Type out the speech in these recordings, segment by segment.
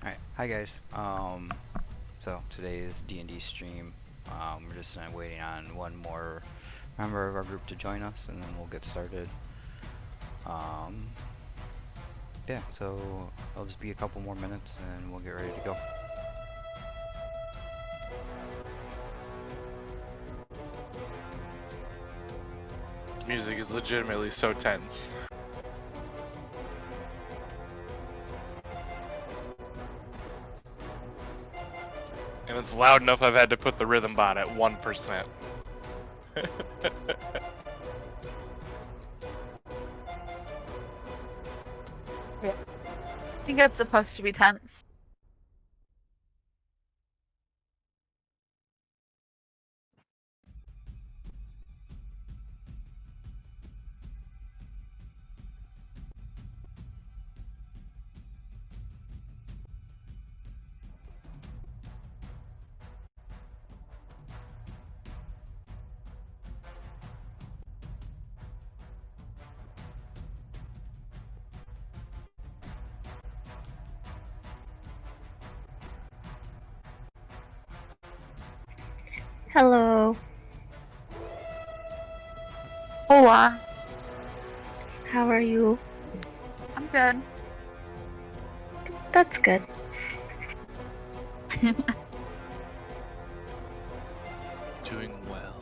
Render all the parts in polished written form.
Alright, hi guys. So today is D&D stream. We're just waiting on one more member of our group to join us, and then we'll get started. Yeah, so it'll just be a couple more minutes, and we'll get ready to go. Music is legitimately so tense. And it's loud enough I've had to put the rhythm bot at 1%. Yeah. I think it's supposed to be tense. Hello. Hola. How are you? I'm good. That's good. Doing well.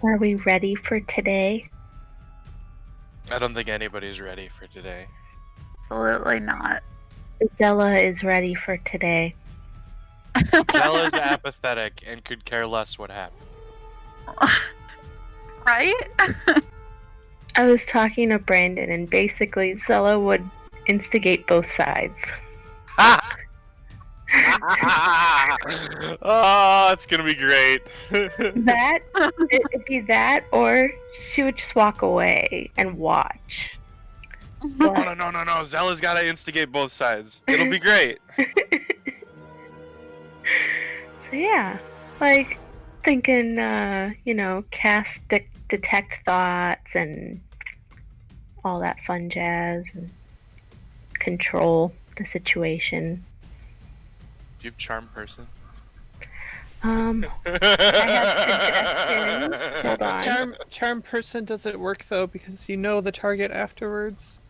Are we ready for today? I don't think anybody's ready for today. Absolutely not. Zella is ready for today. Zella's apathetic and could care less what happened. Right? I was talking to Brandon, and basically Zella would instigate both sides. Oh, it's gonna be great. It'd be that, or she would just walk away and watch. Oh, no. Zella's gotta instigate both sides. It'll be great. So yeah, like thinking, cast detect thoughts and all that fun jazz, and control the situation. Do you have charm person? I have suggestions. Hold on. Charm person doesn't work though because you know the target afterwards.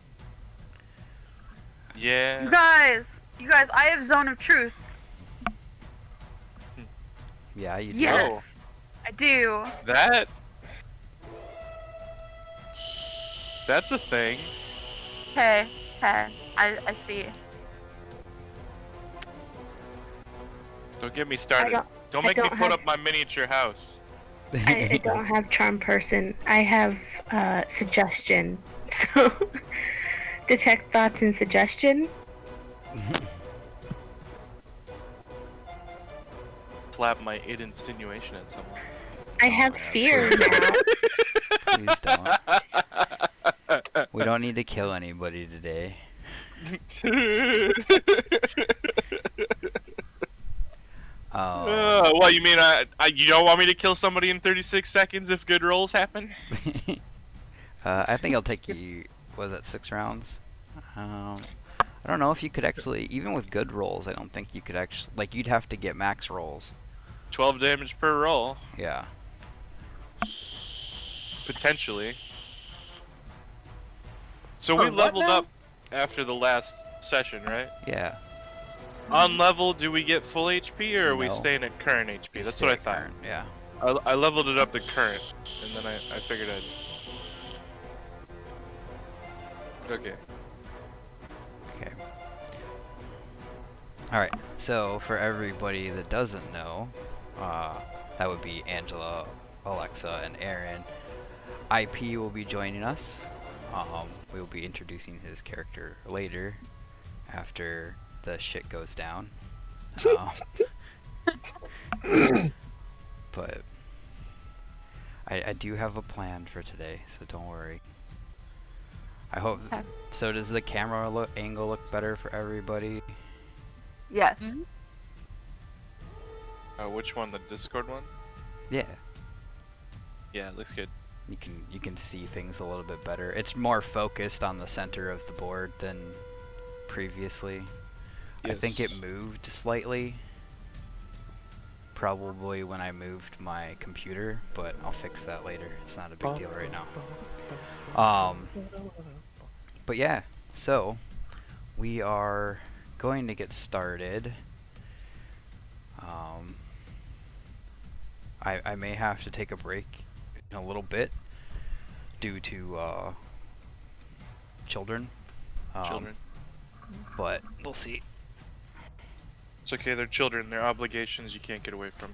Yeah. You guys, I have zone of truth. Yeah, you do. Yes, I do. That's a thing. Okay, I see. Don't get me started. Don't make me put up my miniature house. I don't have charm person. I have suggestion. So detect thoughts and suggestion. Slap my id insinuation at someone. I have fear now. Please don't. We don't need to kill anybody today. What, you mean you don't want me to kill somebody in 36 seconds if good rolls happen? I think it'll take you, was that 6 rounds? I don't know if you could actually, even with good rolls, I don't think you could actually, like, you'd have to get max rolls. 12 damage per roll. Yeah. Potentially. So we leveled up after the last session, right? Yeah. On level, do we get full HP or are we No. staying at current HP? That's what I thought. Current, yeah. I leveled it up to current, and then I figured I'd... Okay. Okay. Alright, so for everybody that doesn't know, that would be Angela, Alexa, and Aaron. IP will be joining us. We'll be introducing his character later, after the shit goes down. But I do have a plan for today, so don't worry. I hope. Okay. So does the camera angle look better for everybody? Yes. Which one? The Discord one? Yeah. Yeah, it looks good. You can see things a little bit better. It's more focused on the center of the board than previously. I think it Yes. moved slightly. Probably when I moved my computer, but I'll fix that later. It's not a big deal right now. But yeah, so we are going to get started. I may have to take a break in a little bit due to children. Children. But we'll see. It's okay, they're children. They're obligations you can't get away from.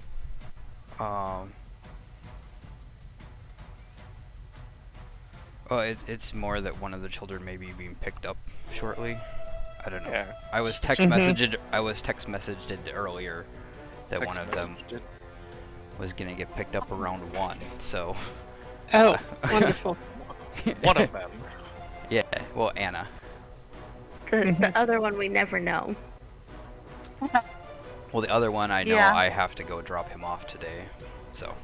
It's more that one of the children may be being picked up shortly. I don't know. Yeah. I was text messaged. I was text messaged it earlier that Text one of them messaged it. was gonna get picked up around 1. So. Oh, wonderful. One of them. Yeah. Well, Anna. The other one we never know. Well, the other one I know Yeah. I have to go drop him off today. So,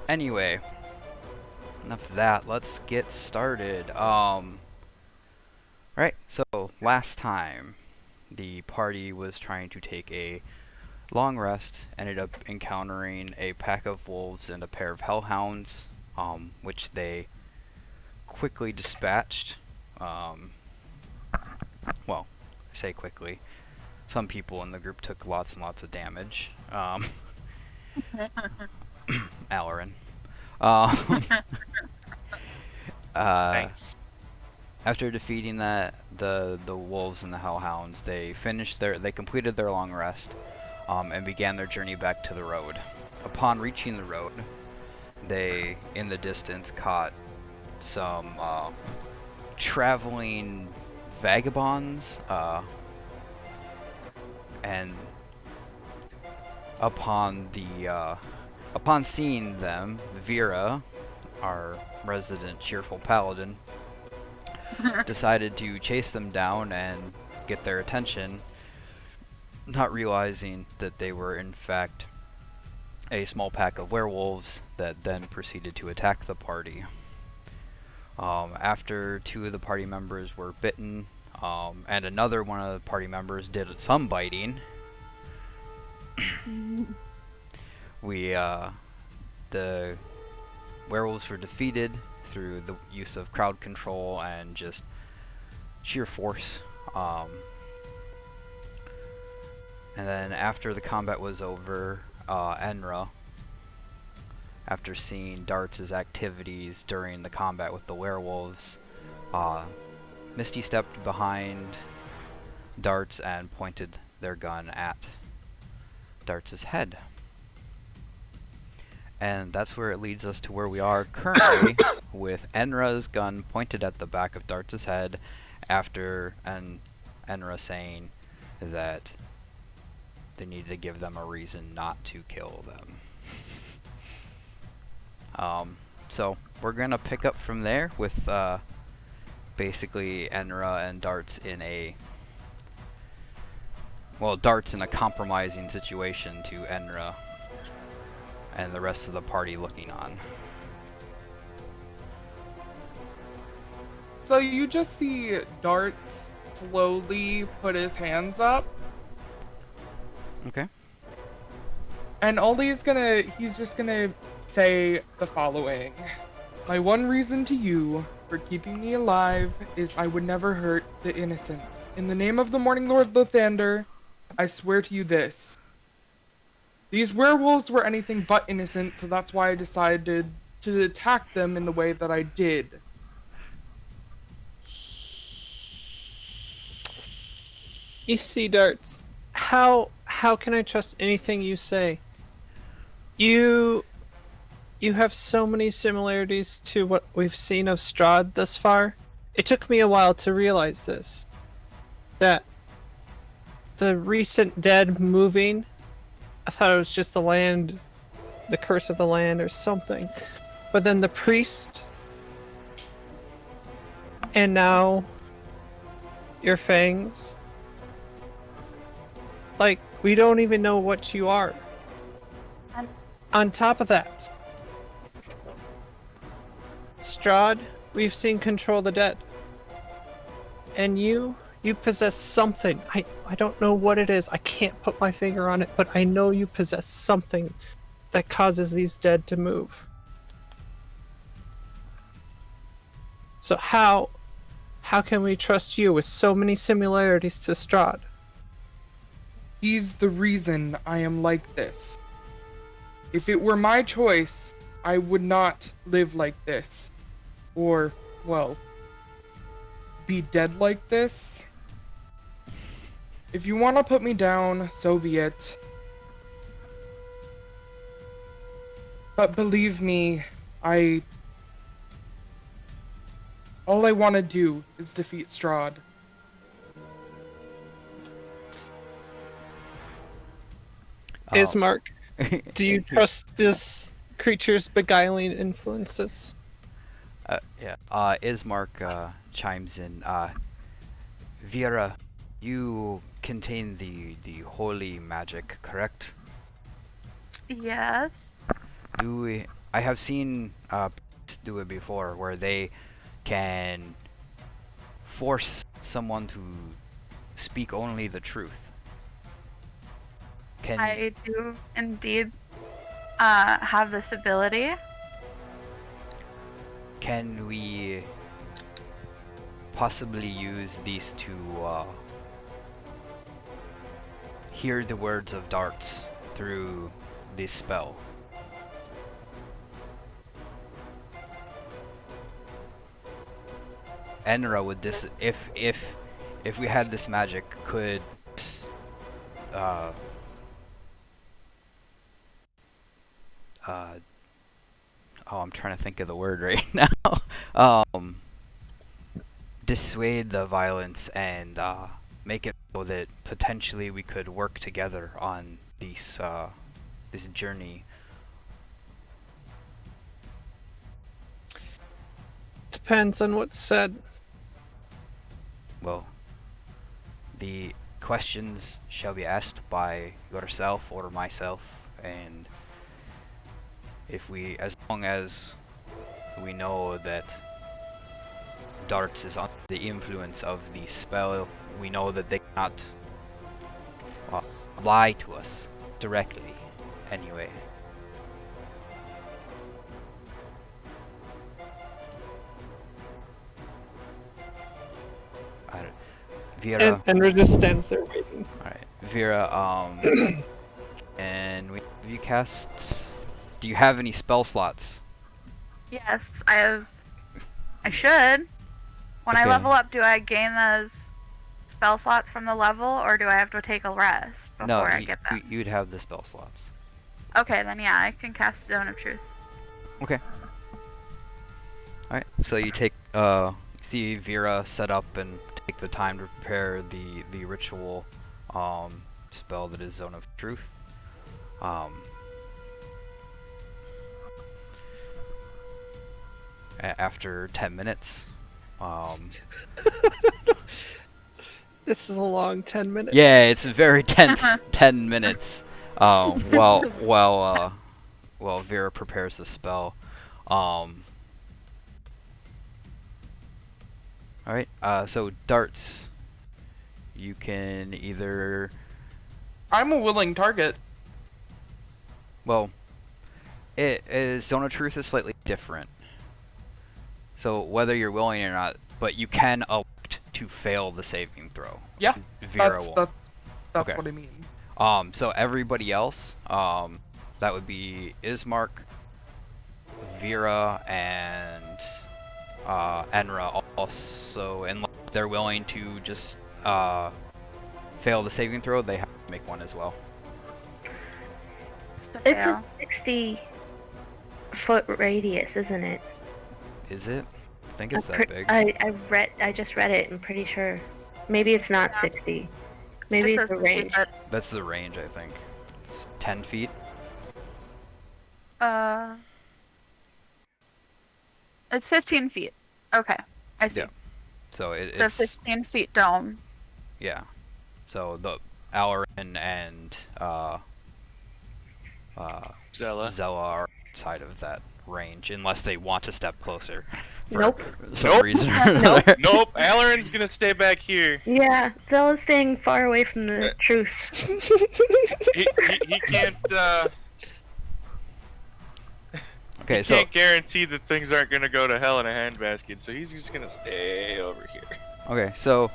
anyway, enough of that. Let's get started. Right. So last time, the party was trying to take a long rest. Ended up encountering a pack of wolves and a pair of hellhounds, which they quickly dispatched. Well, I say quickly. Some people in the group took lots and lots of damage. Alarin. Thanks. After defeating the wolves and the hellhounds, they completed their long rest, and began their journey back to the road. Upon reaching the road, they, in the distance, caught some traveling vagabonds, and upon seeing them, Vera, our resident cheerful paladin, decided to chase them down and get their attention, not realizing that they were in fact a small pack of werewolves that then proceeded to attack the party. After 2 of the party members were bitten, and another one of the party members did some biting, the werewolves were defeated through the use of crowd control and just sheer force. And then after the combat was over, Enra, after seeing Darts' activities during the combat with the werewolves, Misty stepped behind Darts and pointed their gun at Darts' head. And that's where it leads us to where we are currently, with Enra's gun pointed at the back of Darts' head, after Enra saying that they needed to give them a reason not to kill them. So we're gonna pick up from there with basically Enra and Darts in a compromising situation to Enra, and the rest of the party looking on. So you just see Darts slowly put his hands up, Okay. and he's just gonna say the following. My one reason to you for keeping me alive is I would never hurt the innocent. In the name of the Morning Lord Lathander, I swear to you this. These werewolves were anything but innocent, so that's why I decided to attack them in the way that I did. You see, Darts, how can I trust anything you say? You have so many similarities to what we've seen of Strahd thus far. It took me a while to realize this. That the recent dead moving, I thought it was just the land, the curse of the land or something. But then the priest, and now your fangs. Like, we don't even know what you are. Um, On top of that, Strahd, we've seen Control the Dead. And you possess something. I don't know what it is. I can't put my finger on it, but I know you possess something that causes these dead to move. So how can we trust you with so many similarities to Strahd? He's the reason I am like this. If it were my choice, I would not live like this. Or, well, be dead like this. If you want to put me down, so be it. But believe me, all I want to do is defeat Strahd. Ismark, do you trust this creature's beguiling influences? Yeah. Ismark chimes in. Vera, you contain the holy magic, correct? Yes. I have seen priests do it before, where they can force someone to speak only the truth. I do indeed have this ability. Can we possibly use these to hear the words of darts through this spell? Enra, would this, if we had this magic, could uh oh, I'm trying to think of the word right now. Dissuade the violence and make it so that potentially we could work together on this journey. Depends on what's said. Well, the questions shall be asked by yourself or myself, and as long as we know that Darts is under the influence of the spell, we know that they cannot lie to us directly, anyway. Vera. And Enra just stands there waiting. Alright, Vera, and we have you cast. Do you have any spell slots? Yes, I have. I should. When I Okay. level up, do I gain those spell slots from the level, or do I have to take a rest before I get them? You'd have the spell slots. Okay, then yeah, I can cast Zone of Truth. Okay. Alright, so you take, see Vera set up and take the time to prepare the ritual, spell that is Zone of Truth. After 10 minutes, This is a long 10 minutes. yeah, it's a very tense 10 minutes, while Vera prepares the spell. Alright, so darts. You can either... I'm a willing target. Well, Zone of Truth is slightly different. So whether you're willing or not, but you can elect to fail the saving throw. Yeah, Vera will. that's Okay. what I mean. So everybody else, that would be Ismark, Vera, and Enra also, unless they're willing to just fail the saving throw, they have to make one as well. It's to It's fail. a 60-foot radius, isn't it? Is it? I think it's I'm that pre- big. I just read it. I'm pretty sure. Maybe it's not 60. Maybe It it's says the 60 range. foot. That's the range, I think. It's 10 feet. It's 15 feet. Okay, I see. Yeah. So It's it's 15 feet dome. yeah. So Alarin and Zella. Zella are outside of that range, unless they want to step closer. For Nope. some Nope. reason. Nope. Nope, Alarin's gonna stay back here. Yeah, Zella's staying far away from the truth. He can't, Okay, he so can't guarantee that things aren't gonna go to hell in a handbasket, so he's just gonna stay over here. okay, so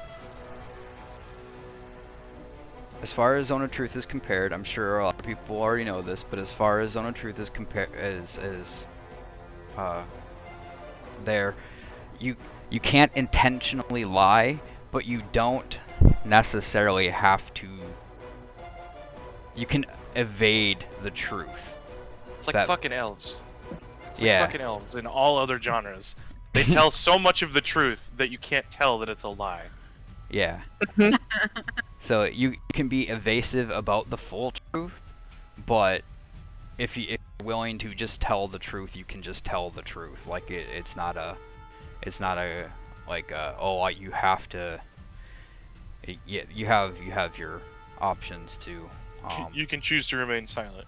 as far as Zone of Truth is compared, I'm sure a lot of people already know this, but as far as Zone of Truth is there, you can't intentionally lie, but you don't necessarily have to. You can evade the truth. It's like That- fucking elves. It's like Yeah. fucking elves in all other genres. They tell so much of the truth that you can't tell that it's a lie. Yeah. So you can be evasive about the full truth, but if you're willing to just tell the truth, you can just tell the truth. Like it's not a like you have to. You have your options to. You can choose to remain silent.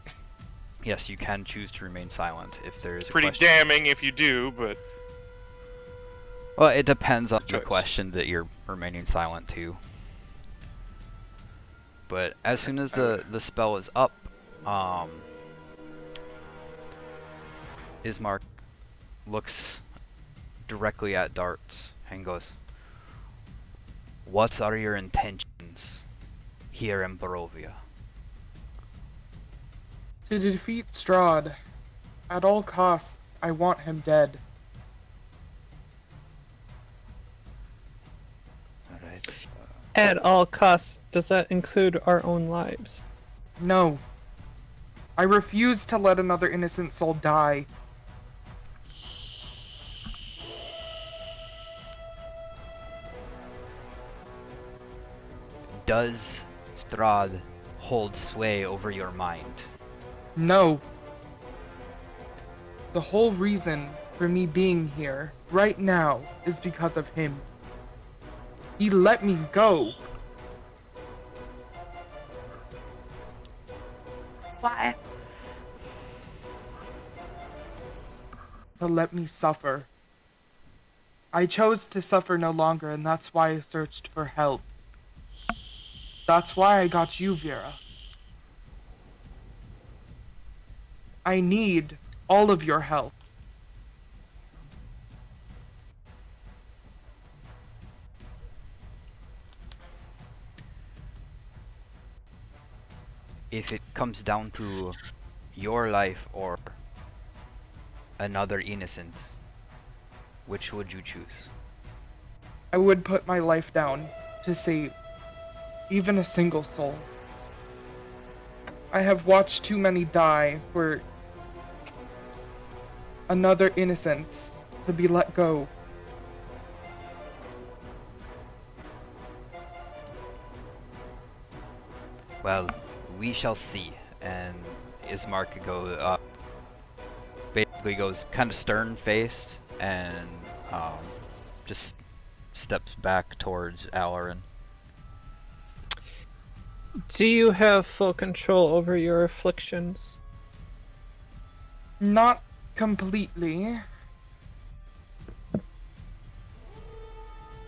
Yes, you can choose to remain silent if there is a Pretty question. damning if you do, but Well, it depends on the choice. question that you're remaining silent to. But as soon as the spell is up, Ismark looks directly at Darts and goes, "What are your intentions here in Barovia?" To defeat Strahd. At all costs, I want him dead. Alright. At all costs, does that include our own lives? No. I refuse to let another innocent soul die. Does Strahd hold sway over your mind? No. The whole reason for me being here right now is because of him. He let me go. Why? To let me suffer. I chose to suffer no longer, and that's why I searched for help. That's why I got you, Vera. I need all of your help. If it comes down to your life or another innocent, which would you choose? I would put my life down to save even a single soul. I have watched too many die for another innocence to be let go. Well, we shall see. And Ismark basically goes kind of stern-faced and just steps back towards Alarin. Do you have full control over your afflictions? Not completely.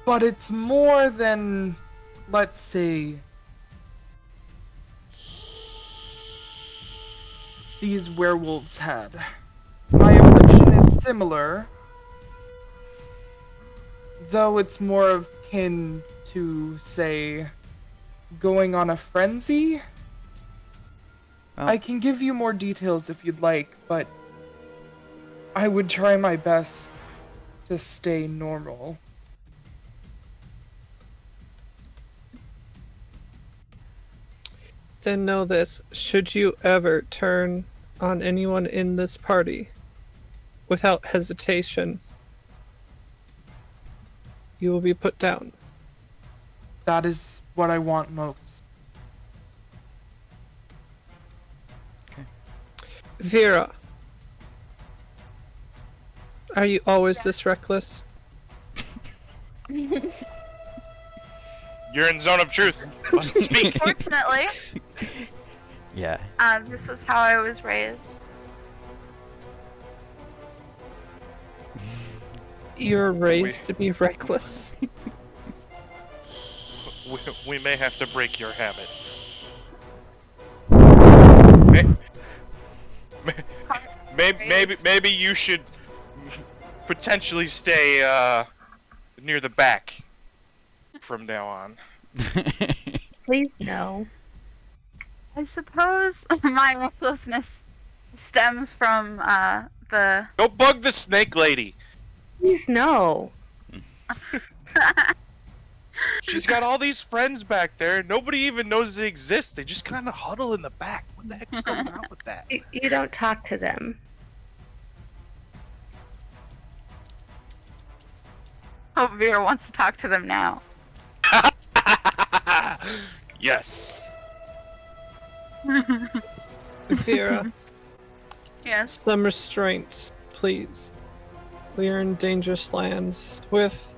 But it's more than, let's say, these werewolves had. My affliction is similar, though it's more of kin to, say, going on a frenzy. Oh. I can give you more details if you'd like, but I would try my best to stay normal. Then know this, should you ever turn on anyone in this party, without hesitation, you will be put down. That is what I want most. Vera, are you always this reckless? You're in zone of truth. Must speak. Fortunately, Yeah. this was how I was raised. You're raised to be reckless. We may have to break your habit. Maybe you should potentially stay near the back from now on. Please no. I suppose my recklessness stems from the. Don't bug the snake lady. Please no. She's got all these friends back there. Nobody even knows they exist. They just kind of huddle in the back. What the heck's going on with that? You don't talk to them. Hope Vera wants to talk to them now. Yes. Vera, Yes. some restraints, please. We are in dangerous lands with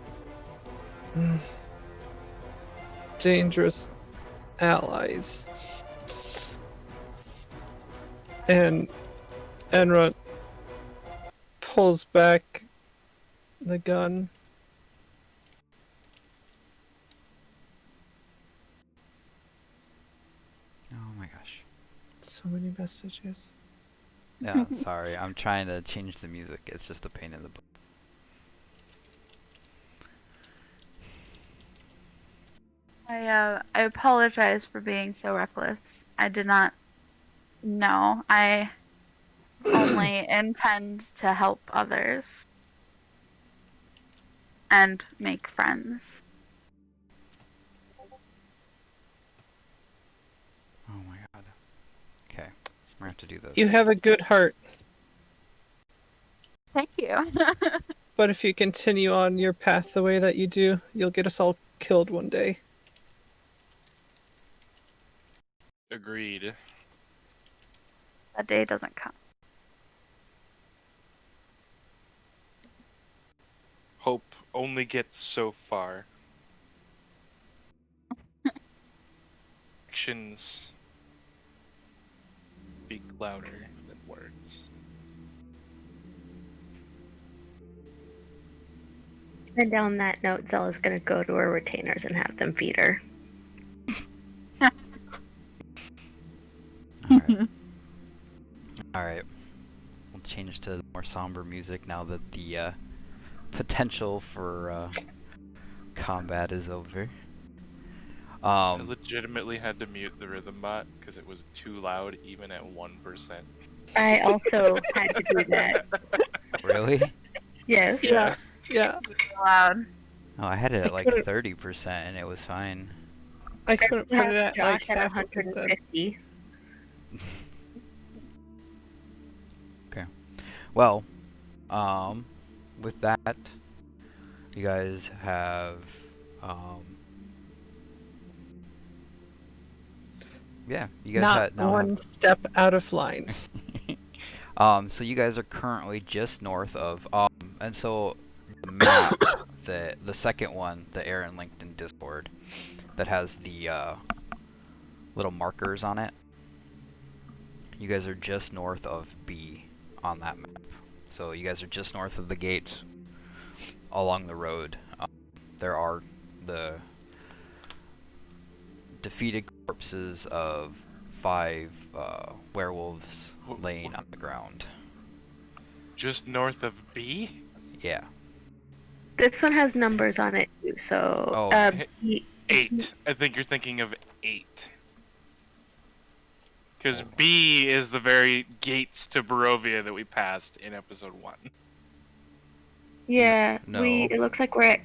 dangerous allies. And Enra pulls back the gun. Oh my gosh. So many messages. Yeah, sorry. I'm trying to change the music. It's just a pain in the butt. I apologize for being so reckless. I did not know. I only intend to help others and make friends. Oh my god. Okay. We're gonna have to do this. You have a good heart, Thank you. but if you continue on your path the way that you do, you'll get us all killed one day. Agreed. That day doesn't come. Hope only gets so far. Actions speak louder than words. And down that note, Zella's gonna go to her retainers and have them feed her. Alright. Alright. We'll change to more somber music now that the potential for combat is over. I legitimately had to mute the rhythm bot because it was too loud even at 1%. I also had to do that. Really? Yes. Yeah. Loud. Oh, I had it I at like couldn't- 30% and it was fine. I couldn't put Have it at like Josh at half a percent. 150. Well, with that, you guys have, yeah, you guys Not now one step out of line. so you guys are currently just north of, and so the map, the second one that Aaron linked in Discord, that has the little markers on it. You guys are just north of B on that map. So you guys are just north of the gates along the road. There are the defeated corpses of 5 werewolves laying on the ground. Just north of B? Yeah. This one has numbers on it too, so Oh. B- 8. I think you're thinking of 8. Because B is the very gates to Barovia that we passed in episode 1. yeah, No. it looks like we're at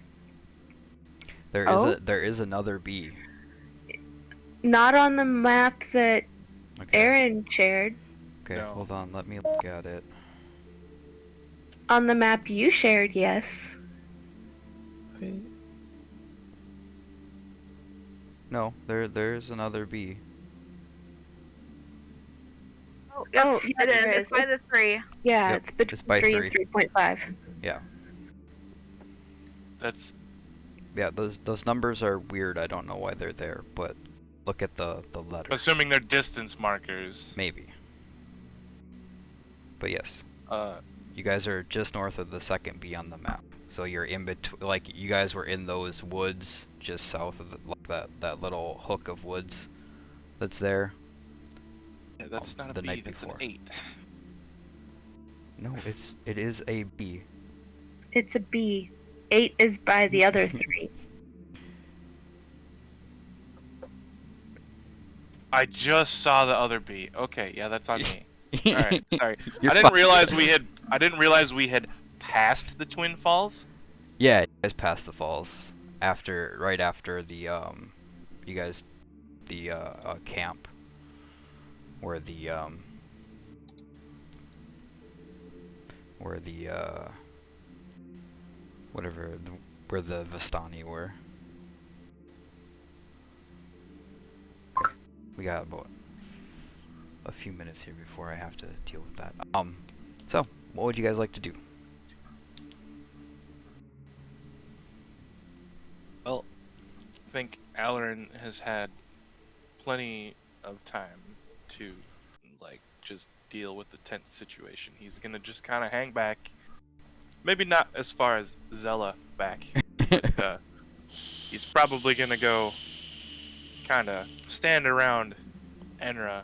There is another B. not on the map that Okay. Aaron shared. Okay, No. hold on, let me look at it. On the map you shared, yes. Wait. No, there's another B. Oh, Oh, it yeah, there is. is. It's by the 3. Yeah, Yep, it's between it's by 3 and 3.5. Yeah. That's Yeah, those numbers are weird. I don't know why they're there, but look at the letters. Assuming they're distance markers. Maybe. But yes, Uh, you guys are just north of the second B on the map. So you're in between. Like you guys were in those woods just south of like that little hook of woods that's there. yeah, that's not a the B, night that's before. an 8. No, it is a B. It's a B. 8 is by the other 3. I just saw the other B. Okay, yeah, that's on me. All right, sorry. You're I didn't fine. realize we had passed the Twin Falls. Yeah, you guys passed the falls right after the you guys the camp where the whatever where the Vistani were. Okay. We got about a few minutes here before I have to deal with that. So what would you guys like to do? Well, I think Alarin has had plenty of time to, like, just deal with the tense situation. He's gonna just kind of hang back. Maybe not as far as Zella back, but he's probably gonna go kind of stand around Enra,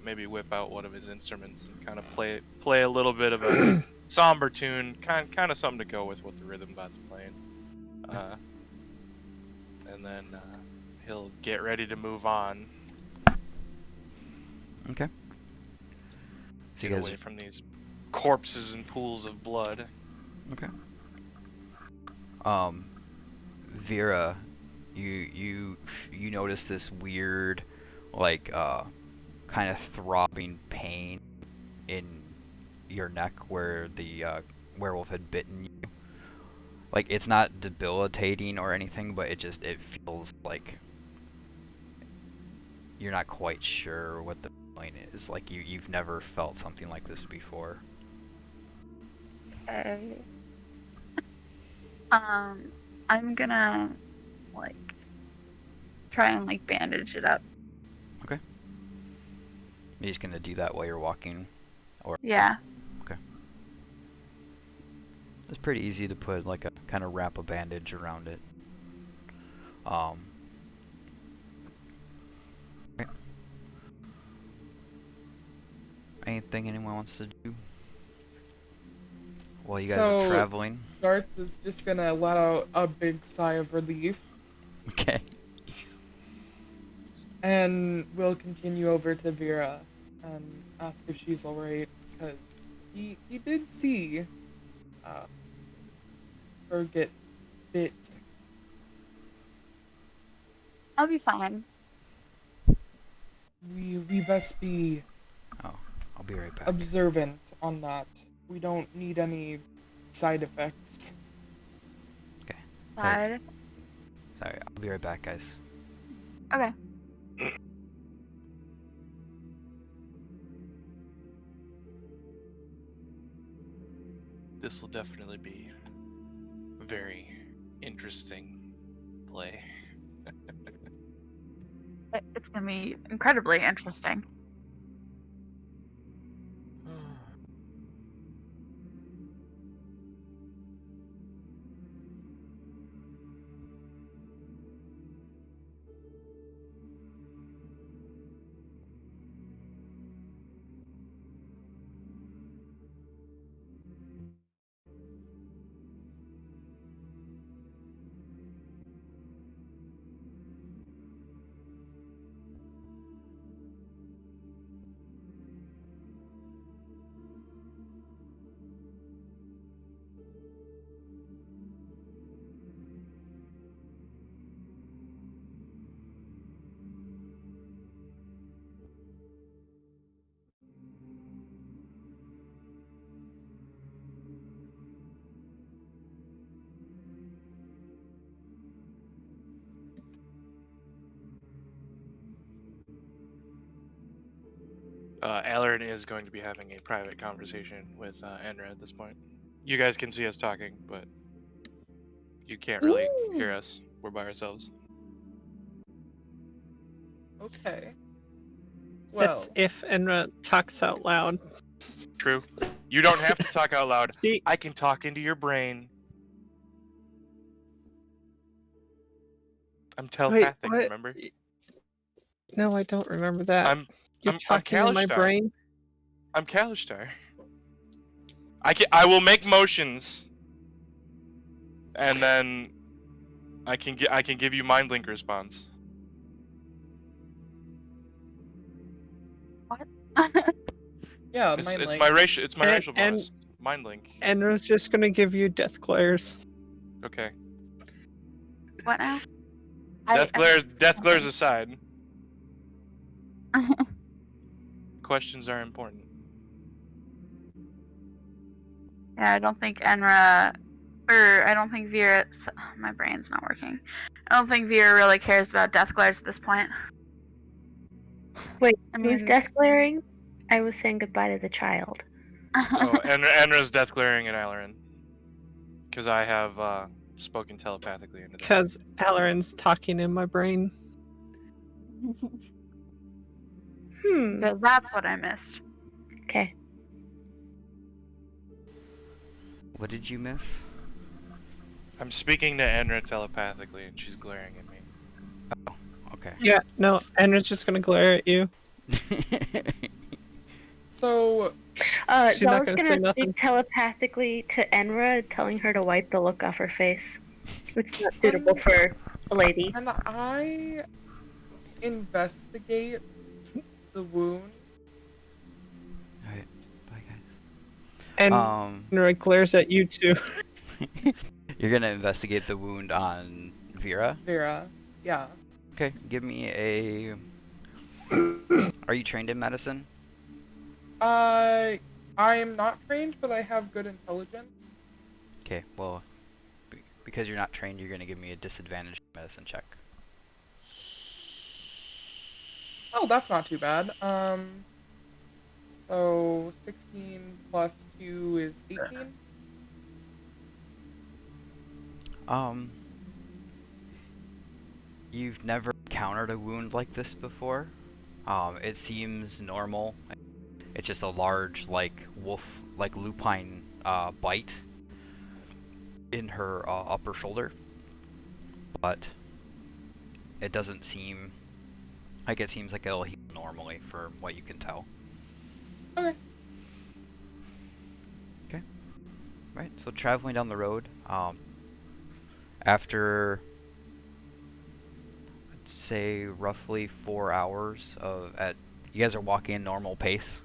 maybe whip out one of his instruments and kind of play a little bit of a somber tune, kind of something to go with what the rhythm bot's playing. And then he'll get ready to move on. Okay. So Get you guys away from these corpses and pools of blood. Okay. Vera, you notice this weird, like, kind of throbbing pain in your neck where the werewolf had bitten you. Like, it's not debilitating or anything, but it feels like you're not quite sure what the feeling is. Like, you've never felt something like this before. Okay. I'm gonna like try and like bandage it up. Okay. You're just gonna do that while you're walking? Yeah. It's pretty easy to put like a kind of wrap a bandage around it. Okay. Anything anyone wants to do while you guys are So- traveling? Darts is just gonna let out a big sigh of relief, Okay. and we'll continue over to Vera and ask if she's alright, because he did see her get bit. I'll be fine. We best be Oh, I'll be right back. observant on that. We don't need any side effects. Side. Sorry, I'll be right back, guys. Okay. This will definitely be very interesting play. It's gonna be incredibly interesting. Alarin is going to be having a private conversation with Enra at this point. You guys can see us talking, but You can't really hear us. We're by ourselves. Okay. Well, That's if Enra talks out loud. True. You don't have to talk out loud. She, I can talk into your brain. I'm telepathic, what? remember? No, I don't remember that. I'm You're I'm talking in my Kalishtar. brain. I'm Kalishtar. I will make motions, and then I can give you mind link response. What? yeah, It's mine it's like my racial it's my And- racial and- bonus. Mind link. Enra's just gonna give you death glares. Okay. What now? Death glares aside. Questions are important. Yeah, I don't think Enra, or I don't think Vera. My brain's not working. I don't think Vera really cares about death glares at this point. Wait, I who's mean, death glaring? I was saying goodbye to the child. Oh, Enra's death glaring at Alarin. Because I have spoken telepathically into that. Because Alarin's talking in my brain. because that's what I missed. Okay. What did you miss? I'm speaking to Enra telepathically, and she's glaring at me. Okay. Yeah, no, Enra's just gonna glare at you. so. She's not Zella's gonna say gonna nothing. speak telepathically to Enra, telling her to wipe the look off her face. It's not suitable for a lady. And I investigate the wound. Alright, bye guys. And Enra glares at you too. You're gonna investigate the wound on Vera? Vera. Yeah. Okay, give me a... Are you trained in medicine? I am not trained, but I have good intelligence. Okay, well, because you're not trained, you're gonna give me a disadvantage medicine check. Oh, that's not too bad. So 16 plus 2 is 18. You've never encountered a wound like this before. It seems normal. It's just a large, like, wolf, like, lupine, bite in her, upper shoulder. But it doesn't seem like it seems like it'll heal normally for what you can tell. Okay. Okay. Right, so traveling down the road, after, I'd say, roughly 4 hours you guys are walking normal pace.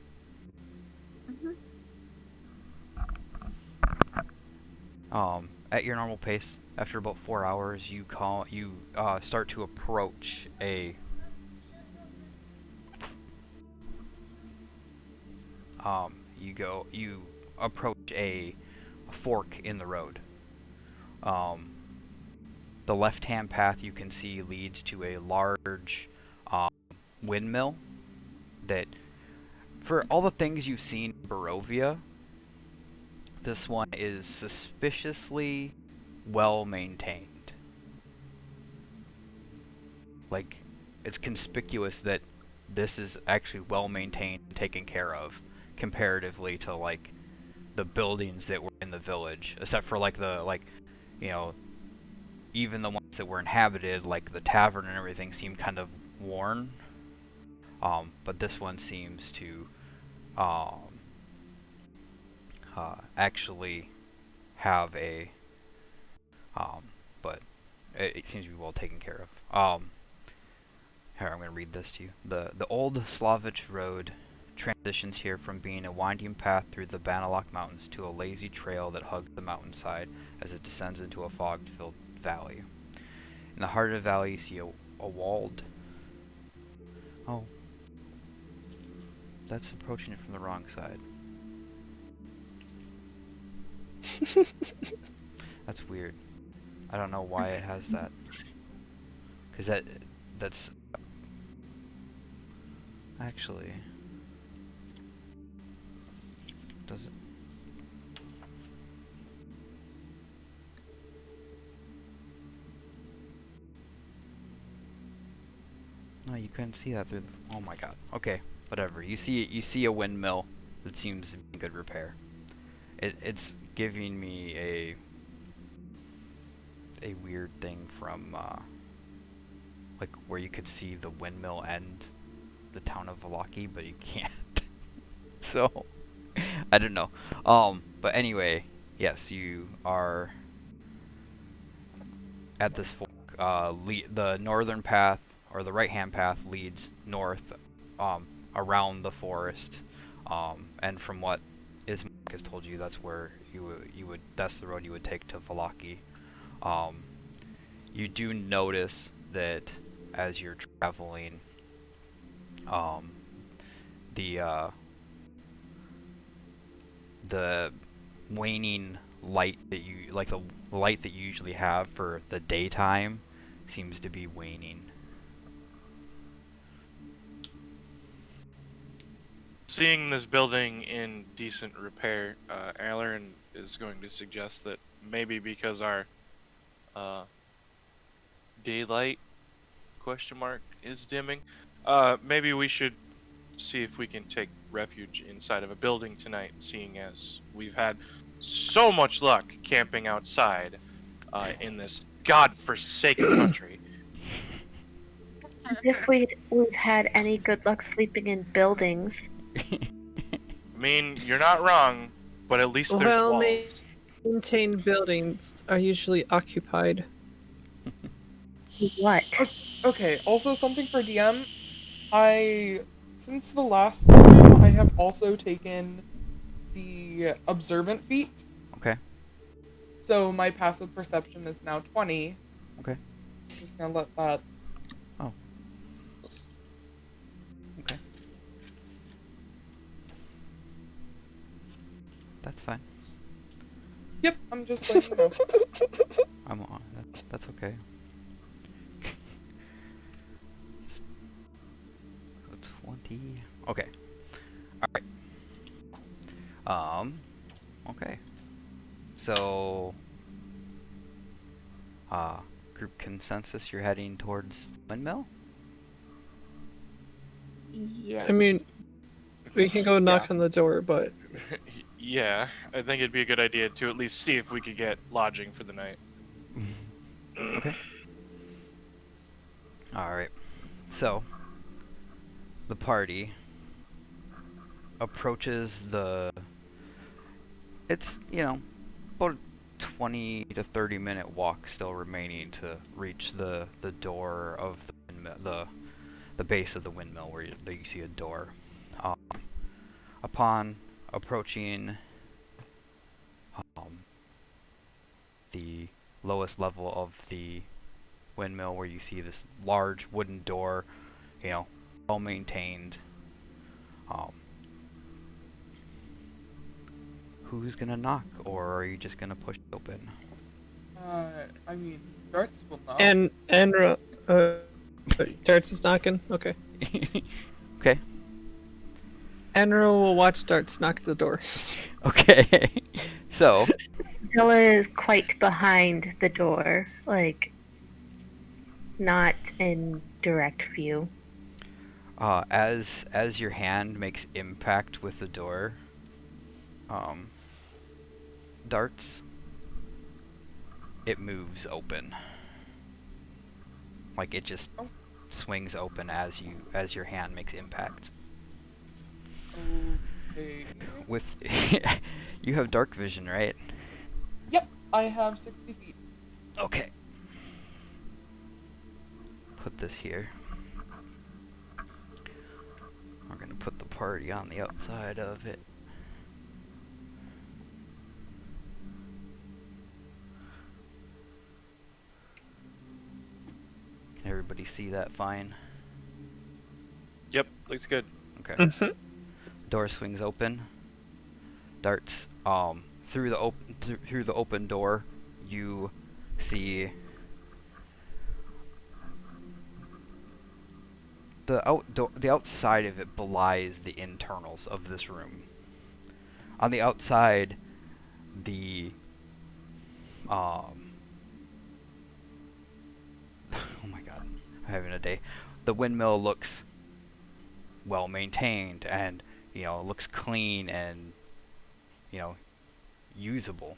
At your normal pace, after about 4 hours, you start to approach you approach a fork in the road. The left-hand path you can see leads to a large windmill that, for all the things you've seen in Barovia, this one is suspiciously well maintained. Like, it's conspicuous that this is actually well maintained and taken care of comparatively to, like, the buildings that were in the village, except for, like, even the ones that were inhabited, like the tavern and everything, seemed kind of worn. But this one seems to actually have but it seems to be well taken care of. Here, I'm going to read this to you. The old Slavic road transitions here from being a winding path through the Banalok Mountains to a lazy trail that hugs the mountainside as it descends into a fog-filled valley. In the heart of the valley, you see a walled... Oh. That's approaching it from the wrong side. That's weird. I don't know why it has that. Because that's... Actually... Does it... couldn't see that through. Oh my god. Okay, whatever. You see a windmill that seems to be in good repair. It's giving me a weird thing from like where you could see the windmill end the town of Valaki, but you can't. So I don't know. But anyway, yes, you are at this fork. The northern path or the right-hand path leads north, around the forest, and from what Ismark has told you, that's where you would that's the road you would take to Valaki. You do notice that as you're traveling, the the waning light that you like the light that you usually have for the daytime seems to be waning. Seeing this building in decent repair, Aaron is going to suggest that maybe because our daylight question mark is dimming, maybe we should see if we can take refuge inside of a building tonight, seeing as we've had so much luck camping outside in this godforsaken country. As if we've had any good luck sleeping in buildings. I mean, you're not wrong, but at least there's Well, walls. maintained buildings are usually occupied. What? Okay, also something for DM. Since the last time, I have also taken the observant feat. Okay. So my passive perception is now 20. Okay. Just gonna let that. Oh. Okay. That's fine. Yep, I'm just letting you know. I'm on. That's okay. So 20. Okay. All right. Okay. So, group consensus, you're heading towards Windmill? Yeah. I mean, we can go knock on the door, but Yeah, I think it'd be a good idea to at least see if we could get lodging for the night. Okay. Alright. So, the party approaches it's, about a 20 to 30 minute walk still remaining to reach the door of the windmill, the base of the windmill where you see a door. Upon approaching the lowest level of the windmill, where you see this large wooden door, well maintained. Who's gonna knock, or are you just gonna push it open? I mean, Darts will not. and Darts is knocking. Okay, Okay. Enro will watch Darts knock the door. Okay. So, Zilla is quite behind the door, like, not in direct view. as your hand makes impact with the door, Darts, it moves open. Like it just swings open as your hand makes impact. Okay. With you have dark vision, right? Yep, I have 60 feet. Okay. Put this here. We're gonna put the party on the outside of it. Can everybody see that fine? Yep, looks good. Okay. Door swings open. Darts, through the open door, you see the outside of it belies the internals of this room. On the outside, oh my god, I'm having a day. the windmill looks well maintained and, looks clean and, usable.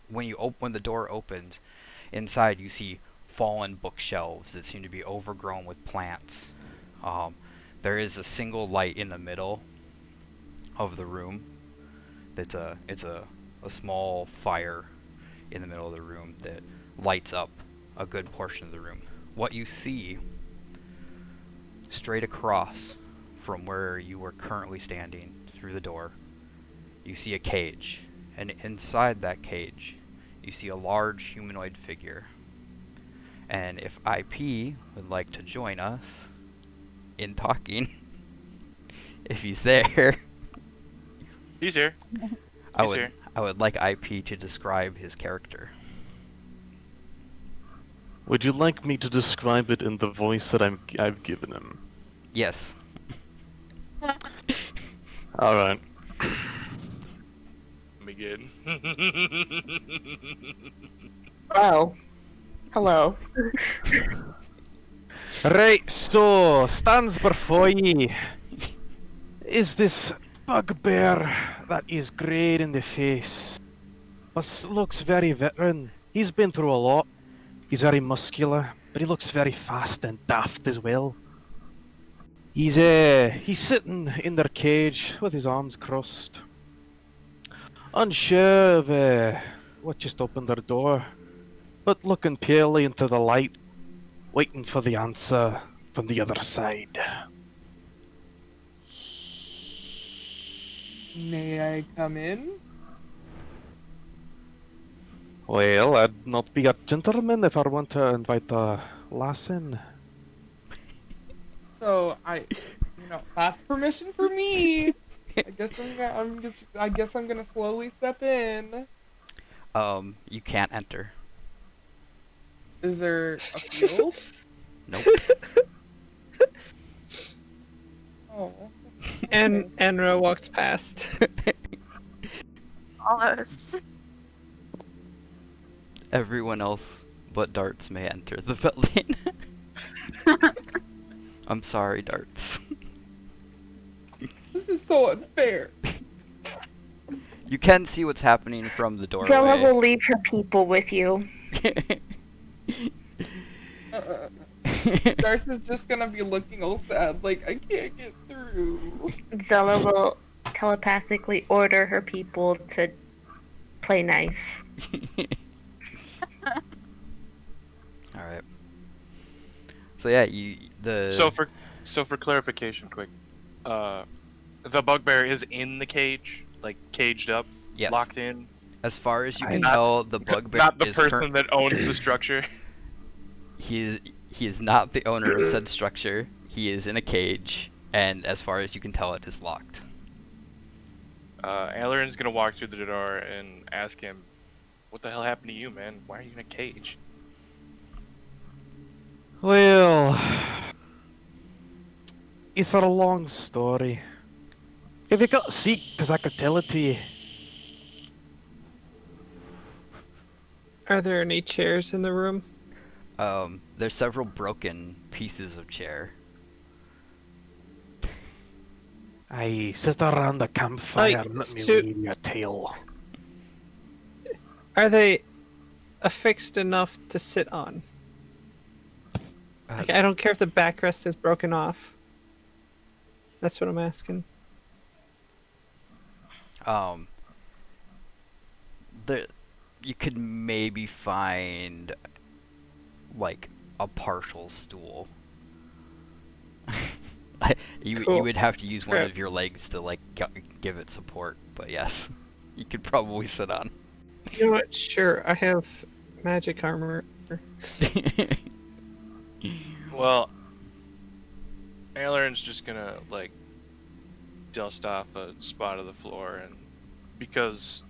When the door opens, inside you see fallen bookshelves that seem to be overgrown with plants. There is a single light in the middle of the room. It's a small fire in the middle of the room that lights up a good portion of the room. What you see straight across from where you were currently standing through the door, you see a cage, and inside that cage you see a large humanoid figure. And if IP would like to join us in talking, if he's there, He's here. I He's would here. I would like IP to describe his character. Would you like me to describe it in the voice that I've given him? Yes. All right. Let me get. Well, hello. Right, so stands before ye is this bugbear that is grey in the face, but looks very veteran. He's been through a lot. He's very muscular, but he looks very fast and daft as well. He's sitting in their cage with his arms crossed, unsure of what just opened their door, but looking palely into the light, waiting for the answer from the other side. May I come in? Well, I'd not be a gentleman if I want to invite a lass in. So that's permission for me. I guess I'm gonna slowly step in. You can't enter. Is there a field? Nope. Oh. And Enra walks past. Almost. Everyone else but Darts may enter the building. I'm sorry, Darts. This is so unfair. You can see what's happening from the doorway. Zella will leave her people with you. Darce is just gonna be looking all sad, like, I can't get through. Zella will telepathically order her people to play nice. All right. So yeah, So for clarification, quick, the bugbear is in the cage, like caged up, Yes. locked in. As far as you can Not- tell, the bugbear Not the is person that owns the structure. he is not the owner of said structure. He is in a cage, and as far as you can tell, it is locked. Aileron's gonna walk through the door and ask him, "What the hell happened to you, man? Why are you in a cage?" Well, it's a long story. Have you got a seat? Because I could tell it to you. Are there any chairs in the room? There's several broken pieces of chair. I sit around the campfire and let me Stu- weave you a tale. Are they affixed enough to sit on? Like, I don't care if the backrest is broken off. That's what I'm asking. There, you could maybe find like a partial stool. You Cool. would have to use one Crap. of your legs to like give it support, but yes, you could probably sit on. You know what? Sure, I have magic armor. Well, Aileron's just gonna like dust off a spot of the floor, and because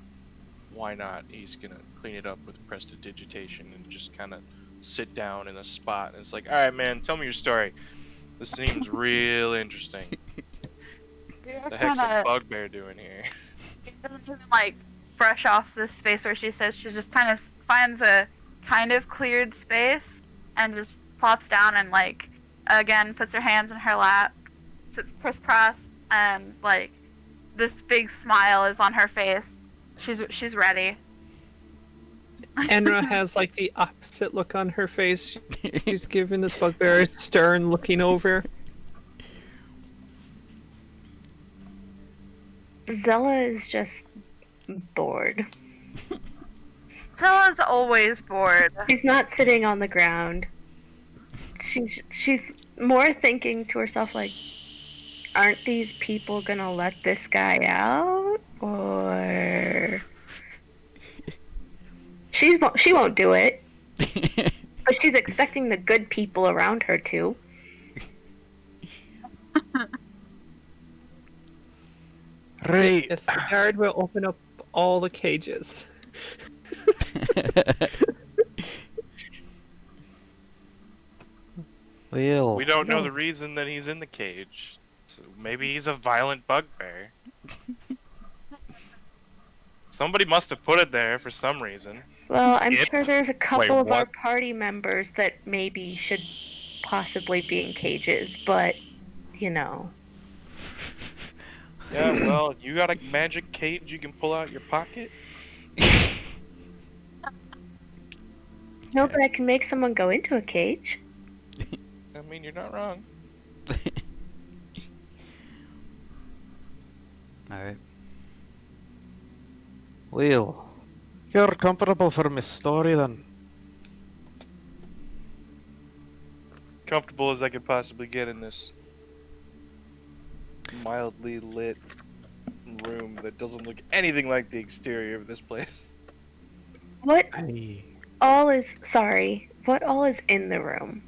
why not? He's gonna clean it up with prestidigitation and just kind of sit down in a spot. And it's like, all right, man, tell me your story. This seems real interesting. Yeah, The heck's a kinda, bugbear doing here? she doesn't even like brush off the space where she says. She just kind of finds a kind of cleared space and just plops down and like again puts her hands in her lap, sits crisscross, and like this big smile is on her face. She's ready. Enra has like the opposite look on her face. She's giving this bugbear a stern looking over. Zella is just bored. Stella's always bored. She's not sitting on the ground. She's more thinking to herself like, aren't these people gonna let this guy out? Or she won't do it. But she's expecting the good people around her to. Right. Yes, the guard will open up all the cages. Well, We don't know the reason that he's in the cage. So maybe he's a violent bugbear. Somebody must have put it there for some reason. Well, I'm It? sure there's a couple Wait, of our what? party members that maybe should possibly be in cages, but you know. Yeah, well, you got a magic cage you can pull out your pocket? No, but I can make someone go into a cage. I mean, you're not wrong. Alright. well, you're comfortable for my story then. Comfortable as I could possibly get in this mildly lit room that doesn't look anything like the exterior of this place. What Aye. what all is in the room?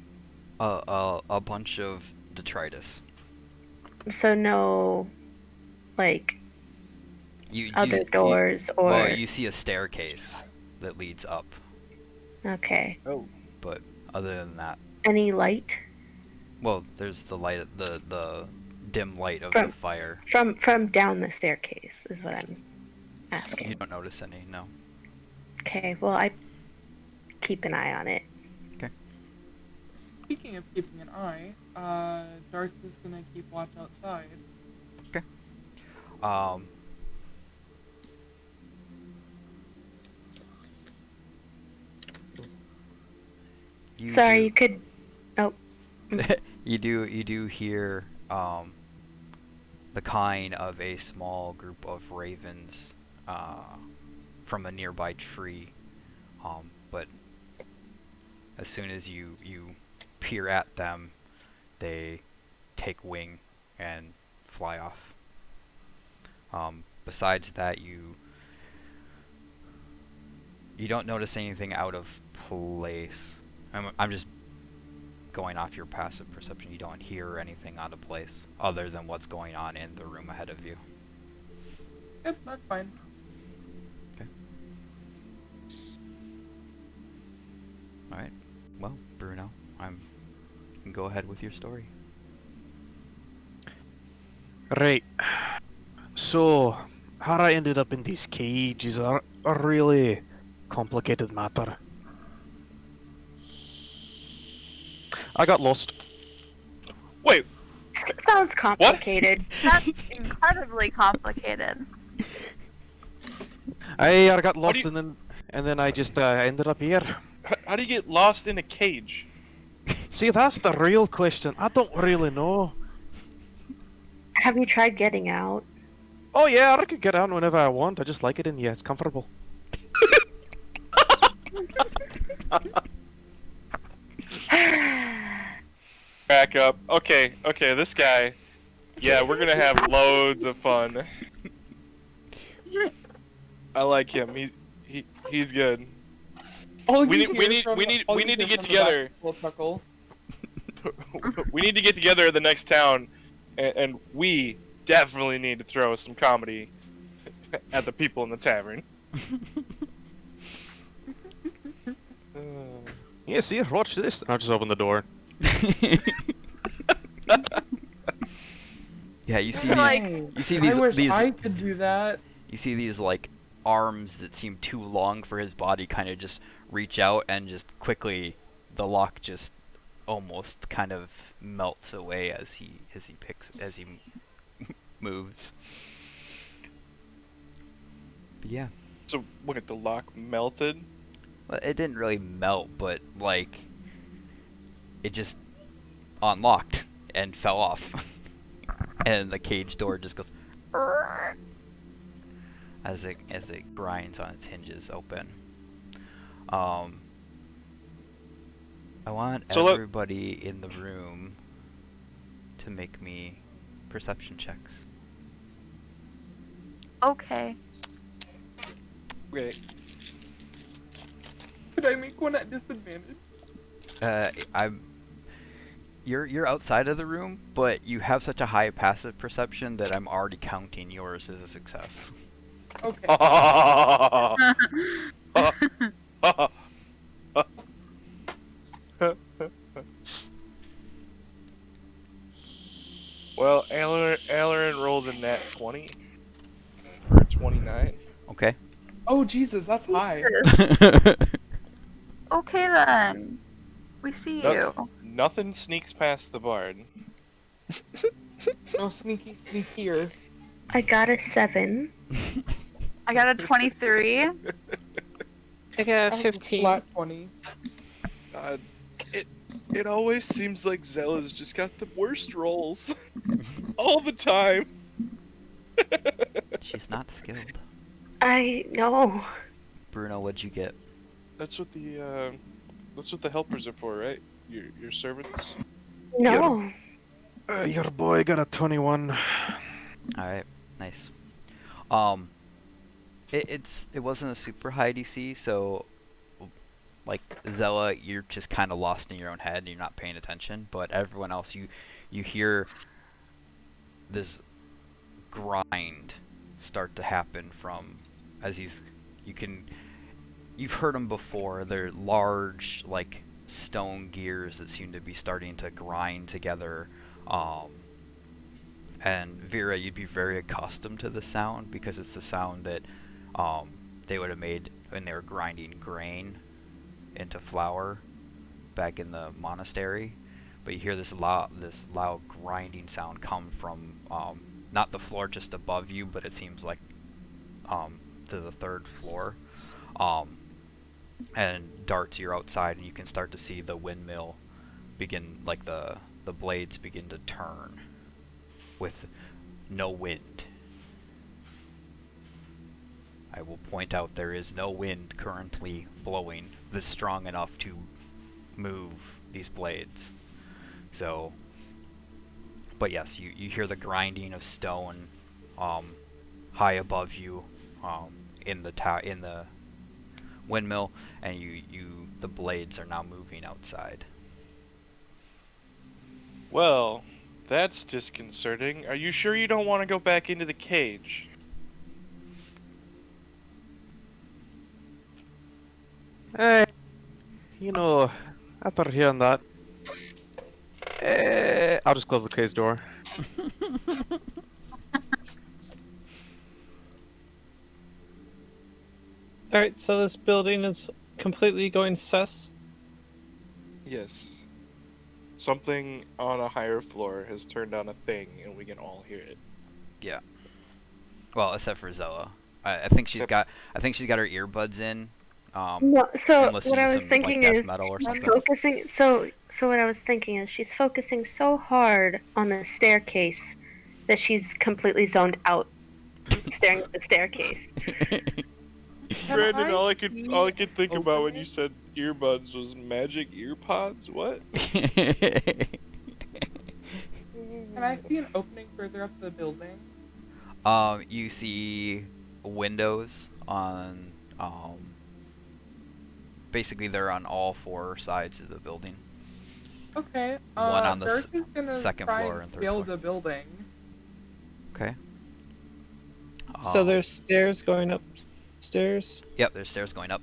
A bunch of detritus. So no, like, You other doors or... Well, you see a staircase that leads up, Okay. Oh. but other than that, Any light? well, there's the light, the dim light of From- the fire. From down the staircase is what I'm You asking. don't notice any, no. Okay, well, I keep an eye on it. Speaking of keeping an eye, Darth is gonna keep watch outside. Um. You Sorry, do- you could... you do hear the cawing of a small group of ravens from a nearby tree, but as soon as you peer at them, they take wing and fly off. Besides that, you don't notice anything out of place. I'm just going off your passive perception. You don't hear anything out of place other than what's going on in the room ahead of you. Yep, that's fine. Alright. Well, Bruno, you can go ahead with your story. Right. So, how I ended up in this cage is a really complicated matter. I got lost. Wait, Sounds complicated. That's incredibly complicated. I got How lost do you- and then I just ended up here. how do you get lost in a cage? See, that's the real question. I don't really know. Have you tried getting out? Oh yeah, I could get out whenever I want. I just like it in here. It's comfortable. Back up. Okay, this guy. Yeah, we're gonna have loads of fun. I like him. He's good. All We you need- hear we need- from- we need- all we you need to hear get from the back together. will chuckle. We need to get together in the next town, and we definitely need to throw some comedy at the people in the tavern. Yes, here, watch this. And I just open the door. Yeah, you see Like- you see I wish these I could do that. you see these like arms that seem too long for his body kind of just reach out and just quickly the lock just almost kind of melts away as he moves. But yeah. So what? The lock melted. Well, it didn't really melt, but like it just unlocked and fell off, and the cage door just goes as it grinds on its hinges open. I want So everybody in the room to make me perception checks. Okay. Okay. Could I make one at disadvantage? You're outside of the room, but you have such a high passive perception that I'm already counting yours as a success. Okay. Well, Aileron rolled a nat 20 for 29. Okay. Oh Jesus, that's high. Okay then. We see Nope. you. Nothing sneaks past the bard. No sneakier. I got a 7. I got a 23. I got I have a 15. Flat 20. God, it always seems like Zella's just got the worst rolls all the time. She's not skilled. I know. Bruno, what'd you get? That's what the helpers are for, right? Your servants. No. Your boy got a 21. All right, nice. It wasn't a super high DC, so like Zella, you're just kind of lost in your own head and you're not paying attention. But everyone else, you hear this grind start to happen from as you've heard them before. They're large, like stone gears that seem to be starting to grind together. And Vera, you'd be very accustomed to the sound because it's the sound that they would have made when they were grinding grain into flour back in the monastery. But you hear this loud grinding sound come from not the floor just above you, but it seems like to the third floor. And Darts, you're outside and you can start to see the windmill begin, like the blades begin to turn with no wind. I will point out there is no wind currently blowing this strong enough to move these blades. So, but yes, you hear the grinding of stone high above you in the windmill, and the blades are now moving outside. Well, that's disconcerting. Are you sure you don't want to go back into the cage? Hey, after hearing that, I'll just close the cage door. Alright, so this building is completely going sus? Yes. Something on a higher floor has turned on a thing, and we can all hear it. Yeah. Well, except for Zella. I think she's Except- got her earbuds in. No, so Unless what you I use was some, thinking like, death is metal or she's something. focusing. So what I was thinking is she's focusing so hard on the staircase that she's completely zoned out, staring at the staircase. Brandon, all I see could think about when opening? you said earbuds was magic earpods. What? Can I see an opening further up the building? You see windows on basically they're on all four sides of the building. Okay. One on the Darcy is gonna second try floor and and third scale floor. the building. Okay. So there's stairs going upstairs? Yep, there's stairs going up.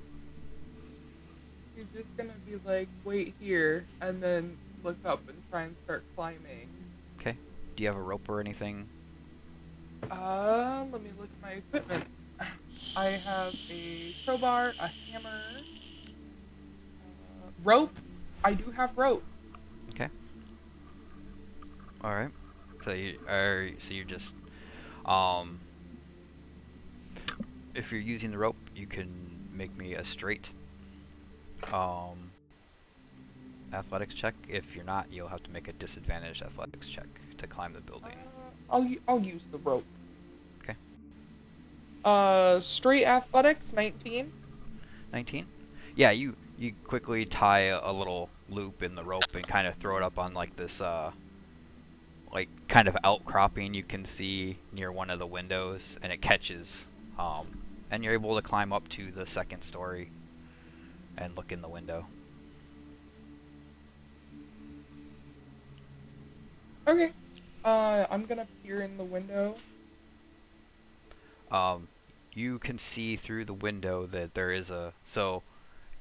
You're just gonna be like, wait here, and then look up and try and start climbing. Okay. Do you have a rope or anything? Let me look at my equipment. I have a crowbar, a hammer, rope. I do have rope. All right. So you're just um if you're using the rope, you can make me a straight um athletics check. If you're not, you'll have to make a disadvantaged athletics check to climb the building. I'll use the rope. Okay. Straight athletics, 19. 19? Yeah, you quickly tie a little loop in the rope and kind of throw it up on like this like kind of outcropping you can see near one of the windows, and it catches and you're able to climb up to the second story and look in the window. Okay. I'm gonna peer in the window. You can see through the window that there is a so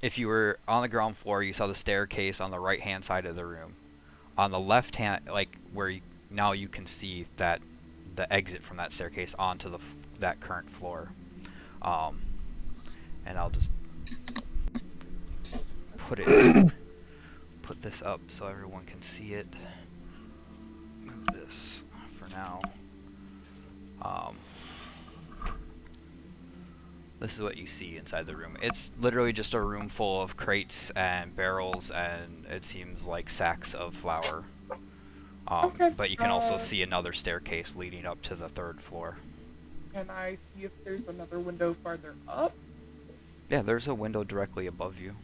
if you were on the ground floor, you saw the staircase on the right hand side of the room. On the left hand, like where now you can see that the exit from that staircase onto that current floor. And I'll just put this up so everyone can see it. Move this for now. This is what you see inside the room. It's literally just a room full of crates and barrels, and it seems like sacks of flour. Okay, But you can also see another staircase leading up to the third floor. Can I see if there's another window farther up? Yeah, there's a window directly above you.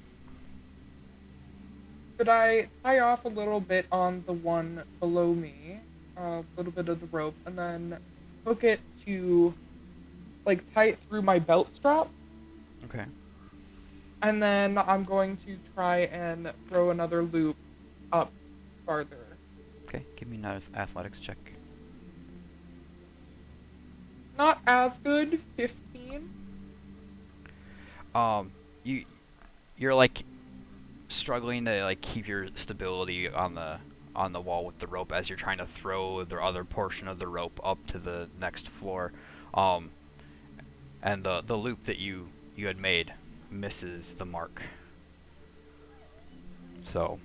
Could I tie off a little bit on the one below me, a little bit of the rope, and then hook it to, like, tie it through my belt strap? Okay. And then I'm going to try and throw another loop up farther. Okay, give me another athletics check. Not as good, 15. You're like struggling to like keep your stability on the wall with the rope as you're trying to throw the other portion of the rope up to the next floor. And the loop that you had made misses the mark. So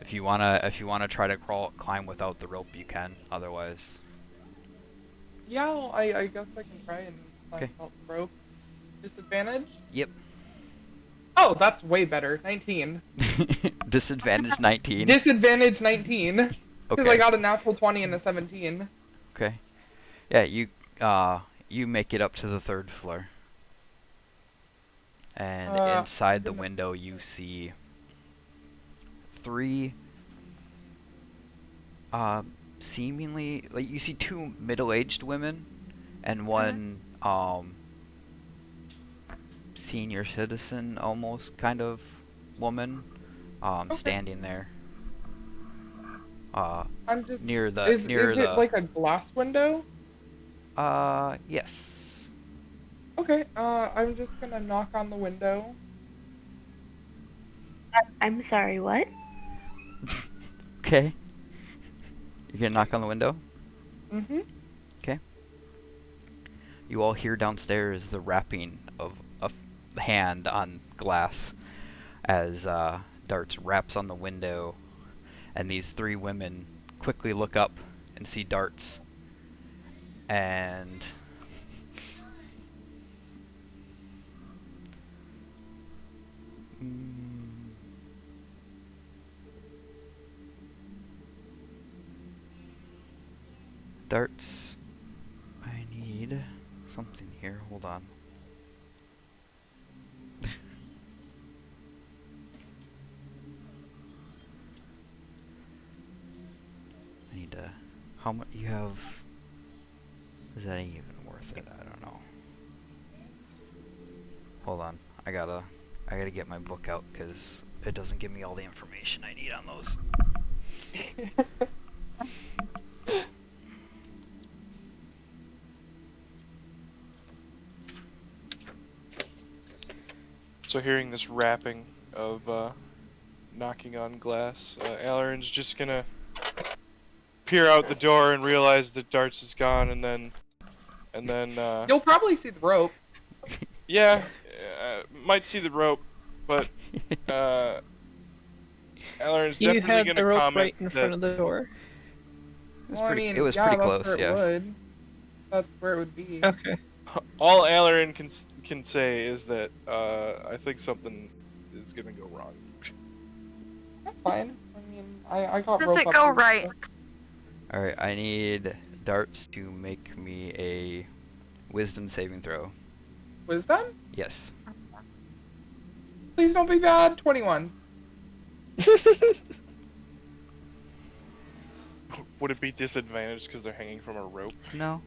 if you wanna try to climb without the rope, you can. Otherwise, Yeah, well, I guess I can try and climb Okay. up the rope. Disadvantage? yep. Oh, that's way better. 19. Disadvantage 19. Disadvantage 19. Because Okay. I got a natural 20 and a 17. Okay. Yeah, you make it up to the third floor. And inside the window you see three seemingly like you see two middle-aged women and one senior citizen almost kind of woman standing there. I'm just Near the is near it the like a glass window? yes. Okay, I'm just gonna knock on the window. I'm sorry, what? Okay. You're gonna knock on the window? Mm-hmm. Okay. You all hear downstairs the rapping of a hand on glass as Darts raps on the window, and these three women quickly look up and see Darts, and Darts, I need something here. Hold on. I need to. How much you have? Is that even worth it? I don't know. Hold on. I gotta get my book out because it doesn't give me all the information I need on those. So hearing this rapping of knocking on glass, Alarin's just gonna peer out the door and realize that Darts is gone, and then You'll probably see the rope. yeah, might see the rope, but Alarin's You definitely had gonna the rope comment right in that, front of the door. Well, I mean, it was yeah, pretty that's close, where it yeah. would. That's where it would be. Okay. All Alarin can say is that I think something is gonna go wrong. That's fine. I mean, I got Does rope it up go here, right? so- All right, I need Darts to make me a wisdom saving throw. Wisdom? Yes. Please don't be bad. 21. Would it be disadvantaged because they're hanging from a rope? No.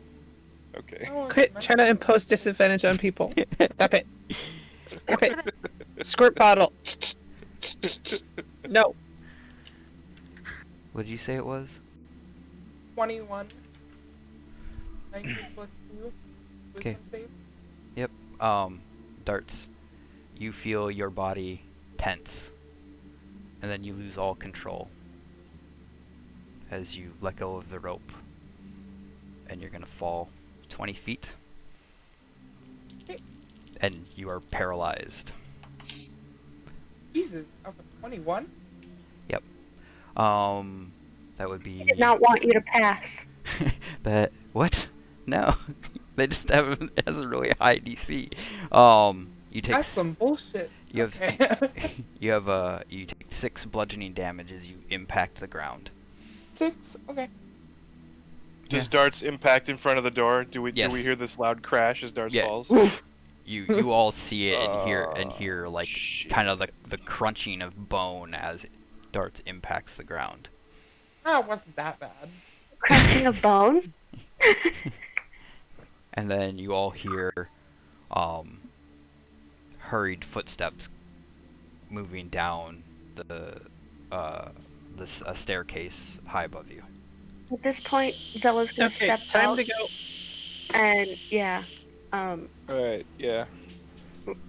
Okay. Oh, it's Quit not- trying to impose disadvantage on people. Stop it. Stop it. Squirt bottle. No. What did you say it was? 21. 19 plus 2. Okay. Wisdom save. Darts, you feel your body tense, and then you lose all control as you let go of the rope, and you're gonna fall 20 feet, and you are paralyzed. Jesus, of a 21? That would be I did not want you to pass. that what? No, they just have it has a really high DC. You take That's some bullshit. you have Okay. you take 6 bludgeoning damage as you impact the ground. 6? Okay. Does Darts impact in front of the door? Do we Yes. hear this loud crash as Darts Yeah. falls? You all see it and hear like shit. kind of the crunching of bone as Darts impacts the ground. Ah, it wasn't that bad. Crunching a bone? And then you all hear hurried footsteps moving down this staircase high above you. At this point, Zella's gonna Okay, step time out to go. and Alright, yeah.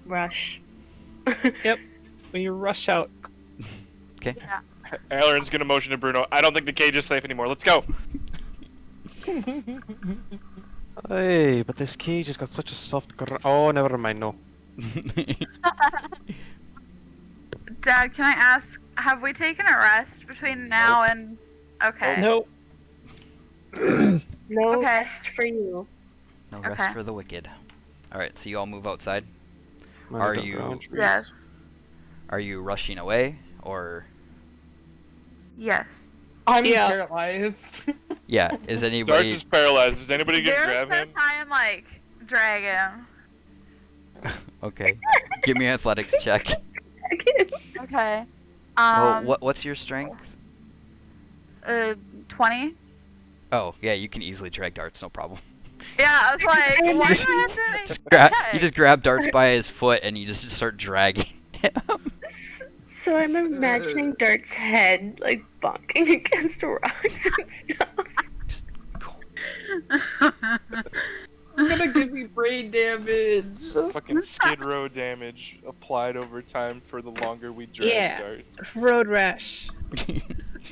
rush. We rush out. Okay. Yeah. Alarin's gonna motion to Bruno. I don't think the cage is safe anymore. Let's go. Hey, but this cage has got such a soft Oh, never mind, no. Dad, can I ask, have we taken a rest between now and... Okay. No. No Okay. rest for you. No rest Okay. for the wicked. All right, so you all move outside. Man, Are I got you- brown trees. Yes. Are you rushing away or? Yes. I'm Yeah. paralyzed. Yeah, is Darts anybody? is paralyzed. Is anybody gonna There's grab no him? try and, like, drag him. Okay, give me an athletics check. Okay. Oh, what's your strength? 20? Oh, yeah, you can easily drag Darts, no problem. Yeah, I was like, why do I have to make Just grab, okay. you just grab Darts by his foot and you just start dragging him. So I'm imagining Dart's head like bonking against rocks and stuff. Just go. You're gonna give me brain damage. Fucking Skid Row damage applied over time for the longer we drag Yeah. Darts. Road rash.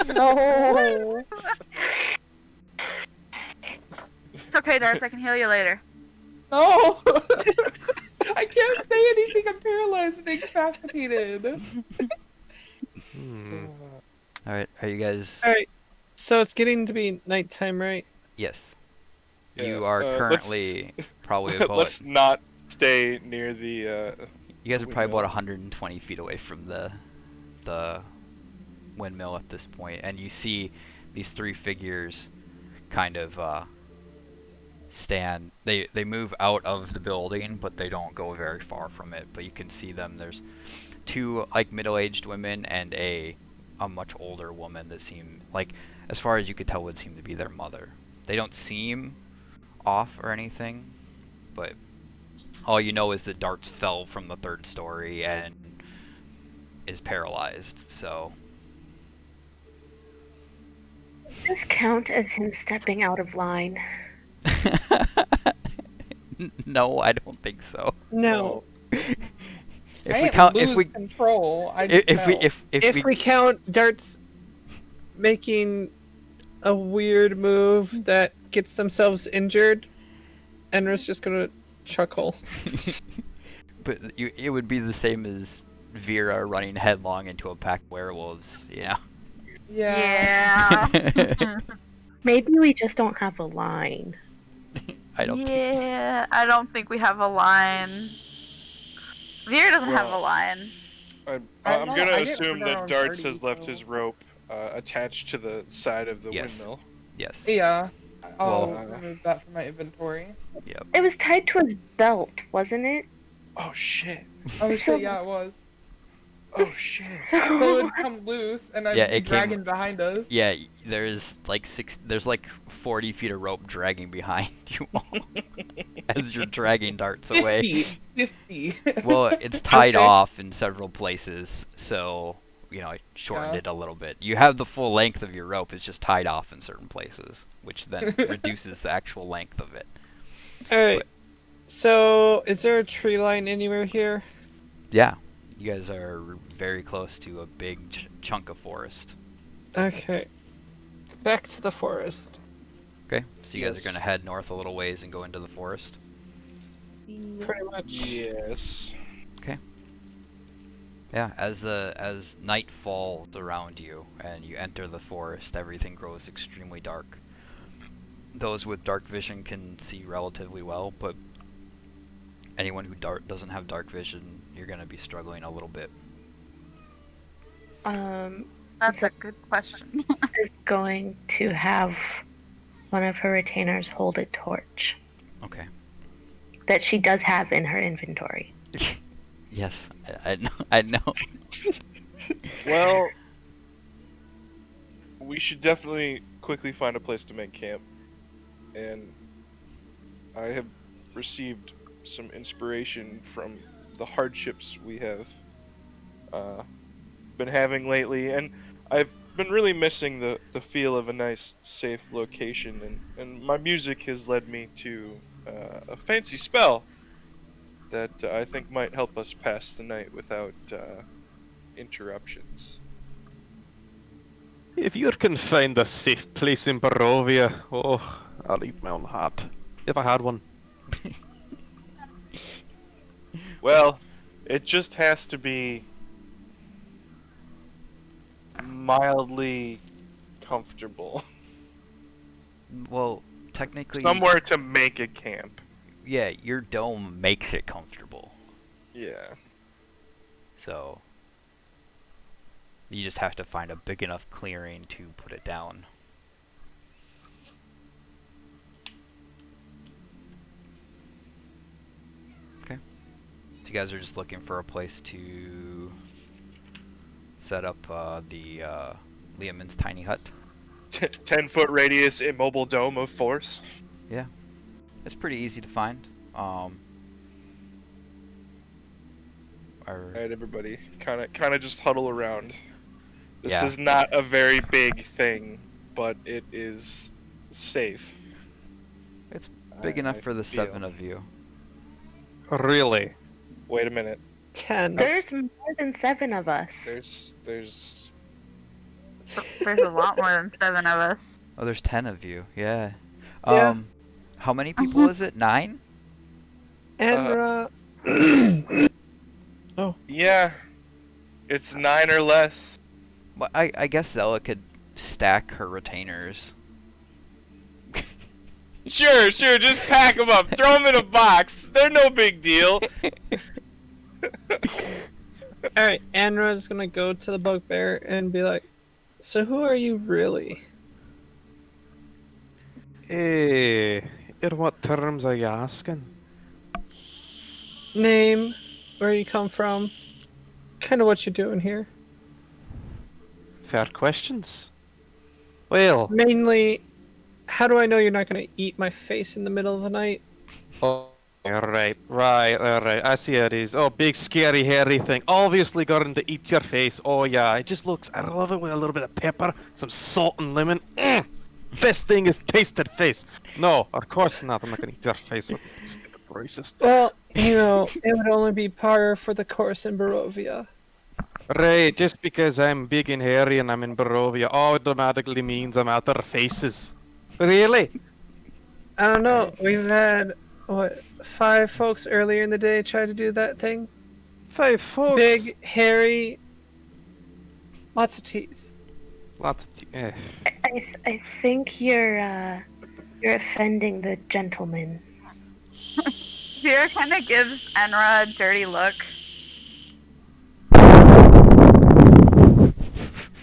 No. It's okay, Darts, I can heal you later. No. I can't say anything. I'm paralyzed and incapacitated. Hmm. All right, are you guys? All right. So it's getting to be nighttime, right? Yes. Yeah, You are let's- currently probably about. Let's not stay near the. You guys are probably windmill. about 120 feet away from the windmill at this point, and you see these 3 figures kind of stand. They move out of the building, but they don't go very far from it. But you can see them. There's 2 like middle-aged women and a much older woman that seem like, as far as you could tell, would seem to be their mother. They don't seem off or anything, but all you know is that Darts fell from the 3rd story and is paralyzed. So Does this count as him stepping out of line? no, I don't think so. No. If I we didn't count, lose control. I just if we fell. if We count Darts making a weird move that gets themselves injured, Enra's just gonna chuckle. but it would be the same as Vera running headlong into a pack of werewolves, you know. Yeah. Yeah. Maybe we just don't have a line. I don't think. Yeah, I don't think we have a line. Veer doesn't have a Well, line. I'm I gonna get assume rid of our that own Darts party, has left so- his rope attached to the side of the Yes. windmill. Yes. Yeah. I'll Well- remove that from my inventory. Yep. It was tied to his belt, wasn't it? Oh shit! Oh So- shit, yeah, it was. Oh shit! So So it'd come loose, and I'd Yeah, be it came- dragging behind us. Yeah, there's like 40 feet of rope dragging behind you all as you're dragging Darts away. 50. Well, it's tied Okay. off in several places, so I shortened Yeah. it a little bit. You have the full length of your rope; it's just tied off in certain places, which then reduces the actual length of it. All right. So, is there a tree line anywhere here? Yeah, you guys are very close to a big chunk of forest. Okay. Back to the forest. Okay, so you guys Yes. are gonna head north a little ways and go into the forest. Pretty much. Yes. Yeah, as night falls around you and you enter the forest, everything grows extremely dark. Those with dark vision can see relatively well, but anyone who doesn't have dark vision, you're gonna be struggling a little bit. That's a good question. is going to have one of her retainers hold a torch Okay. that she does have in her inventory. Yes, I know. I know. Well, we should definitely quickly find a place to make camp. And I have received some inspiration from the hardships we have been having lately, and I've been really missing the feel of a nice, safe location, and my music has led me to a fancy spell that I think might help us pass the night without interruptions. If you can find a safe place in Barovia, oh, I'll eat my own heart. If I had one. Well, it just has to be mildly comfortable. Well, technically, Somewhere to make a camp. yeah, your dome makes it comfortable. Yeah. So you just have to find a big enough clearing to put it down. Okay. So you guys are just looking for a place to set up the Liamon's tiny hut. 10-foot radius immobile dome of force. Yeah. It's pretty easy to find. Alright, everybody. Kinda just huddle around. This Yeah. is not a very big thing, but it is safe. It's big enough for the feel. 7 of you. Really? Wait a minute. 10. There's more than 7 of us. There's There's a lot more than 7 of us. Oh, there's 10 of you. Yeah. Yeah. How many people is it? 9? Enra. yeah. It's 9 or less. Well, I guess Zella could stack her retainers. Sure, just pack them up. Throw them in a box. They're no big deal. Alright, Enra's gonna go to the bugbear and be like, so who are you really? Eh, in what terms are you asking? Name, where you come from, kind of what you're doing here. Fair questions. Well, Mainly, how do I know you're not gonna eat my face in the middle of the night? oh, right. I see how it is. Oh, big, scary, hairy thing. Obviously going to eat your face. Oh, yeah, it just looks, I love it with a little bit of pepper, some salt and lemon. Best thing is tasted face. No, of course not. I'm not going to eat your face with stupid racist. Well, it would only be par for the course in Barovia. Right, just because I'm big and hairy and I'm in Barovia automatically means I'm out their faces. Really? I don't know. We've had, 5 folks earlier in the day try to do that thing? 5 folks. Big, hairy, lots of teeth. Lots of I think you're offending the gentleman. Vera kind of gives Enra a dirty look.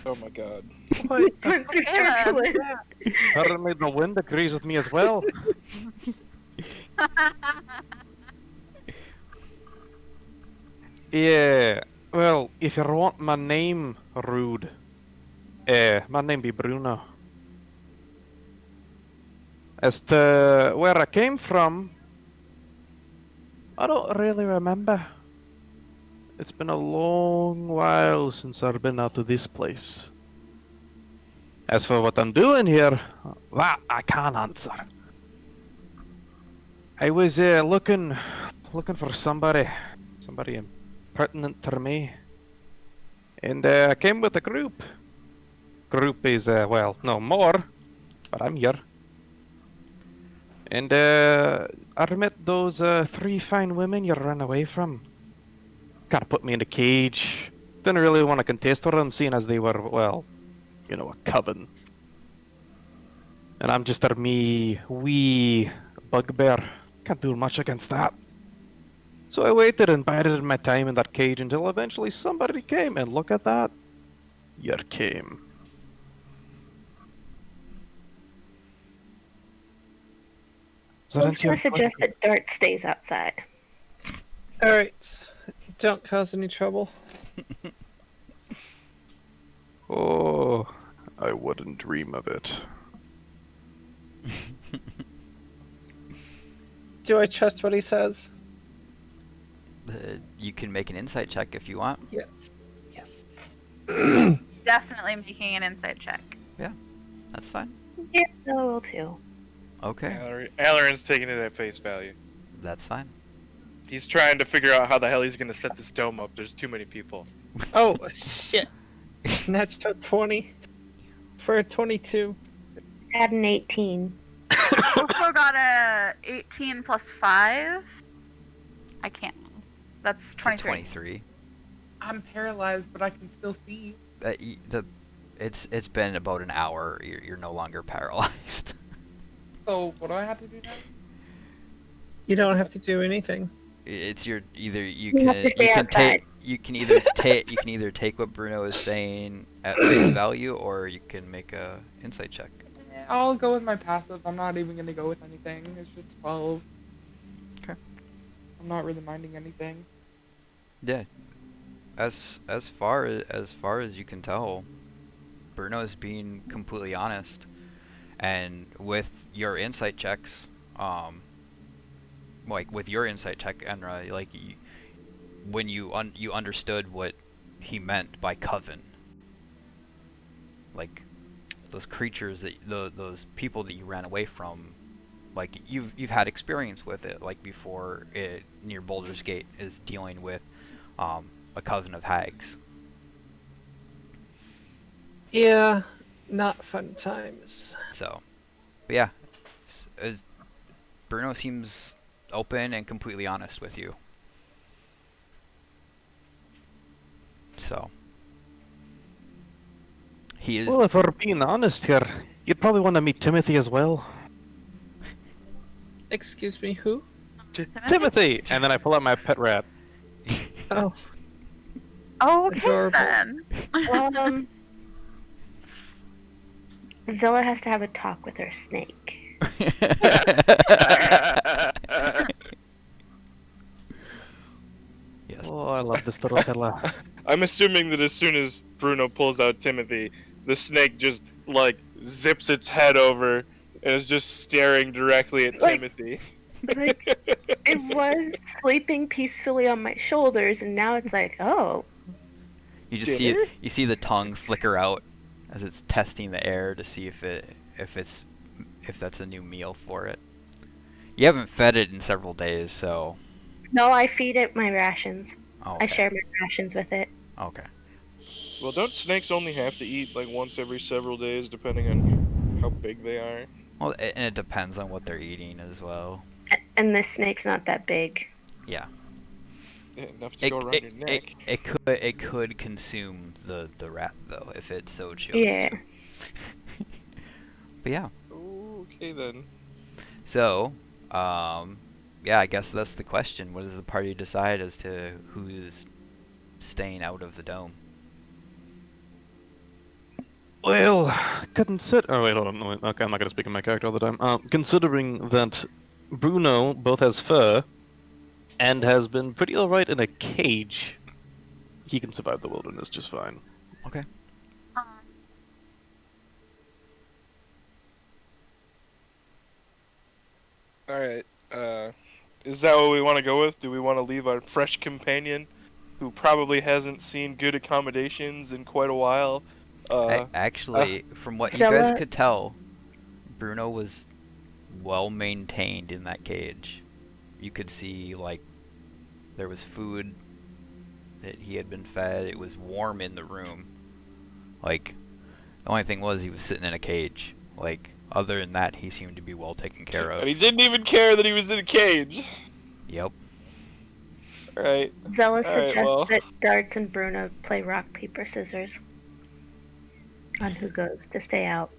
Oh my god. What? Once you're Yeah. turbulent. Apparently the wind agrees with me as well. Yeah. Well, if you want my name, rude. My name be Bruno. As to where I came from, I don't really remember. It's been a long while since I've been out of this place. As for what I'm doing here, that I can't answer. I was looking for somebody pertinent to me, and I came with a group. Group is well, no more, but I'm here. And I met those 3 fine women you ran away from. Kind of put me in a cage. Didn't really want to contest with them, seeing as they were, well, you know, a coven. And I'm just a wee bugbear. Can't do much against that. So I waited and bided my time in that cage until eventually somebody came, and look at that. You came. Does that I was answer your gonna suggest question? that Dart stays outside. All right. Don't cause any trouble. Oh, I wouldn't dream of it. Do I trust what he says? You can make an insight check if you want. Yes. Yes. Definitely making an insight check. That's fine. Yeah, I will too. Okay, Alarin's taking it at face value. that's fine. He's trying to figure out how the hell he's gonna set this dome up. There's too many people. Oh shit! Natural 20 for a 22. Add an 18. Also got a 18 plus 5. I can't. That's It's a 23. 23. I'm paralyzed, but I can still see. It's been about an hour. You're no longer paralyzed. So what do I have to do now? You don't have to do anything. It's your either you You have can to stay outside. you can either take what Bruno is saying at face value, or you can make a insight check. I'll go with my passive. I'm not even gonna go with anything. It's just 12. Okay. I'm not really minding anything. Yeah. As far as you can tell, Bruno is being completely honest, and with your insight checks, like with your insight check, Enra, like when you understood what he meant by coven, like those creatures that those people that you ran away from, like you've had experience with it, like before it near Boulder's Gate is dealing with a coven of hags. Yeah, not fun times. So, but yeah, Bruno seems open and completely honest with you. So, he is. Well, if we're being honest here, you'd probably want to meet Timothy as well. Excuse me, who? Timothy! And then I pull out my pet rat. Oh, Okay Adorable. then. Zilla has to have a talk with her snake. Yes. Oh, I love this little fella. I'm assuming that as soon as Bruno pulls out Timothy, the snake just like zips its head over and is just staring directly at Like- Timothy. Like, it was sleeping peacefully on my shoulders, and now it's like, oh, You just see it, you see the tongue flicker out as it's testing the air to see if that's a new meal for it. You haven't fed it in several days, so. no, I feed it my rations. Oh, I okay. share my rations with it. Okay. Well, don't snakes only have to eat like once every several days, depending on how big they are? Well, and it depends on what they're eating as well. And this snake's not that big. Yeah. enough to go around your neck. It could consume the rat though if it so chose Yeah. to. But yeah. Okay then. So, yeah, I guess that's the question. What does the party decide as to who's staying out of the dome? Well, consider. Oh wait, hold on. No, wait, okay, I'm not gonna speak in my character all the time. Considering that Bruno both has fur and has been pretty alright in a cage, he can survive the wilderness just fine. Okay. All right. Is that what we want to go with? Do we want to leave our fresh companion, who probably hasn't seen good accommodations in quite a while? Actually, from what you guys Zilla- could tell, Bruno was well maintained in that cage. You could see, like, there was food that he had been fed. It was warm in the room. Like, the only thing was he was sitting in a cage. Like, other than that, he seemed to be well taken care of. And he didn't even care that he was in a cage. Yep. All right. Zella All right, suggests well. that Darts and Bruno play rock, paper, scissors on who goes to stay out.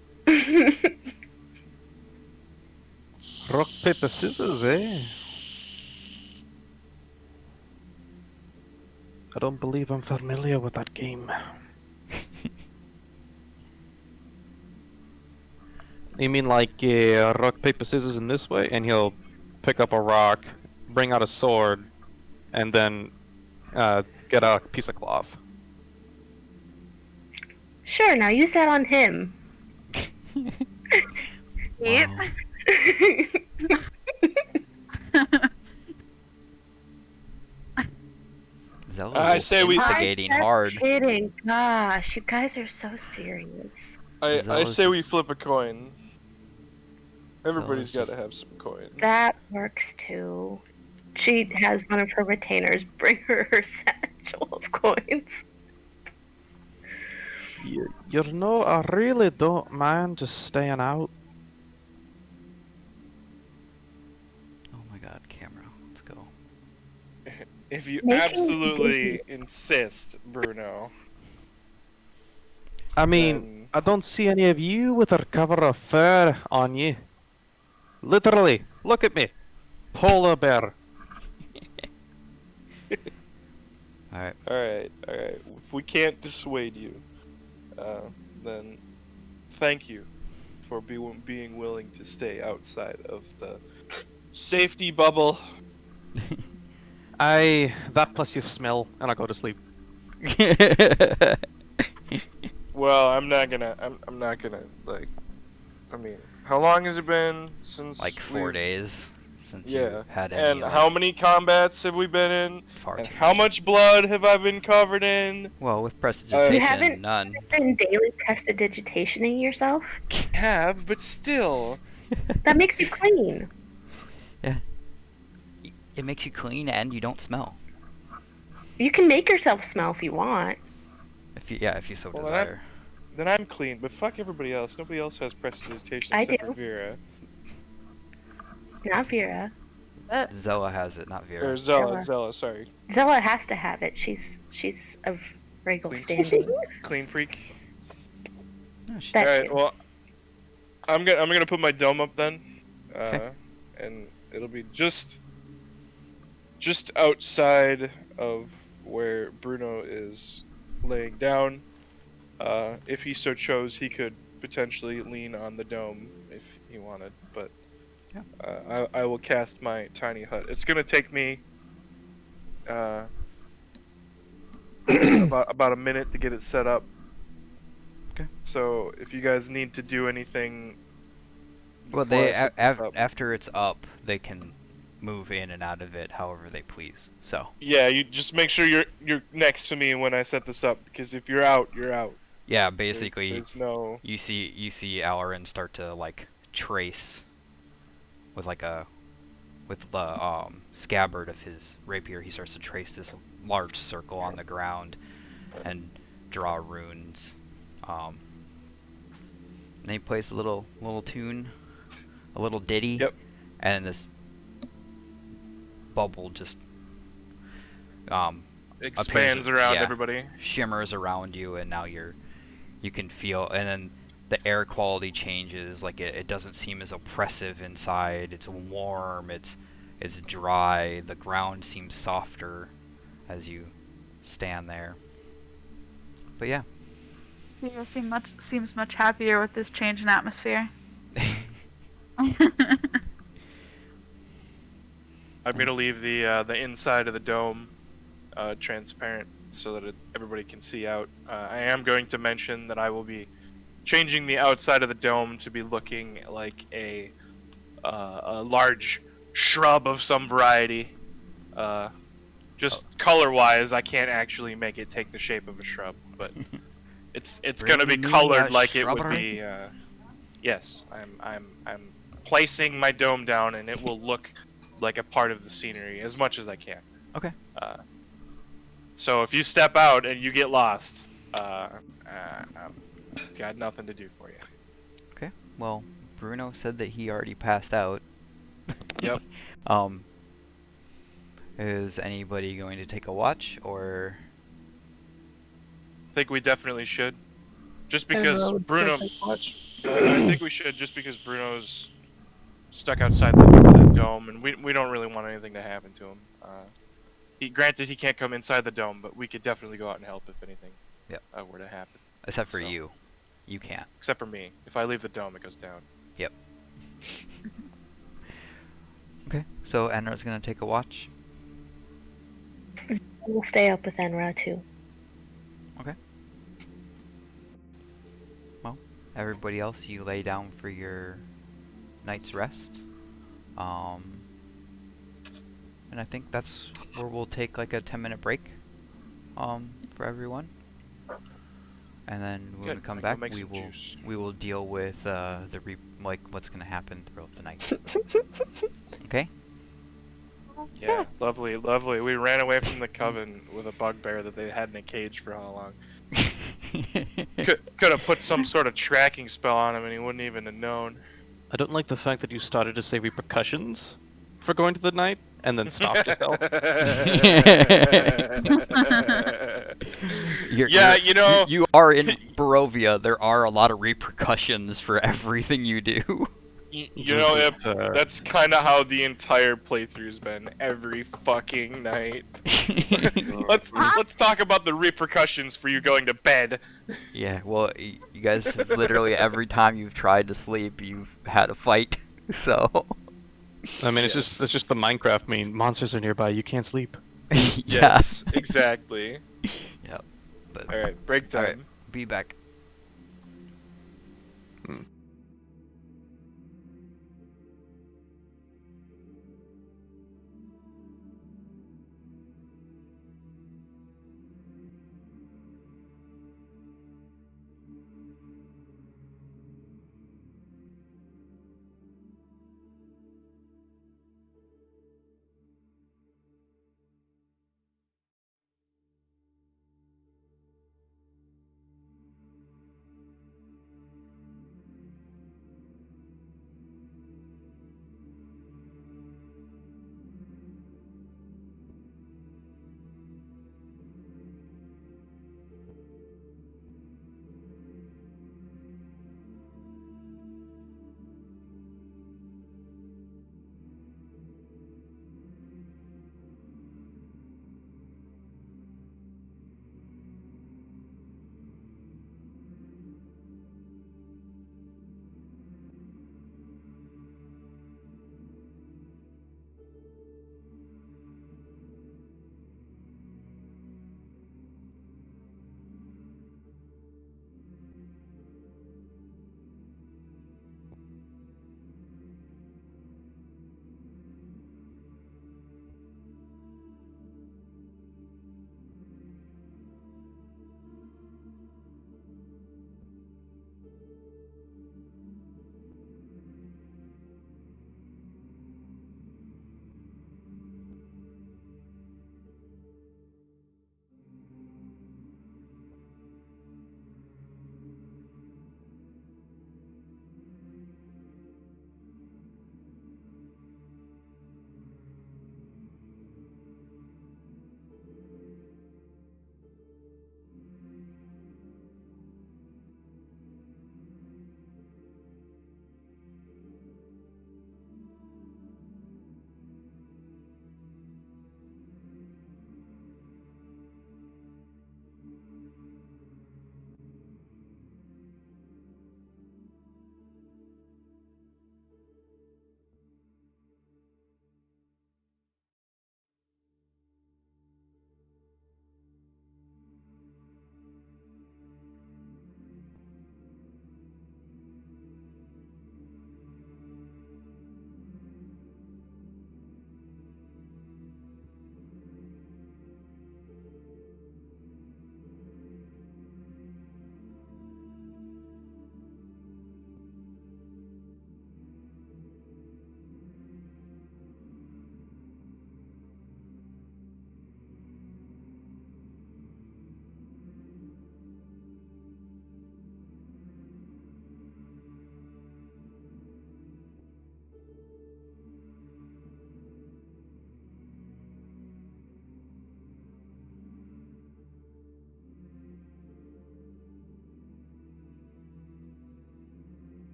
Rock, paper, scissors, eh? I don't believe I'm familiar with that game. You mean like rock, paper, scissors in this way? And he'll pick up a rock, bring out a sword, and then get a piece of cloth. Sure, now use that on him. Yep. Wow. Zella's I just say we- instigating I'm just hard. kidding. Gosh, you guys are so serious. I Zella's say we just- flip a coin. Everybody's got Zella's to have some coin. That works too. She has one of her retainers bring her her satchel of coins. You know, I really don't mind just staying out. Oh my god, camera. Let's go. If you Making absolutely insist, Bruno. I mean, then- I don't see any of you with a cover of fur on you. Literally, look at me. Polar bear. Alright. All right. If we can't dissuade you, then thank you for being willing to stay outside of the safety bubble. That plus you smell, and I go to sleep. Well, I'm not gonna like. I mean, how long has it been since? Like 4 we've- days since Yeah. you had any. And like, how many combats have we been in? far And too how many. much blood have I been covered in? Well, with prestidigitation, haven't- none. Been daily prestidigitationing yourself? Have, but still. That makes you clean. It makes you clean and you don't smell. You can make yourself smell if you want. If you so Well, desire. Then I'm clean, but fuck everybody else. Nobody else has prestidigitation I except do. for Vera. Not Vera. Zella has it, not Vera. Or Zella, Zella. sorry. Zella has to have it. She's of regal Clean. standing. Clean freak. No, she- That Alright, too. well, I'm gonna put my dome up then. Okay. And it'll be just outside of where Bruno is laying down. If he so chose, he could potentially lean on the dome if he wanted, but I will cast my tiny hut. It's gonna take me about a minute to get it set up. Okay. So if you guys need to do anything, Well, before I they set this up- after it's up, they can move in and out of it however they please. So yeah, you just make sure you're next to me when I set this up, because if you're out, you're out. yeah, There's- basically, there's no. you see Alarin start to like trace with the scabbard of his rapier. He starts to trace this large circle on the ground and draw runes. And he plays a little tune, a little ditty. Yep. And this bubble just um, Expands appears- around yeah, everybody. shimmers around you, and now you can feel, and then the air quality changes. Like it doesn't seem as oppressive inside. It's warm. It's dry. The ground seems softer as you stand there. But yeah. Theo seems much happier with this change in atmosphere. I'm gonna leave the inside of the dome transparent so that everybody can see out. I am going to mention that I will be changing the outside of the dome to be looking like a large shrub of some variety. Just color-wise, I can't actually make it take the shape of a shrub, but it's gonna be Bring me colored a like it would shrubbery? be. Yes, I'm placing my dome down, and it will look like a part of the scenery as much as I can. Okay. So if you step out and you get lost, I've got nothing to do for you. Okay. Well, Bruno said that he already passed out. Yep. Um. Is anybody going to take a watch, or? I think we definitely should. Just And because I would still Bruno, take watch. I think we should just because Bruno's stuck outside the dome, and we don't really want anything to happen to him. Granted he can't come inside the dome, but we could definitely go out and help if anything Yep. were to happen. Except for So. you. You can't. Except for me. If I leave the dome, it goes down. Yep. Okay. So Enra's gonna take a watch. We'll stay up with Enra too. Okay. Well, everybody else, you lay down for your night's rest. And I think that's where we'll take like a 10-minute break. For everyone. And then when Good. we come I can back, make some juice. we will deal with what's gonna happen throughout the night. Okay. Yeah, lovely, lovely. We ran away from the coven with a bugbear that they had in a cage for how long? Could have put some sort of tracking spell on him and he wouldn't even have known. I don't like the fact that you started to say repercussions for going to the night and then stopped yourself. Yeah, you know- you are in Barovia. There are a lot of repercussions for everything you do. You know, This is Ip, fair. that's kind of how the entire playthrough's been every fucking night. Let's talk about the repercussions for you going to bed. Yeah, well, you guys have literally every time you've tried to sleep, you've had a fight. So. I mean, it's just the Minecraft meme. Monsters are nearby. You can't sleep. Yeah. Yes, exactly. Yep. But All right, break time. all right, be back.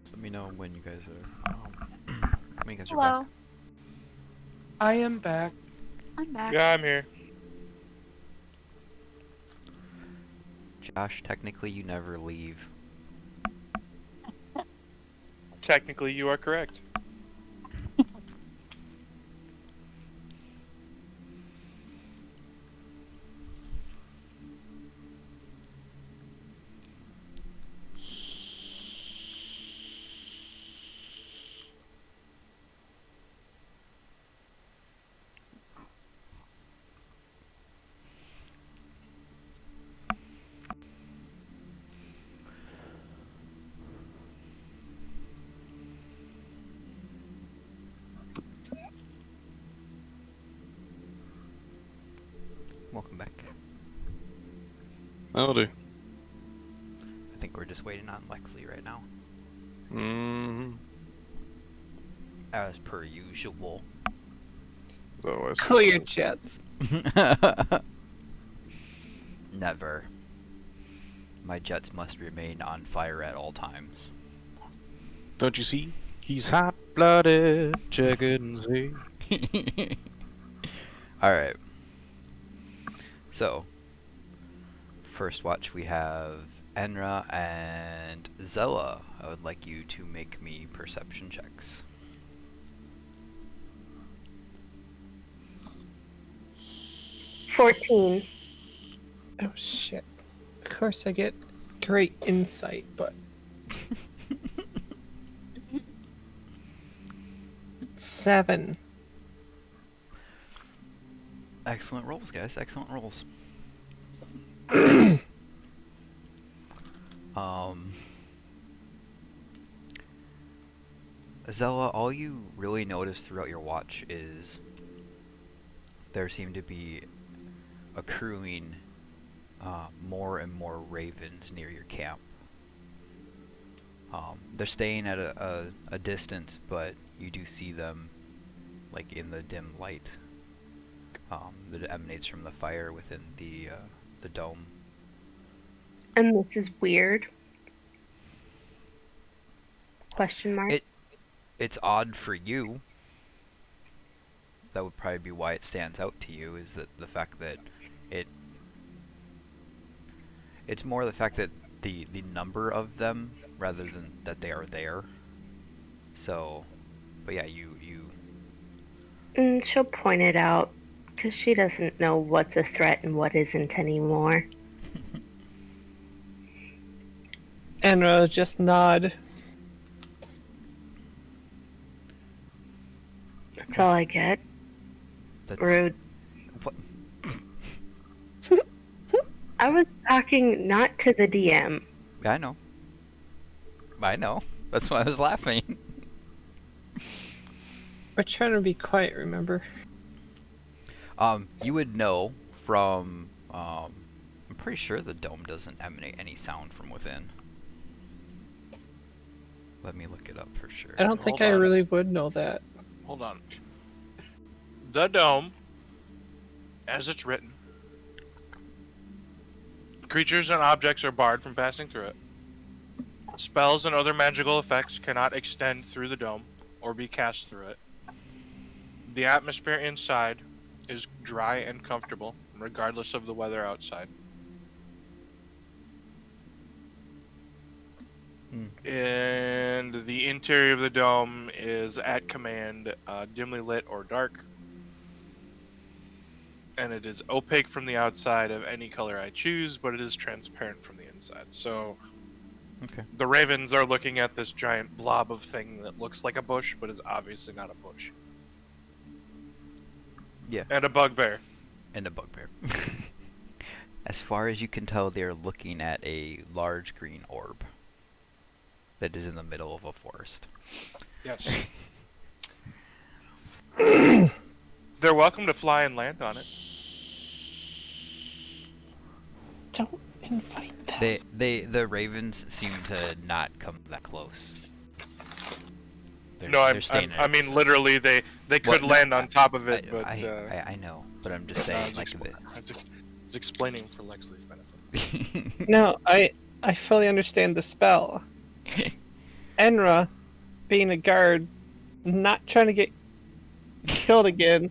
Just let me know when you guys are when you guys are Hello. back. I am back. I'm back. Yeah, I'm here. Josh, technically you never leave. Technically, you are correct. Welcome back. Howdy. I think we're just waiting on Lexley right now. Mm-hmm. As per usual. Oh, I see. Cool your jets. Never. My jets must remain on fire at all times. Don't you see? He's hot-blooded. Check it and see. Alright. So, first watch we have Enra and Zella. I would like you to make me perception checks. 14. Oh shit. Of course I get great insight, but 7. Excellent rolls, guys. Excellent rolls. Zella, all you really notice throughout your watch is there seem to be accruing more and more ravens near your camp. They're staying at a distance, but you do see them like in the dim light that emanates from the fire within the dome. And this is weird. Question mark. It's odd for you. That would probably be why it stands out to you, is that the fact that it's more the fact that the number of them rather than that they are there. So, but yeah, you She'll point it out because she doesn't know what's a threat and what isn't anymore. And just nod. That's all I get. that's Rude. What? I was talking not to the DM. Yeah, I know. I know. That's why I was laughing. We're trying to be quiet, remember? You would know from I'm pretty sure the dome doesn't emanate any sound from within. Let me look it up for sure. I don't think Hold I on. really would know that. Hold on. The dome, as it's written, creatures and objects are barred from passing through it. Spells and other magical effects cannot extend through the dome or be cast through it. The atmosphere inside is dry and comfortable, regardless of the weather outside. And the interior of the dome is at command dimly lit or dark. And it is opaque from the outside of any color I choose, but it is transparent from the inside. So Okay. the ravens are looking at this giant blob of thing that looks like a bush, but is obviously not a bush. Yeah. And a bugbear. And a bugbear. As far as you can tell, they're looking at a large green orb that is in the middle of a forest. Yes. They're welcome to fly and land on it. Don't invite them. The ravens seem to not come that close. They're, No, they're staying at I a mean distance. literally they could Well, no, land on top of it, but I know, but I'm just I saying, was, I was explaining for Lexley's benefit. No, I fully understand the spell. Enra, being a guard, not trying to get killed again,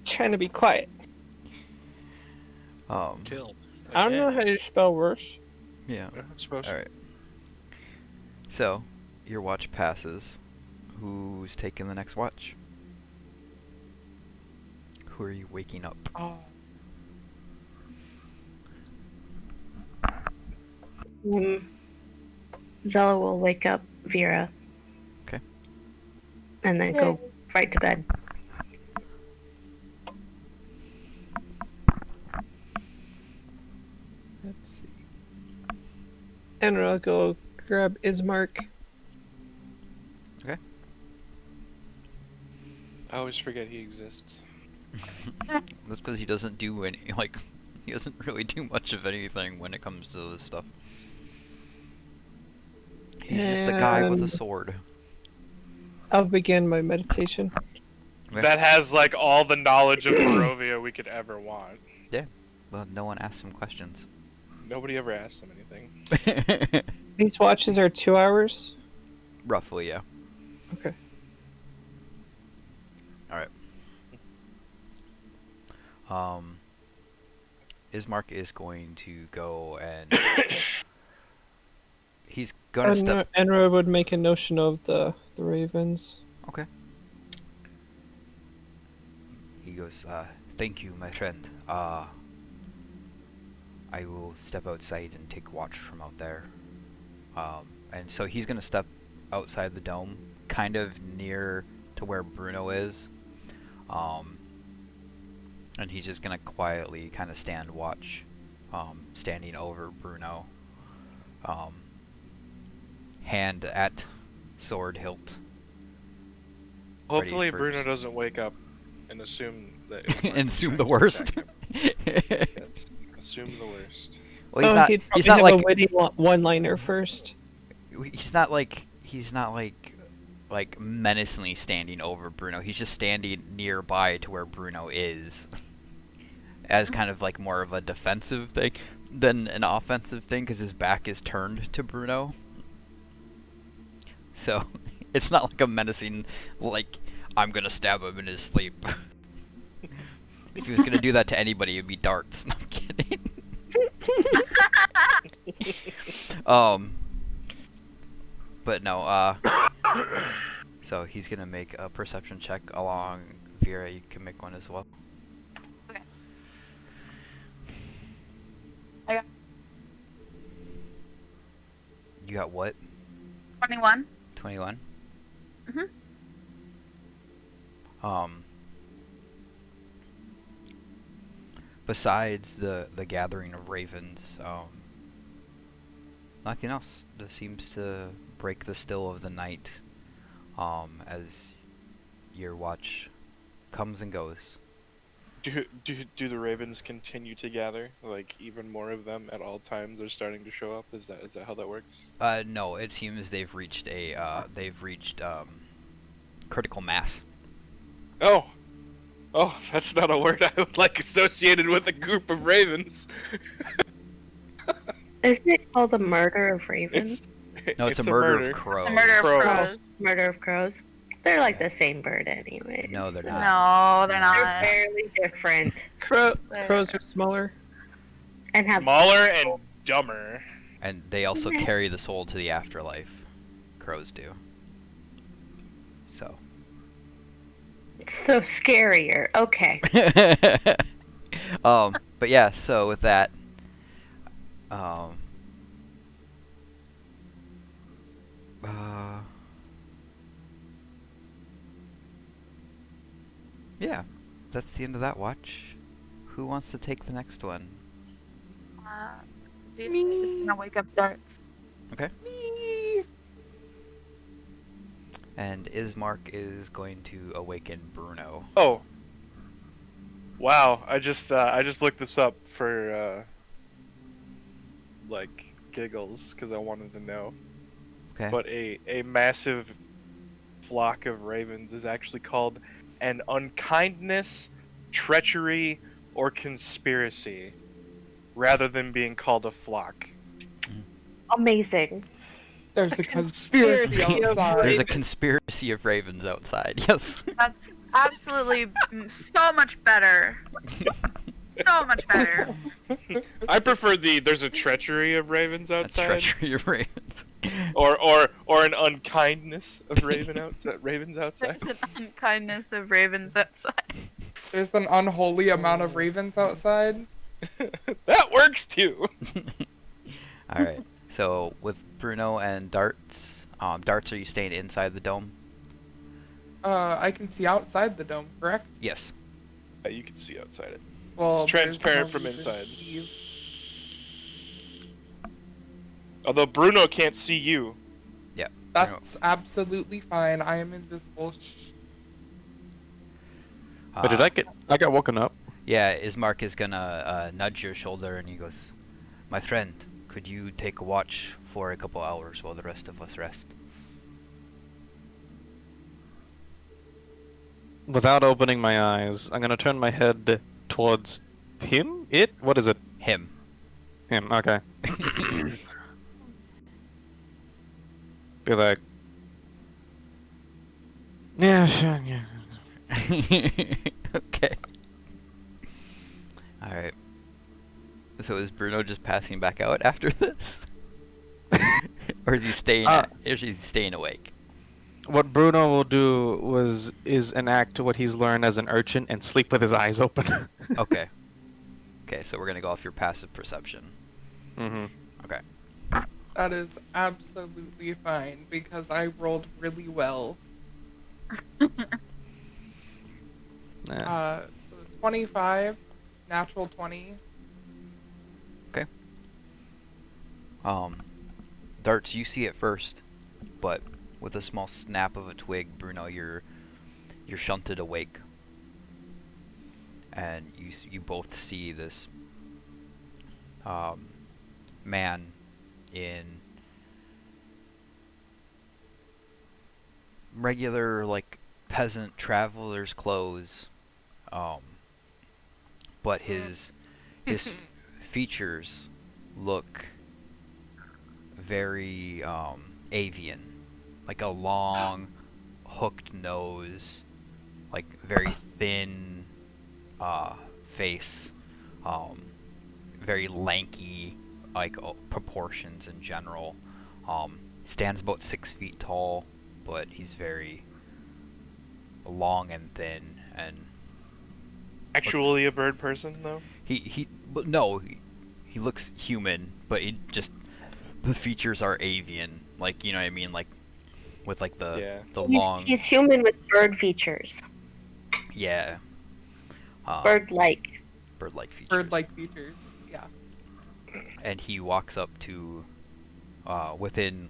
trying to be quiet. Kill. I don't know how to spell worse. Yeah. I'm supposed All right. So, your watch passes. Who's taking the next watch? Who are you waking up? Oh. Zella will wake up Vera. Okay. And then go right to bed. Let's see. Enra, go grab Ismark. I always forget he exists. That's because he doesn't do any, like, he doesn't really do much of anything when it comes to this stuff. He's just a guy with a And- sword. I'll begin my meditation. Okay. That has like all the knowledge of Barovia we could ever want. Well, no one asked him questions. Nobody ever asked him anything. These watches are 2 hours. Roughly, yeah. Okay. Ismark is going to go and he's gonna step. Enra would make a notion of the ravens. Okay. He goes, thank you, my friend. I will step outside and take watch from out there. And so he's gonna step outside the dome, kind of near to where Bruno is. And he's just gonna quietly kind of stand watch, standing over Bruno. Hand at sword hilt. Hopefully for Bruno just- doesn't wake up and assume that. And assume the worst. Yes, assume the worst. Well, he's not. He'd He's probably not have like. a witty one-liner first. He's not like. He's not like menacingly standing over Bruno. He's just standing nearby to where Bruno is, as kind of like more of a defensive thing than an offensive thing, because his back is turned to Bruno. So it's not like a menacing, like, I'm gonna stab him in his sleep. If he was gonna do that to anybody, it'd be darts. No, I'm kidding. But no, so he's gonna make a perception check along Vera. You can make one as well. Okay. I got You got what? 21. 21? Mhm. Besides the gathering of ravens, nothing else that seems to break the still of the night, as your watch comes and goes. Do the ravens continue to gather? Like even more of them at all times are starting to show up? Is that how that works? No, it seems they've reached critical mass. Oh, that's not a word I would like associated with a group of ravens. Isn't it called a murder of ravens? No, it's a murder of crows. A murder of Crows. crows. Murder of crows. They're like the same bird anyway. No, they're not. No, they're They're not. fairly different Crows are smaller. and have Smaller and dumber. And they also carry the soul to the afterlife. Crows do. So. so scarier. Okay. But yeah, so with that, yeah, that's the end of that watch. Who wants to take the next one? See, I'm just gonna wake up darts. Okay. And Ismark is going to awaken Bruno. Oh. Wow, I just looked this up for like giggles because I wanted to know. Okay. But a massive flock of ravens is actually called an unkindness, treachery, or conspiracy, rather than being called a flock. Amazing. There's a conspiracy outside. There's a conspiracy of ravens outside. Yes. That's absolutely so much better. So much better. I prefer the there's a treachery of ravens A outside, treachery of ravens. or an unkindness of ravens outside. There's an unkindness of ravens outside. There's an unholy amount of ravens outside. That works too. All right. So with Bruno and Darts, Darts, are you staying inside the dome? I can see outside the dome, correct? Yes. Yeah, you can see outside it. Well, It's transparent there's no from reason inside. to leave. Although Bruno can't see you. Yeah. That's absolutely fine. I am invisible. But did I got woken up? Yeah, Ismark is gonna nudge your shoulder and he goes, "My friend, could you take a watch for a couple hours while the rest of us rest?" Without opening my eyes, I'm gonna turn my head towards him? It? What is it? Him. Him, okay. Be like, yeah, sure, yeah. Okay. All right. So is Bruno just passing back out after this, or is he staying? Is he staying awake? What Bruno will do is enact what he's learned as an urchin and sleep with his eyes open. Okay. Okay, so we're gonna go off your passive perception. Mm-hmm. Okay. That is absolutely fine because I rolled really well. Yeah. So 25, natural 20. Darts, you see it first, but with a small snap of a twig, Bruno, you're shunted awake, and you both see this man in regular like peasant traveler's clothes, but his features look very avian, like a long hooked nose, like very thin face, very lanky, like proportions in general. Stands about 6 feet tall, but he's very long and thin, and Actually, a bird person though. but no, he looks human, but the features are avian, like, you know what I mean, like with like the long, He's human with bird features. yeah, Bird-like. bird-like features. Bird-like features, yeah. And he walks up to within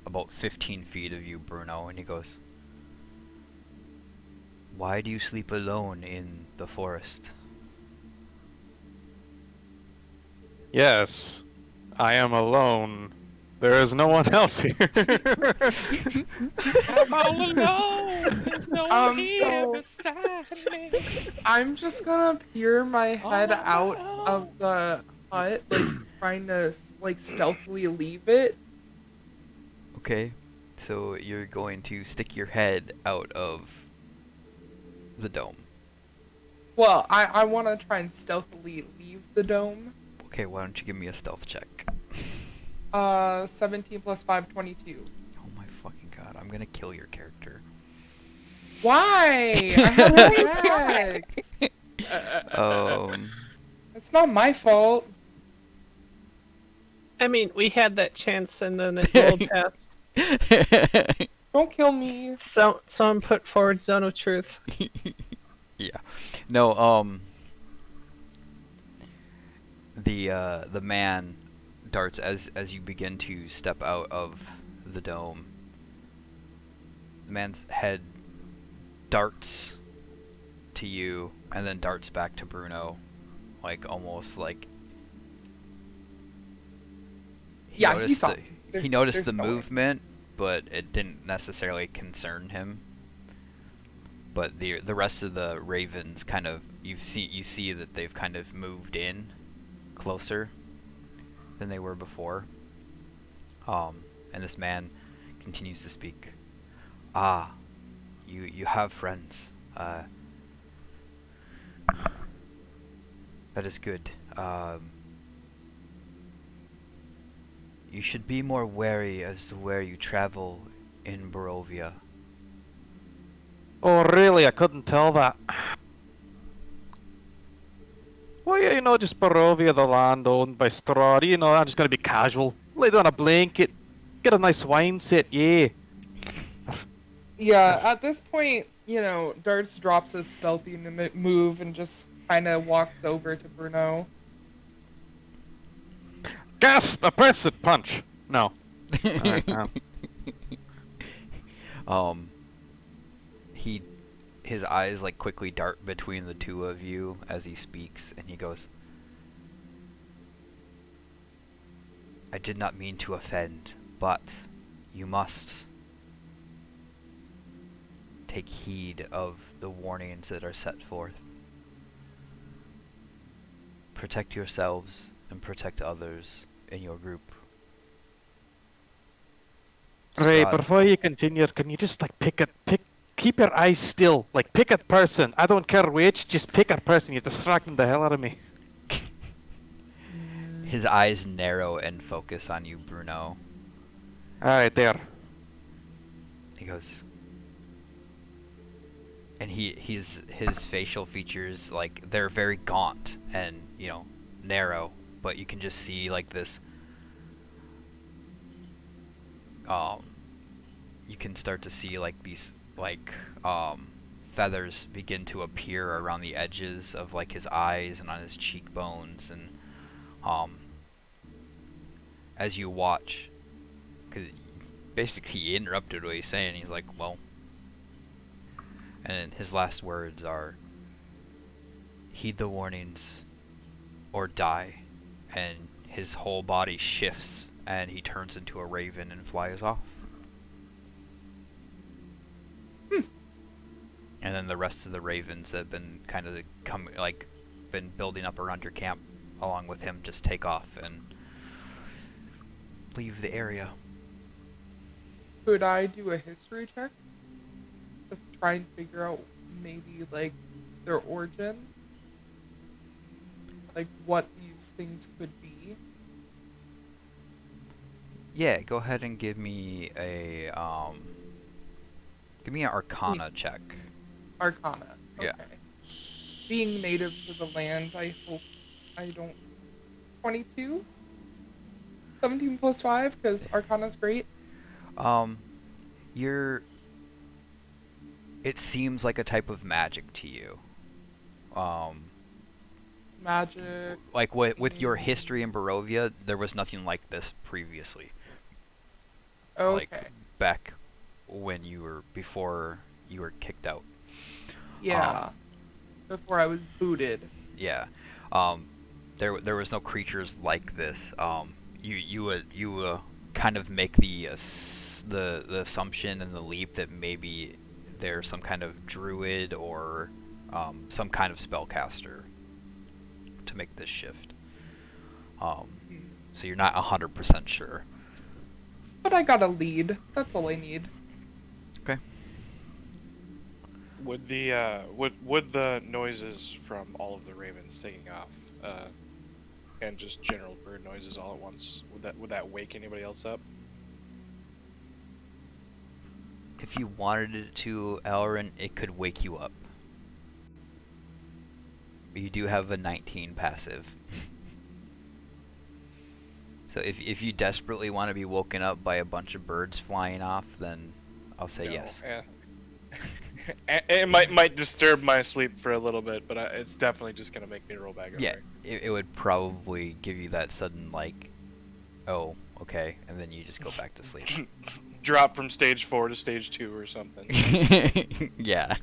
about 15 feet of you, Bruno, and he goes, "Why do you sleep alone in the forest?" Yes, I am alone. There is no one else here. I'm all alone. There's no one here so- beside me. I'm just gonna peer my head Oh, out no. of the hut, like trying to like stealthily leave it. Okay, so you're going to stick your head out of the dome. Well, I want to try and stealthily leave the dome. Okay, why don't you give me a stealth check? 17 plus 5, 22. Oh my fucking god, I'm gonna kill your character. Why? I have attacks. It's not my fault. I mean, we had that chance and then it rolled past. Don't kill me. So someone put forward Zone of Truth. Yeah. No, the man Darts, as you begin to step out of the dome, the man's head darts to you and then darts back to Bruno, like almost like he Yeah, he noticed saw. he noticed There's the no way. movement, but it didn't necessarily concern him. But the rest of the ravens kind of you see that they've kind of moved in closer than they were before. And And this man continues to speak. Ah, you have friends. That is good. You should be more wary as to where you travel in Barovia. Oh, really? I couldn't tell that. Well, yeah, just Barovia, the land owned by Strahd. I'm just gonna be casual. Lay down a blanket, get a nice wine set, yeah. Yeah, at this point, Darts drops his stealthy move and just kind of walks over to Bruno. Gasp! A press it punch! No. Alright, um, his eyes like quickly dart between the two of you as he speaks, and he goes, I did not mean to offend, but you must take heed of the warnings that are set forth. Protect yourselves and protect others in your group. Right, Strahd, before you continue, can you just keep your eyes still, like pick a person. I don't care which, just pick a person. You're distracting the hell out of me. his eyes narrow and focus on you, Bruno. Alright, there. He goes, and his facial features, like, they're very gaunt and narrow, but you can just see like this. You can start to see like these feathers begin to appear around the edges of like his eyes and on his cheekbones, and as you watch, because basically he interrupted what he's saying. He's like, well, and his last words are, heed the warnings or die. And his whole body shifts and he turns into a raven and flies off. And then the rest of the ravens that have been kind of been building up around your camp along with him just take off and leave the area. Could I do a history check to try and figure out maybe like their origin? Like what these things could be? Yeah, go ahead and give me an Arcana check. Arcana. Okay. Yeah. Being native to the land, I hope I don't. 22? 17 plus 5, because Arcana's great. It seems like a type of magic to you. Magic. Like with your history in Barovia, there was nothing like this previously. Okay. Like back when before you were kicked out. Yeah. Before I was booted. Yeah. There was no creatures like this. You kind of make the assumption and the leap that maybe there's some kind of druid or some kind of spellcaster to make this shift. So you're not 100% sure. But I got a lead. That's all I need. Okay. Would the would the noises from all of the ravens taking off, and just general bird noises all at once, would that wake anybody else up? If you wanted it to, Elrin, it could wake you up. But you do have a 19 passive. So if you desperately want to be woken up by a bunch of birds flying off, then I'll say yes. Yeah. It might disturb my sleep for a little bit, but it's definitely just gonna make me roll back over. Yeah, it would probably give you that sudden like, oh, okay, and then you just go back to sleep. Drop from stage 4 to stage 2 or something. Yeah.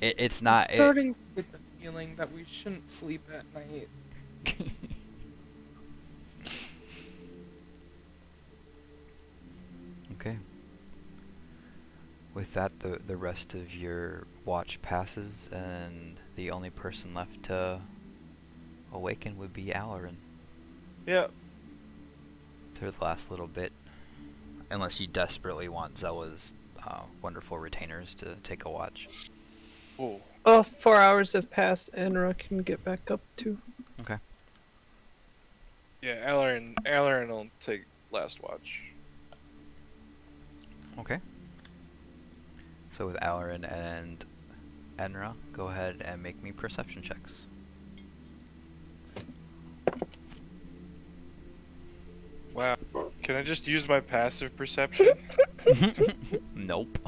It's not. I'm starting to get the feeling that we shouldn't sleep at night. Okay. With that, the rest of your watch passes, and the only person left to awaken would be Alarin. Yeah. through the last little bit, unless you desperately want Zella's wonderful retainers to take a watch. Oh, Oh, 4 hours have passed. Enra can get back up too. Okay. yeah, Alarin will take last watch. Okay. So with Alarin and Enra, go ahead and make me perception checks. Wow. Can I just use my passive perception? Nope.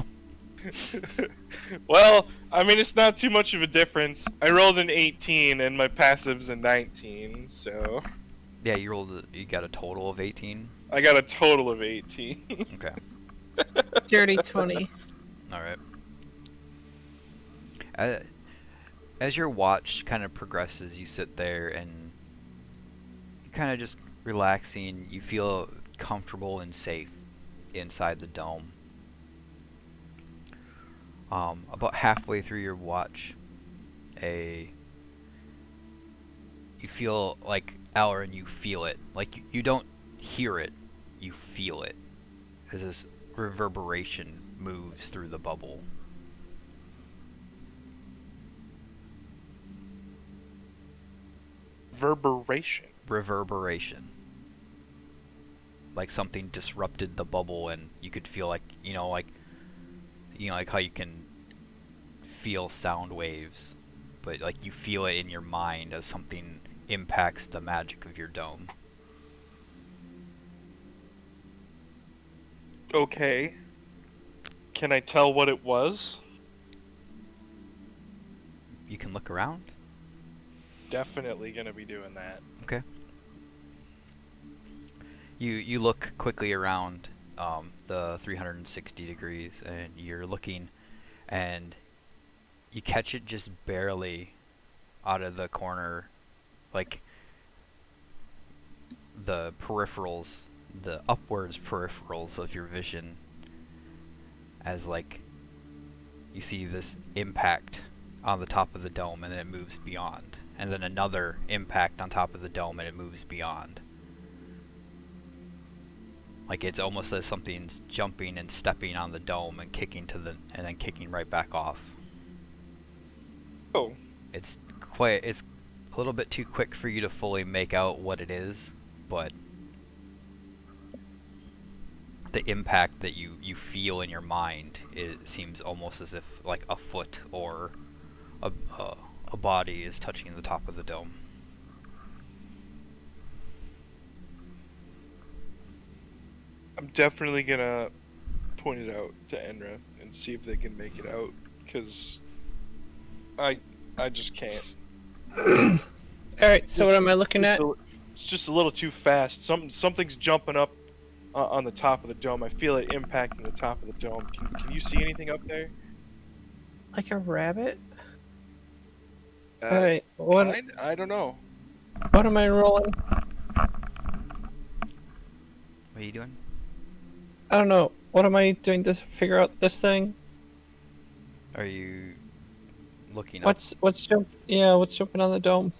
Well, I mean, it's not too much of a difference. I rolled an 18 and my passive's a 19, so Yeah, you got a total of 18. I got a total of 18. Okay. Dirty 20. All right. As your watch kind of progresses, you sit there and you're kind of just relaxing. You feel comfortable and safe inside the dome. About halfway through your watch, you feel like Alarin, you feel it. Like you don't hear it, you feel it as this reverberation moves through the bubble. Reverberation. Like something disrupted the bubble, and you could feel like like how you can feel sound waves, but like you feel it in your mind as something impacts the magic of your dome. Okay. Can I tell what it was? You can look around. Definitely gonna be doing that. Okay. You look quickly around the 360 degrees, and you're looking, and you catch it just barely out of the corner, like the peripherals, the upwards peripherals of your vision, as like you see this impact on the top of the dome, and then it moves beyond, and then another impact on top of the dome, and it moves beyond. Like it's almost as something's jumping and stepping on the dome and kicking and then kicking right back off. Oh. It's a little bit too quick for you to fully make out what it is, but the impact that you feel in your mind, it seems almost as if like a foot or a body is touching the top of the dome. I'm definitely gonna point it out to Enra and see if they can make it out, because I just can't. Alright, so what am I looking at? It's just a little too fast. Something's jumping up on the top of the dome. I feel it impacting the top of the dome. Can you see anything up there? Like a rabbit? Alright, I don't know. what am I rolling? What are you doing? I don't know. What am I doing to figure out this thing? Are you looking up? What's jumping on the dome?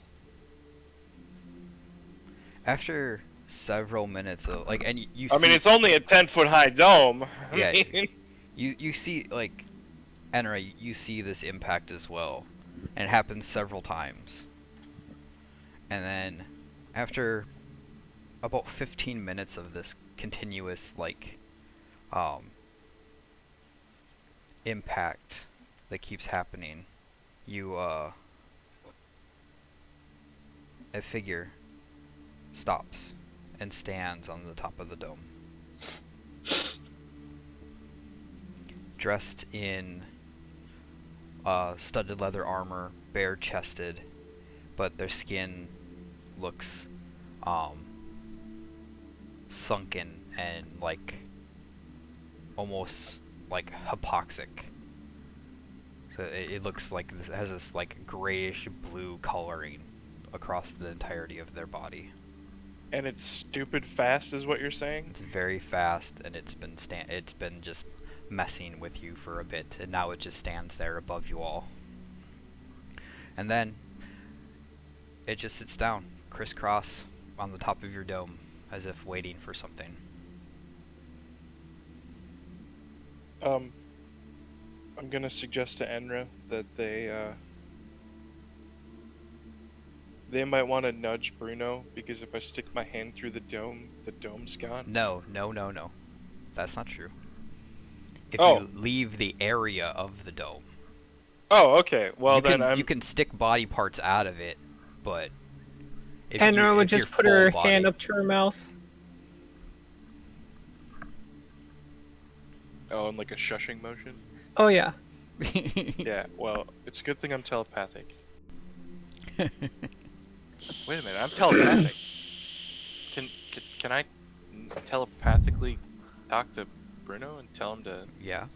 After several minutes of like, and you I see, mean, it's only a 10-foot high dome. Yeah. I mean, you see like, Enra, you see this impact as well, and it happens several times. And then after about 15 minutes of this continuous like impact that keeps happening, a figure stops and stands on the top of the dome, dressed in studded leather armor, bare-chested, but their skin looks sunken and like almost like hypoxic. So it looks like it has this like grayish blue coloring across the entirety of their body. and it's stupid fast, is what you're saying? It's very fast, and it's been just messing with you for a bit, and now it just stands there above you all. And then it just sits down, crisscross on the top of your dome. as if waiting for something. I'm gonna suggest to Enra that they might want to nudge Bruno, because if I stick my hand through the dome's gone. No, no, no, no. That's not true. If Oh. you leave the area of the dome, Oh, okay. Well, you can stick body parts out of it, but if Enra would if you're just put her full hand body- up to her mouth. Oh, and like a shushing motion. Oh yeah. Yeah. Well, it's a good thing I'm telepathic. Wait a minute, I'm telepathic. Can I telepathically talk to Bruno and tell him to? Yeah.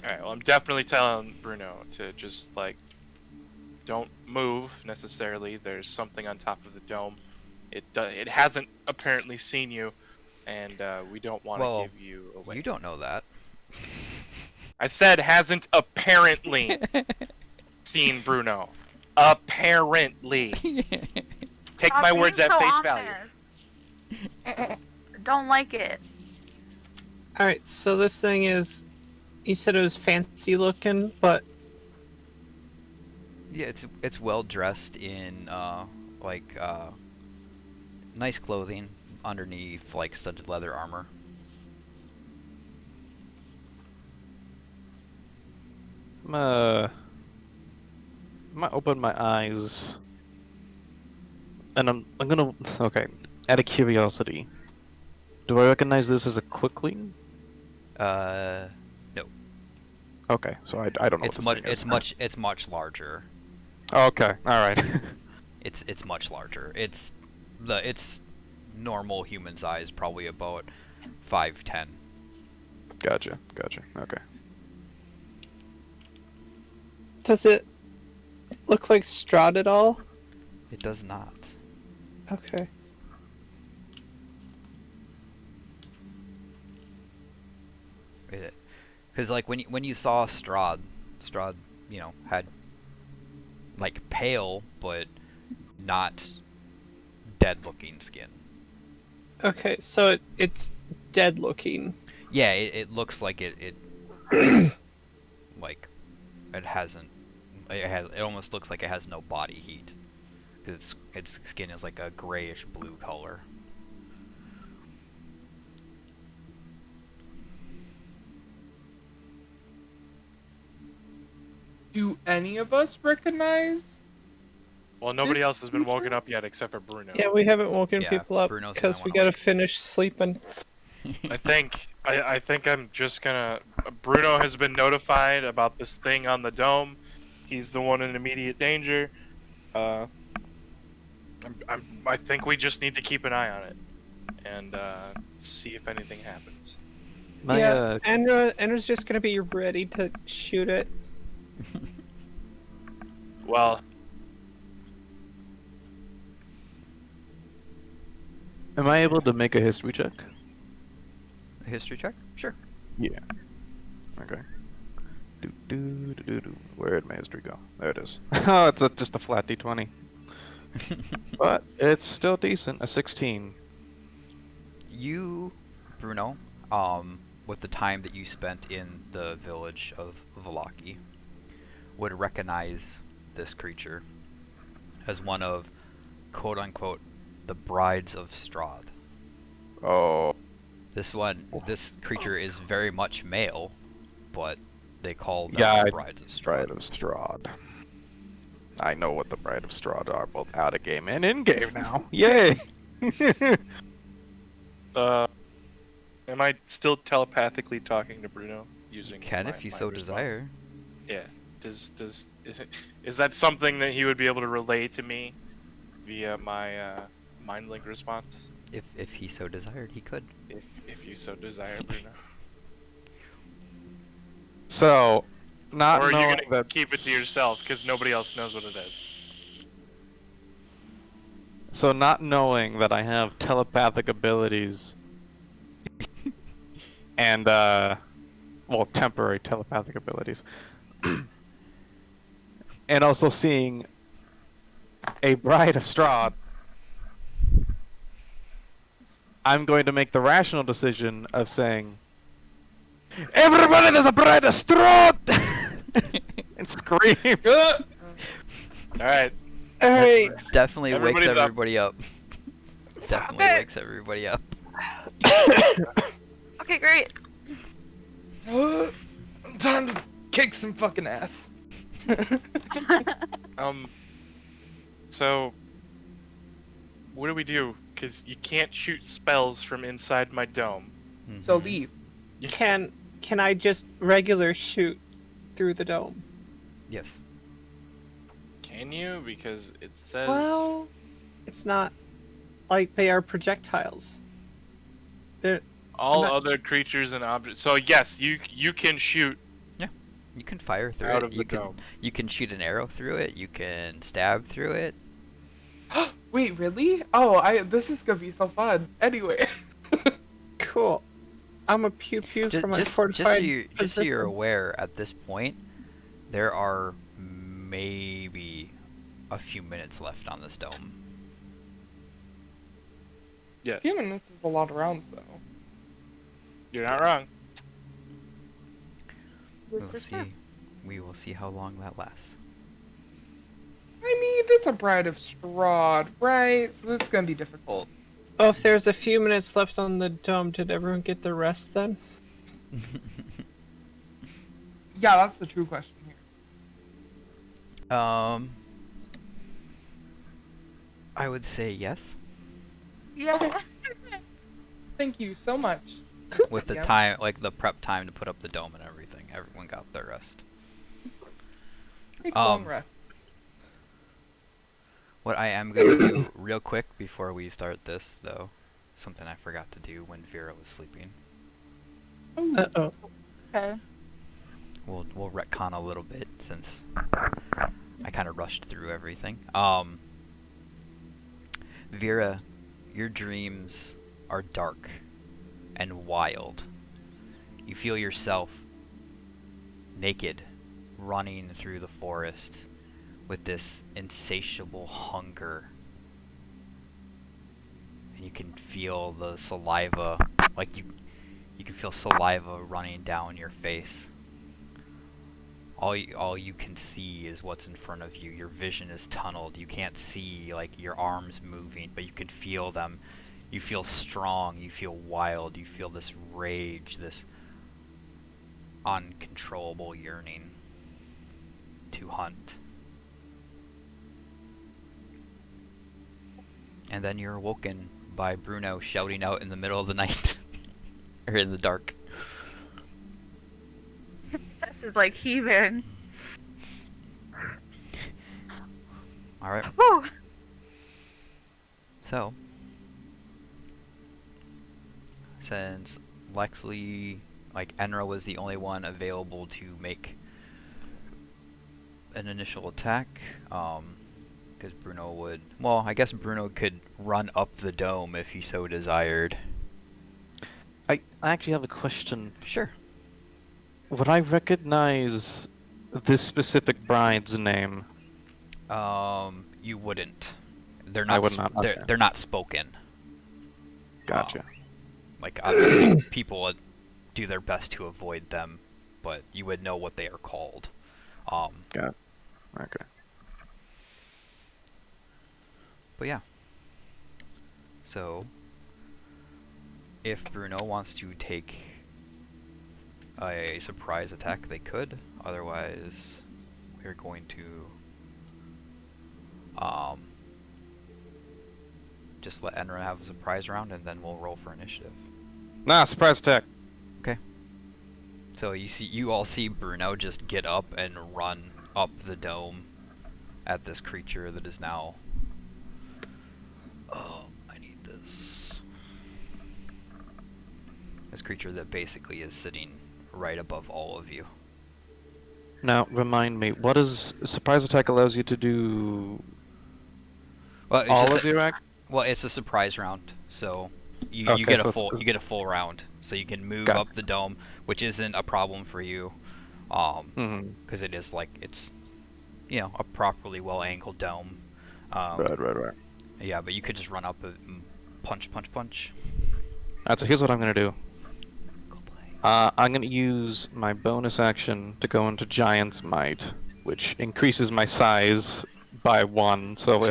Alright, well, I'm definitely telling Bruno to just, like, don't move necessarily. There's something on top of the dome. It hasn't apparently seen you, and we don't want to Well, give you away. You don't know that. I said hasn't apparently seen Bruno. Apparently. Take Stop my being words at so face value. honest. Don't like it. All right. So this thing is, you said it was fancy looking, but Yeah, it's well dressed in nice clothing underneath like studded leather armor. I'm gonna open my eyes, and I'm gonna. Okay, out of curiosity, do I recognize this as a quickling? No. Okay, so I don't know. It's what this much thing is. it's much larger. Okay, all right. It's much larger. It's normal human size, probably about 5'10". Gotcha. Okay. does it look like Strahd at all? It does not. Okay. Because like when you saw Strahd, had like pale but not dead looking skin. Okay. So it's dead looking. Yeah, it looks like it like it hasn't. It almost looks like it has no body heat. 'Cause its skin is like a grayish blue color. Do any of us recognize? Well, nobody This else has been woken creature? up yet except for Bruno. Yeah, we haven't woken Yeah, people up Bruno's because gonna we wanna gotta finish sleeping. I think I'm just gonna. Bruno has been notified about this thing on the dome. He's the one in immediate danger. I think we just need to keep an eye on it and see if anything happens. Yeah, Enra's just gonna be ready to shoot it. Well, Am I able to make a history check? A history check? Sure. Yeah. Okay. Where'd my history go? There it is. Oh, it's just a flat d20. But it's still decent. A 16. You, Bruno, with the time that you spent in the village of Valaki, would recognize this creature as one of, quote unquote, the brides of Strahd. Oh. This creature is very much male, but they call them Yeah, the brides of Bride Strahd. of Strahd. I know what the Bride of Strahd are, both out of game and in game now. Yay! am I still telepathically talking to Bruno using? Can my- if you my so response? desire. Yeah. Is that something that he would be able to relay to me via my mind link response? If he so desired, he could. If you so desire, Bruno. So, not Or are you knowing gonna that. keep it to yourself because nobody else knows what it is? So, not knowing that I have telepathic abilities and, well, temporary telepathic abilities, and also seeing a Bride of Strahd, I'm going to make the rational decision of saying, "Everybody, there's a bride of Strahd!" and scream. Uh, All right. All right. Definitely wakes Everybody's up. everybody up. Definitely Okay. wakes everybody up. Okay, great. Time to kick some fucking ass. So what do we do? Because you can't shoot spells from inside my dome. So Mhm. leave. Can I just regular shoot through the dome? Yes. Can you? Because it says. Well, it's not like they are projectiles. They're all I'm not other creatures and objects. So yes, you can shoot You can fire through out it. of the You can dome. you can shoot an arrow through it. You can stab through it. Wait, really? Oh, this is gonna be so fun. Anyway. cool. I'm a pew pew Just, from a just, fortified just so you're position. aware, at this point, there are maybe a few minutes left on this dome. Yes, A few minutes is a lot of rounds, though. you're not wrong. This We'll is true. see. We will see how long that lasts. I mean, it's a Bride of Strahd, right? So that's gonna be difficult. Oh, if there's a few minutes left on the dome, did everyone get the rest then? Yeah, that's the true question here. I would say yes. Yeah. Thank you so much. With the Yeah. time, like the prep time to put up the dome and everything, everyone got their rest. Take a long Um, rest. What I am going to do real quick before we start this, though, something I forgot to do when Vera was sleeping. Uh oh. Okay. We'll retcon a little bit since I kind of rushed through everything. Vera, your dreams are dark and wild. You feel yourself naked, running through the forest with this insatiable hunger. And you can feel the saliva, like you can feel saliva running down your face. All you can see is what's in front of you. Your vision is tunneled. You can't see like your arms moving, but you can feel them. You feel strong. You feel wild. You feel this rage, this uncontrollable yearning to hunt. And then you're awoken by Bruno shouting out in the middle of the night, or in the dark. Tess is like heaving. All right. Woo! So, since Lexley, like Enra was the only one available to make an initial attack, because Bruno would, well, I guess Bruno could run up the dome if he so desired. I actually have a question. Sure. Would I recognize this specific bride's name? You wouldn't. They're I not. would not, okay. They're not spoken. Gotcha. Like obviously, people would do their best to avoid them, but you would know what they are called. Got it. Okay. But yeah. So, if Bruno wants to take a surprise attack, they could. Otherwise, we're going to just let Enra have a surprise round, and then we'll roll for initiative. Nah, surprise attack. So you all see Bruno just get up and run up the dome at this creature that is now. Oh, I need this. This creature that basically is sitting right above all of you. Now, remind me, what is surprise attack allows you to do? Well, it's All just of your act? well, it's a surprise round, so you Okay, get so a it's- full round, so you can move Got it. up the dome, which isn't a problem for you, Mm-hmm. because it is like it's, a properly well angled dome. Right. Yeah, but you could just run up and punch. Alright, so here's what I'm gonna do. Go play. I'm gonna use my bonus action to go into Giant's Might, which increases my size by 1. So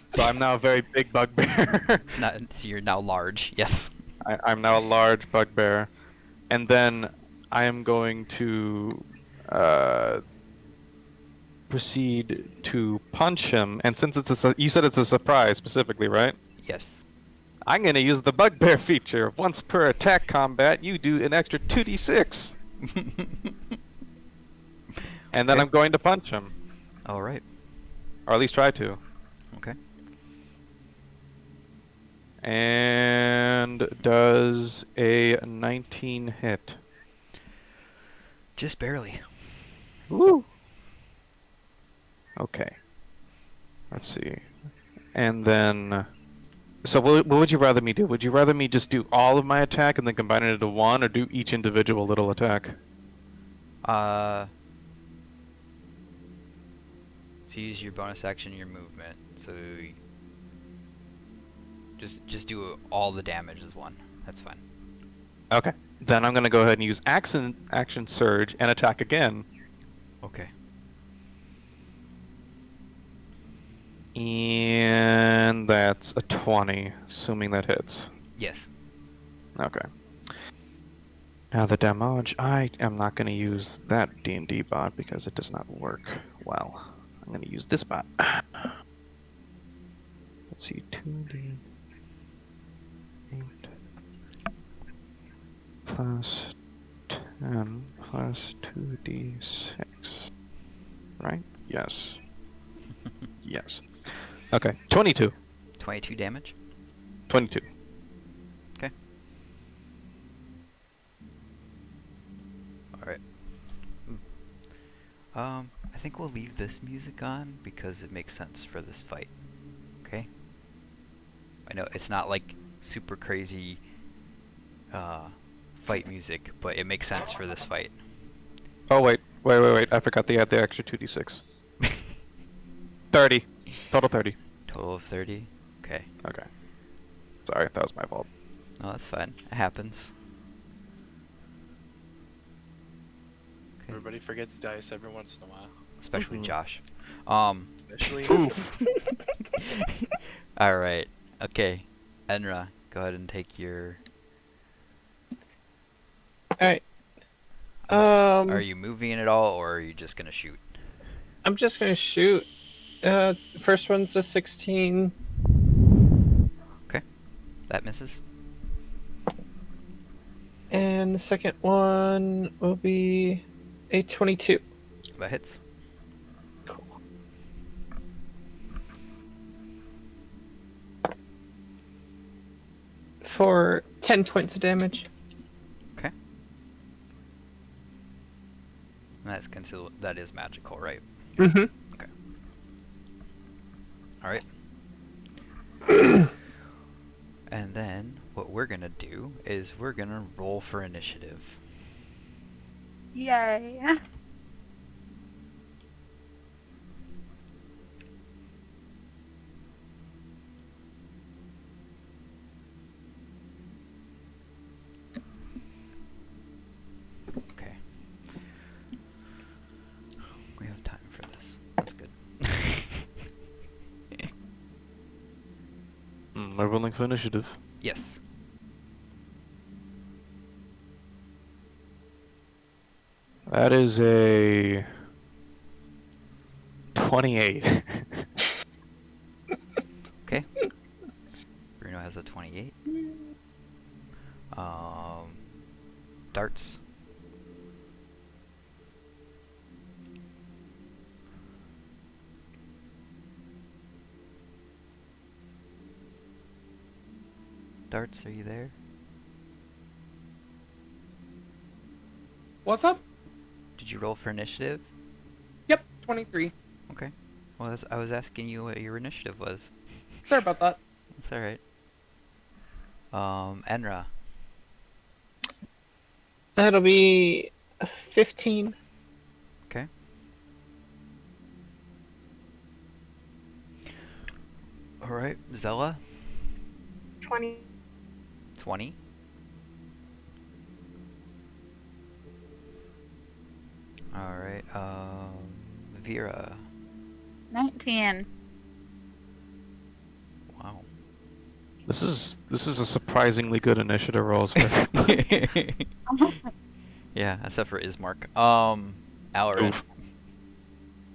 so I'm now a very big bugbear. It's not. So you're now large. Yes. I'm now a large bugbear, and then I am going to proceed to punch him. And since you said it's a surprise specifically, right? Yes. I'm gonna use the bugbear feature. Once per attack combat, you do an extra 2d6, and then Okay. I'm going to punch him, All right. or at least try to. Okay. And does a 19 hit? Just barely. Woo! Okay. Let's see. And then... So what would you rather me do? Would you rather me just do all of my attack and then combine it into one, or do each individual little attack? So you use your bonus action, your movement. So just do all the damage as one. That's fine. Okay. Then I'm gonna go ahead and use action surge and attack again. Okay. And that's a 20, assuming that hits. Yes. Okay. Now the damage, I am not going to use that D&D bot because it does not work well. I'm going to use this bot. Let's see, 2d8 plus 10 plus 2d6. Right? Yes. Yes. Okay, 22. 22 damage. 22. Okay. All right. I think we'll leave this music on because it makes sense for this fight. Okay. I know it's not like super crazy fight music, but it makes sense for this fight. Oh, wait. I forgot they had the extra 2d6. 30. Total 30. Total of 30. Okay. Okay. Sorry, that was my fault. No, that's fine. It happens. Okay. Everybody forgets dice every once in a while. Especially Mhm. Josh. Especially Oof. All right. Okay. Enra, go ahead and take your. Alright. Are you moving at all, or are you just gonna shoot? I'm just gonna shoot. First one's a 16. That misses. And the second one will be a 22. That hits. Cool. For 10 points of damage. Okay. And that's considered. That is magical, right? Mm-hmm. All right. And then what we're gonna do is we're gonna roll for initiative. Yay. Okay. We have time for this. That's good. We're rolling for initiative. Yes. That is a 28. Okay. Bruno has a 28. Darts. Darts, are you there? What's up? Did you roll for initiative? Yep, 23. Okay. Well, I was asking you what your initiative was. Sorry about that. That's alright. Enra. That'll be a 15. Okay. Alright, Zella. 20. 20. All right. Vera. 19. Wow. This is a surprisingly good initiative roll. Yeah, except for Ismark. Alarin. Oof.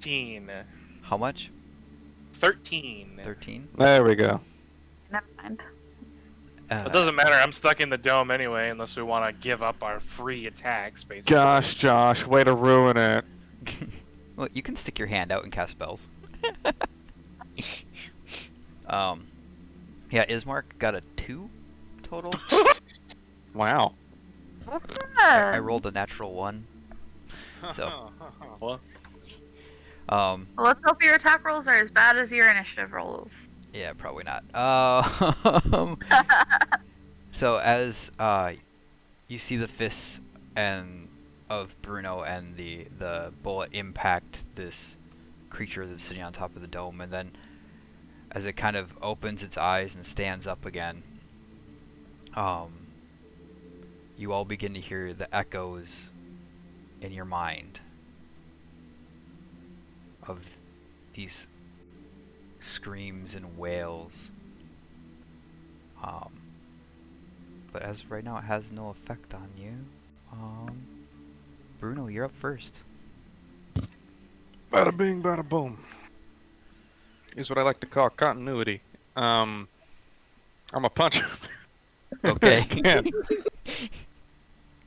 13. How much? 13. 13. There we go. Never mind. It doesn't matter. I'm stuck in the dome anyway, unless we want to give up our free attacks, basically. Josh, way to ruin it. Well, you can stick your hand out and cast spells. Yeah, Ismark got a 2 total. Wow. I rolled a natural 1. So, Well, Well, let's hope your attack rolls are as bad as your initiative rolls. yeah, probably not. So as you see the fists and of Bruno and the bullet impact this creature that's sitting on top of the dome, and then as it kind of opens its eyes and stands up again, you all begin to hear the echoes in your mind of these screams and wails. But as of right now, it has no effect on you. Bruno, you're up first. Bada bing, bada boom. Is what I like to call continuity. I'm a puncher. Okay. Again.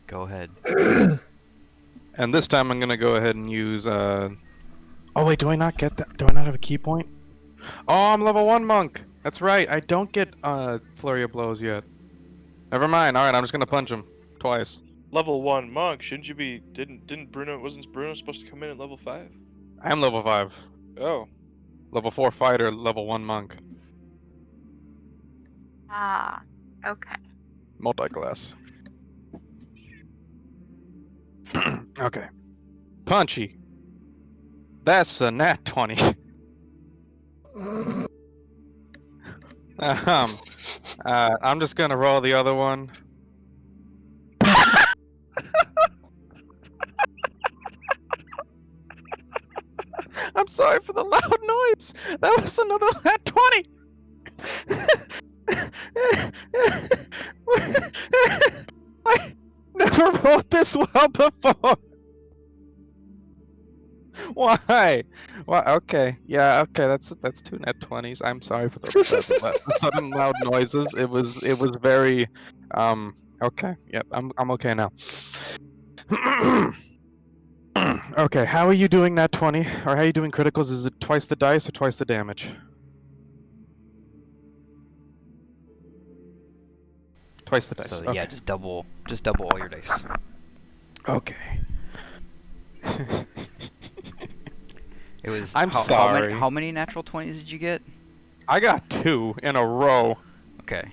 Go ahead. And this time I'm gonna go ahead and use Oh wait, do I not get that? Do I not have a key point? Oh, I'm level 1 monk. That's right. I don't get flurry of blows yet. Never mind. All right, I'm just gonna punch him twice. level 1 monk, shouldn't you be? Didn't Bruno? Wasn't Bruno supposed to come in at level 5? I am level 5. Oh. Level 4 fighter, level 1 monk. Ah, okay. Multi-class. Okay. Punchy. That's a nat 20. I'm just gonna roll the other one. I'm sorry for the loud noise. That was another nat 20. I never rolled this well before. Why? Why? Okay. Yeah. Okay. That's 2 net 20s. I'm sorry for the sudden loud noises. It was very. Okay. Yep. I'm okay now. Okay. How are you doing nat 20? Or how are you doing criticals? Is it twice the dice or twice the damage? Twice the dice. So Okay. yeah, just double all your dice. Okay. It was. I'm How sorry. many natural 20s did you get? I got 2 in a row. Okay.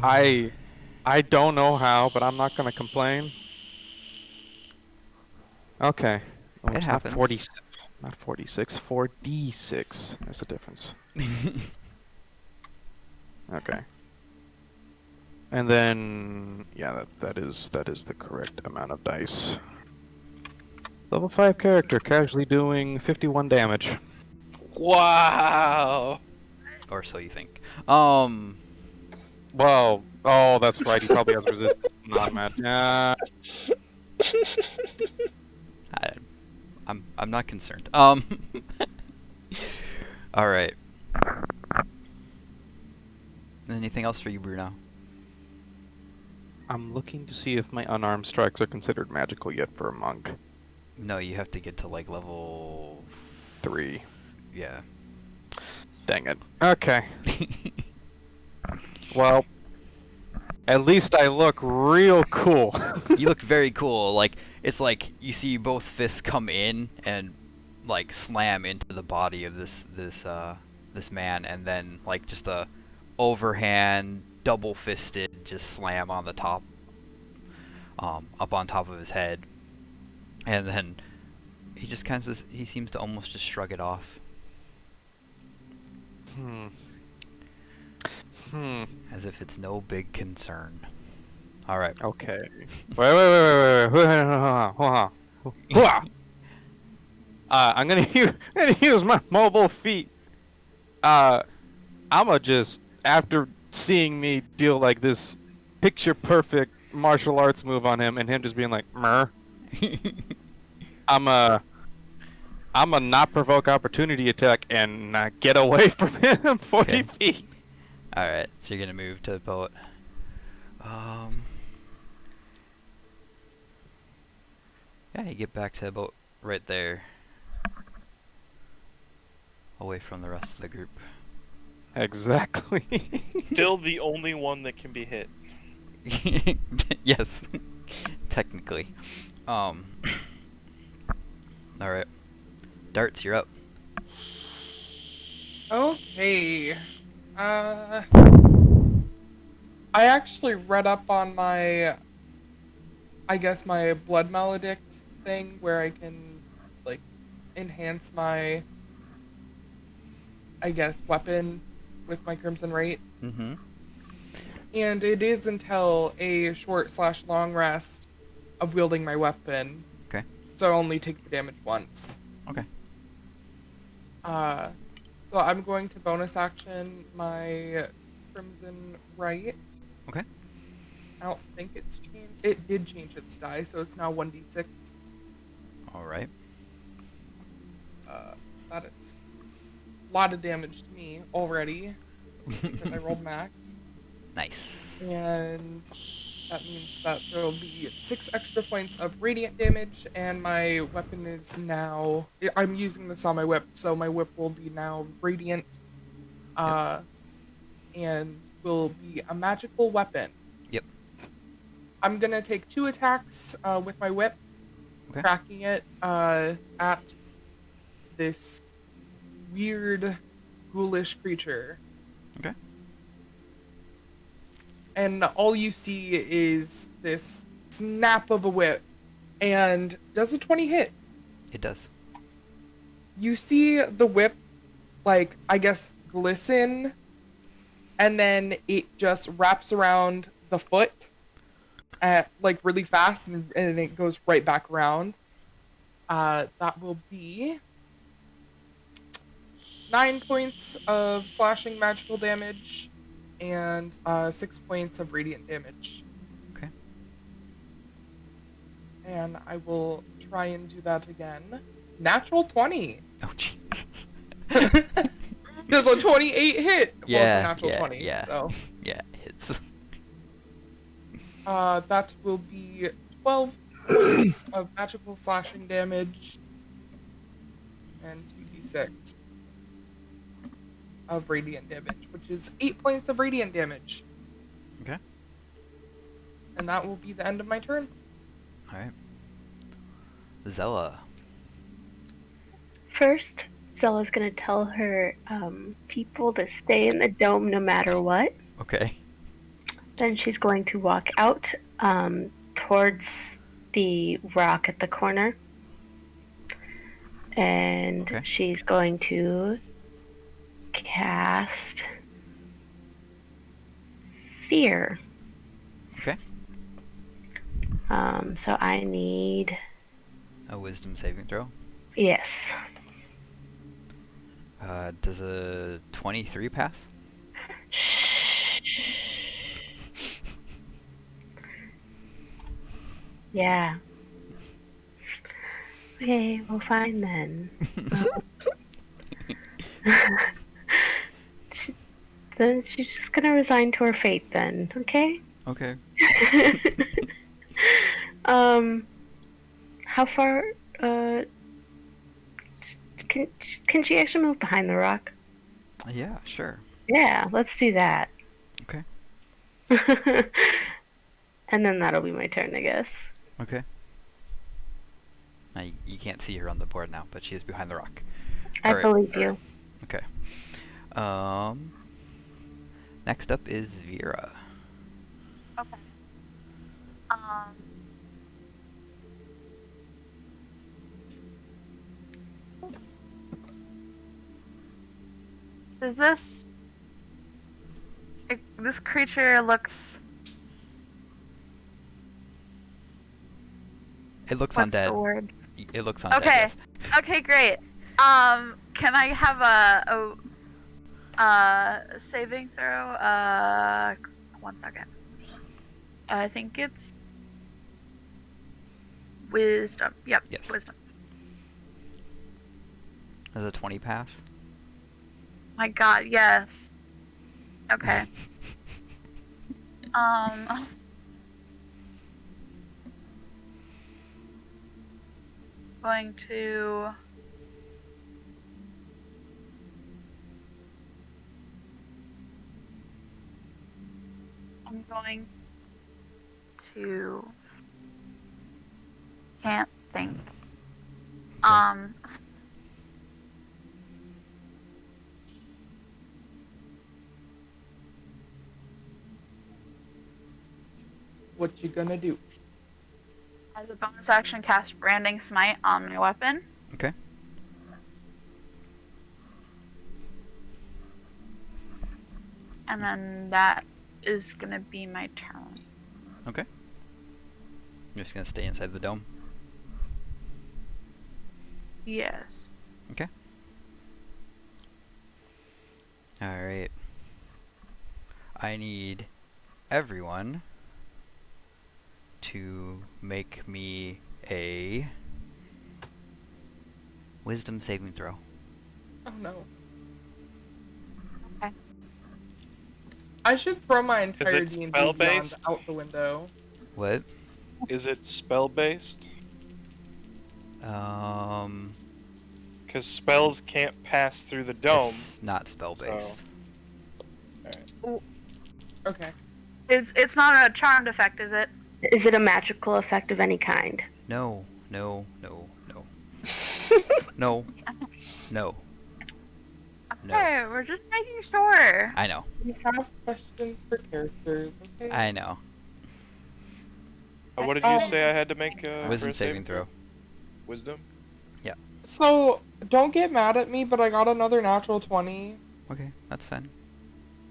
I don't know how, but I'm not gonna complain. Okay. Oh, It it's happens. Not 46. Not 46. 4d6. There's the difference. Okay. And then yeah, that is the correct amount of dice. Level 5 character casually doing 51 damage. Wow. Or so you think. Well, oh, that's right. He probably has resistance to non-mat. I'm not concerned. All right. Anything else for you, Bruno? I'm looking to see if my unarmed strikes are considered magical yet for a monk. No, you have to get to like level 3. Yeah. Dang it. Okay. Well, at least I look real cool. You look very cool. Like it's like you see both fists come in and like slam into the body of this man, and then like just a overhand double fisted just slam on the top, up on top of his head, and then he just he seems to almost just shrug it off. As if it's no big concern. All right. Okay. Wait. Hold on. Hoo-ah. I'm gonna use my mobile feet. I'ma just, after seeing me deal like this picture perfect martial arts move on him and him just being like, "Mer," I'm a not provoke opportunity attack and get away from him 40 Okay. feet. All right. So you're gonna move to the boat. Yeah, you get back to the boat right there, away from the rest of the group. Exactly. Still the only one that can be hit. Yes, technically. All right. Darts, you're up. Okay. I actually read up on my, I guess my blood maledict thing where I can like enhance my, I guess, weapon with my Crimson Rate. Mm-hmm. And it is until a short/long rest of wielding my weapon. Okay. So I only take the damage once. Okay. So I'm going to bonus action my Crimson Right. Okay. I don't think it's changed. It did change its die, so it's now 1d6. All right. That is a lot of damage to me already. Because I rolled max. Nice. And that means that there will be 6 extra points of radiant damage, and my weapon is now... I'm using this on my whip, so my whip will be now radiant. And will be a magical weapon. Yep. I'm gonna take 2 attacks with my whip, Okay. cracking it at this weird, ghoulish creature. Okay. And all you see is this snap of a whip. And does a 20 hit? It does. You see the whip, like, I guess, glisten, and then it just wraps around the foot, like, really fast, and it goes right back around. That will be 9 points of slashing magical damage, and 6 points of radiant damage. Okay. And I will try and do that again. Natural 20. Oh, jeez. Does a 28 hit? Well, it's a Yeah. natural Yeah. 20. Yeah. So Yeah. Hits. that will be 12 points of magical slashing damage and 2d6 of radiant damage, which is 8 points of radiant damage. Okay. And that will be the end of my turn. All right. Zella. First, Zella's gonna tell her people to stay in the dome no matter what. Okay. Then she's going to walk out towards the rock at the corner. And Okay. she's going to cast Fear. Okay. So I need... A wisdom saving throw. Yes. Does a 23 pass? Yeah. Okay, well, fine then. Then she's just gonna resign to her fate then, okay? Okay. How far, can she actually move behind the rock? Yeah, sure. Yeah, let's do that. Okay. And then that'll be my turn, I guess. Okay. Now, you can't see her on the board now, but she is behind the rock. I Alright. believe you. Okay. Next up is Vera. Okay. Does this This creature looks. It looks What's undead. the word? It looks undead. Okay. Yes. Okay, great. Can I have a saving throw? 1 second. I think it's wisdom. Yep. Yes. Wisdom. Does a 20 pass? My God, yes. Okay. Um. Going to. I'm going to. Can't think. What you gonna do? As a bonus action, cast Branding Smite on my weapon. Okay. And then that is gonna be my turn. Okay. You're just gonna stay inside the dome. Yes. Okay. Alright. I need everyone to make me a wisdom saving throw. Oh no. Okay. I should throw my entire it D&D spell beyond based? out the window. What? Is it spell based? Um, Because spells can't pass through the dome. it's not spell based. Okay. It's not a charmed effect, is it? Is it a magical effect of any kind? No, no, no, no. No. No. No. Okay, we're just making sure. I know. We have questions for characters, okay? I know. What did you say I had to make for Wisdom a saving throw. Wisdom? So, don't get mad at me, but I got another natural 20, Okay, that's fine.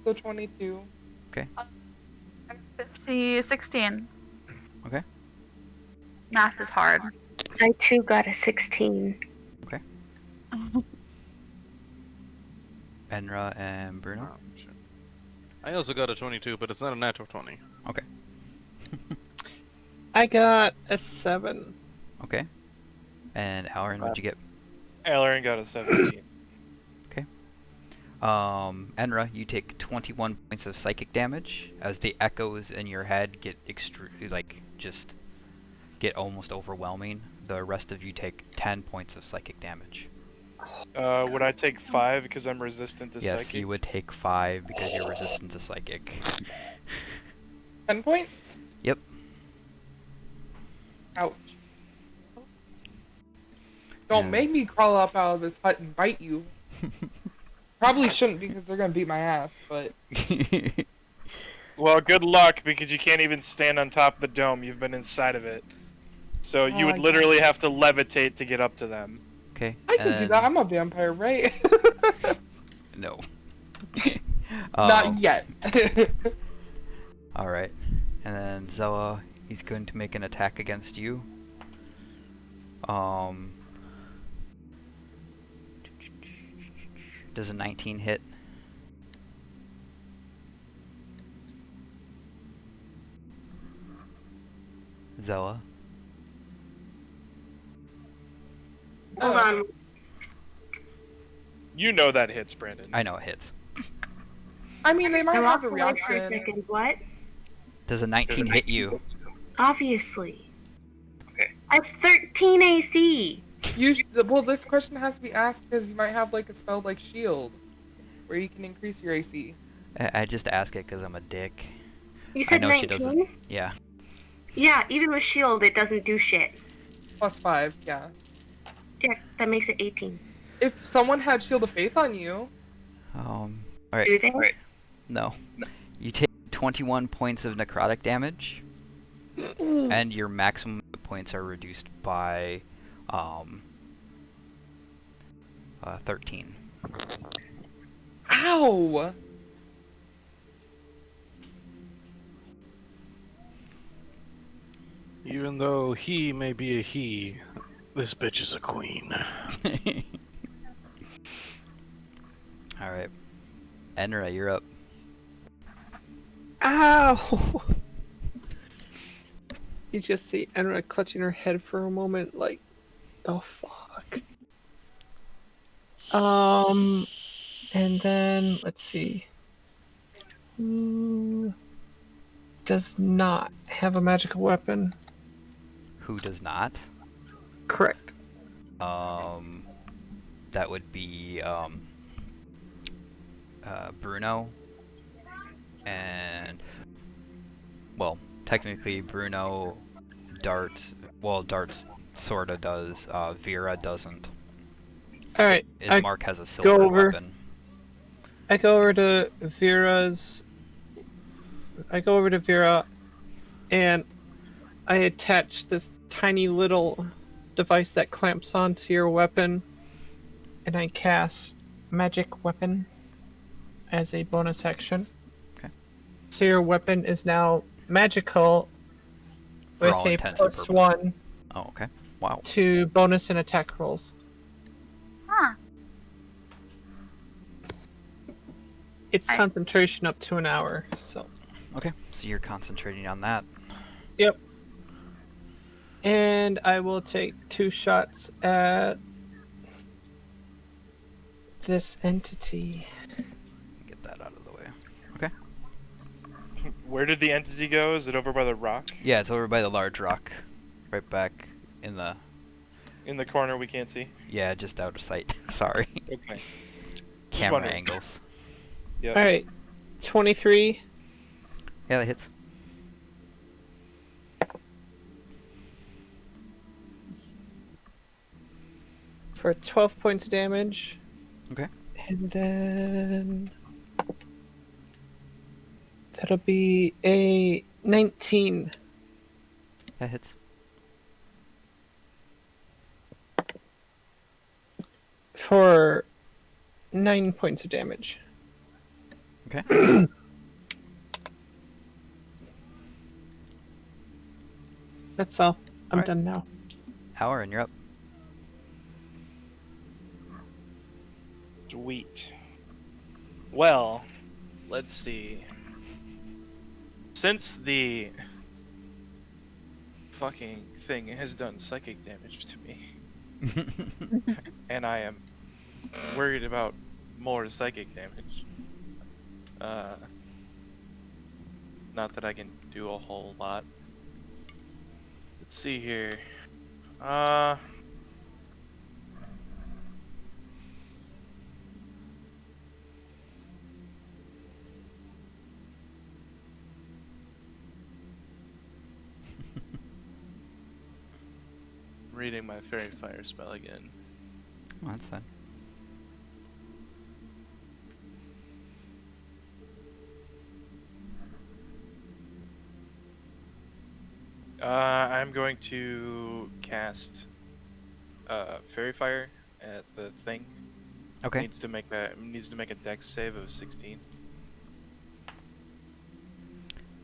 so 22. 16. Okay. Math is hard. I too got a 16. Enra and Bruno. I also got a 22, but it's not a natural 20. I got a 7. Okay. And Aaron, what'd you get? Aaron got a 17. Enra, you take 21 points of psychic damage as the echoes in your head get just get almost overwhelming. The rest of you take 10 points of psychic damage. Would I take 5 because I'm resistant to Yes, psychic? you would take 5 because you're resistant to psychic. 10 points? Yep. Ouch. Don't Yeah. make me crawl up out of this hut and bite you. Probably shouldn't because they're gonna beat my ass, but... Well, good luck because you can't even stand on top of the dome. You've been inside of it. So you would I literally have to levitate to get up to them. Okay. I can do that, I'm a vampire, right? No. Not yet. Alright. And then Zella, he's going to make an attack against you. Does a 19 hit? Zella? Hold on. You know that hits, Brandon. I know it hits. I mean, they might I'm have a off the ledge for a reaction. second. What? Does a 19 hit you? Obviously. Okay. I have 13 AC. Well, this question has to be asked because you might have like a spell like shield, where you can increase your AC. I just ask it because I'm a dick. You I said know she 19? doesn't. Yeah. Yeah, even with shield, it doesn't do shit. +5, yeah. Yeah, that makes it 18. If someone had Shield of Faith on you, Alright. Do they? No. You take 21 points of necrotic damage, and your maximum hit points are reduced by 13. ow! Even though he may be a he, this bitch is a queen. All right, Enra, you're up. Ow! You just see Enra clutching her head for a moment, like, the fuck. And then let's see. Who does not have a magical weapon? Who does not? Correct. That would be Bruno, and well, technically Bruno, Dart. Well, Dart sorta does. Vera doesn't. All right. Ismark has a silver over. weapon. I go over to Vera, and I attach this tiny little device that clamps onto your weapon, and I cast Magic Weapon as a bonus action. Okay. So your weapon is now magical For with all a intents and plus purposes. 1 Oh, okay. Wow. to bonus and attack rolls. Huh. It's concentration up to an hour, so. Okay, so you're concentrating on that. Yep. And I will take 2 shots at this entity. Get that out of the way. Okay. Where did the entity go? Is it over by the rock? Yeah, it's over by the large rock, right back in the. In the corner we can't see? Yeah, just out of sight. Sorry. Okay. Camera wondering. angles. Yep. Alright. 23. Yeah, that hits. For 12 points of damage. Okay. And then that'll be a 19 That hits. for 9 points of damage. Okay. That's all. I'm Alright. done now. Aaron, you're up. Sweet. Well, let's see. Since the fucking thing has done psychic damage to me, and I am worried about more psychic damage, not that I can do a whole lot. Let's see here. Reading my fairy fire spell again. Oh, that's fine. I'm going to cast fairy fire at the thing. Okay. Needs to make a dex save of 16.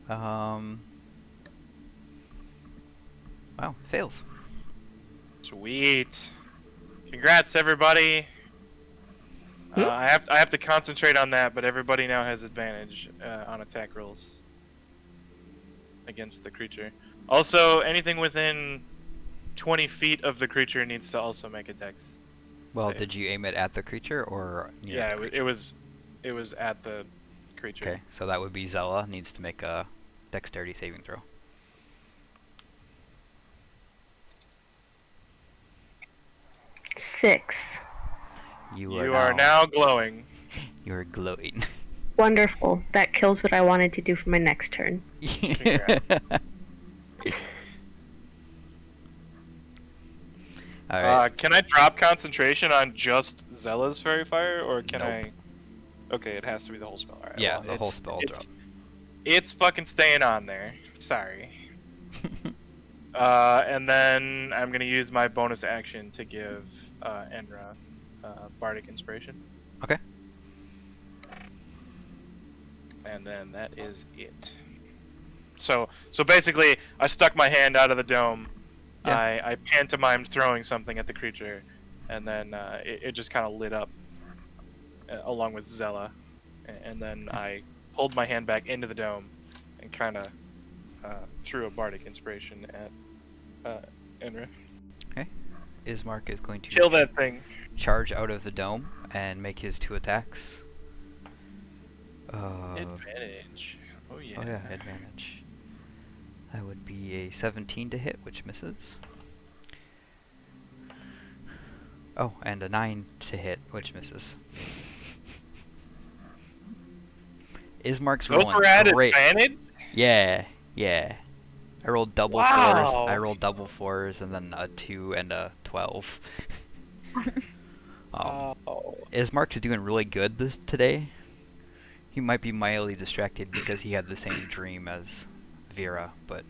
Wow, fails. Sweet. Congrats, everybody. I have to concentrate on that, but everybody now has advantage on attack rolls against the creature. Also, anything within 20 feet of the creature needs to also make a dex. Well, save. did you aim it at the creature or near Yeah, the creature? it was at the creature. Okay, so that would be Zella needs to make a dexterity saving throw. Six. You are now glowing. You are glowing. Wonderful. That kills what I wanted to do for my next turn. Alright. Can I drop concentration on just Zella's fairy fire, or can Nope. I? Okay, it has to be the whole spell. All right, Yeah, well, the whole spell drop. It's fucking staying on there. Sorry. And then I'm gonna use my bonus action to give Enra bardic inspiration. Okay. And then that is it. So basically, I stuck my hand out of the dome. Yeah. I pantomimed throwing something at the creature, and then it just kind of lit up along with Zella, and then I pulled my hand back into the dome, and kind of threw a bardic inspiration at Enra. Ismark is going to Kill that thing. charge out of the dome and make his 2 attacks. Advantage. Oh yeah. Oh yeah, advantage. That would be a 17 to hit, which misses. Oh, and a 9 to hit, which misses. Ismark's rolling Over at great. advantage. Yeah, yeah. I rolled double fours. Wow. I rolled double fours and then a 2 and a 12. Oh. Ismark's doing really good today. He might be mildly distracted because he had the same dream as Vera, but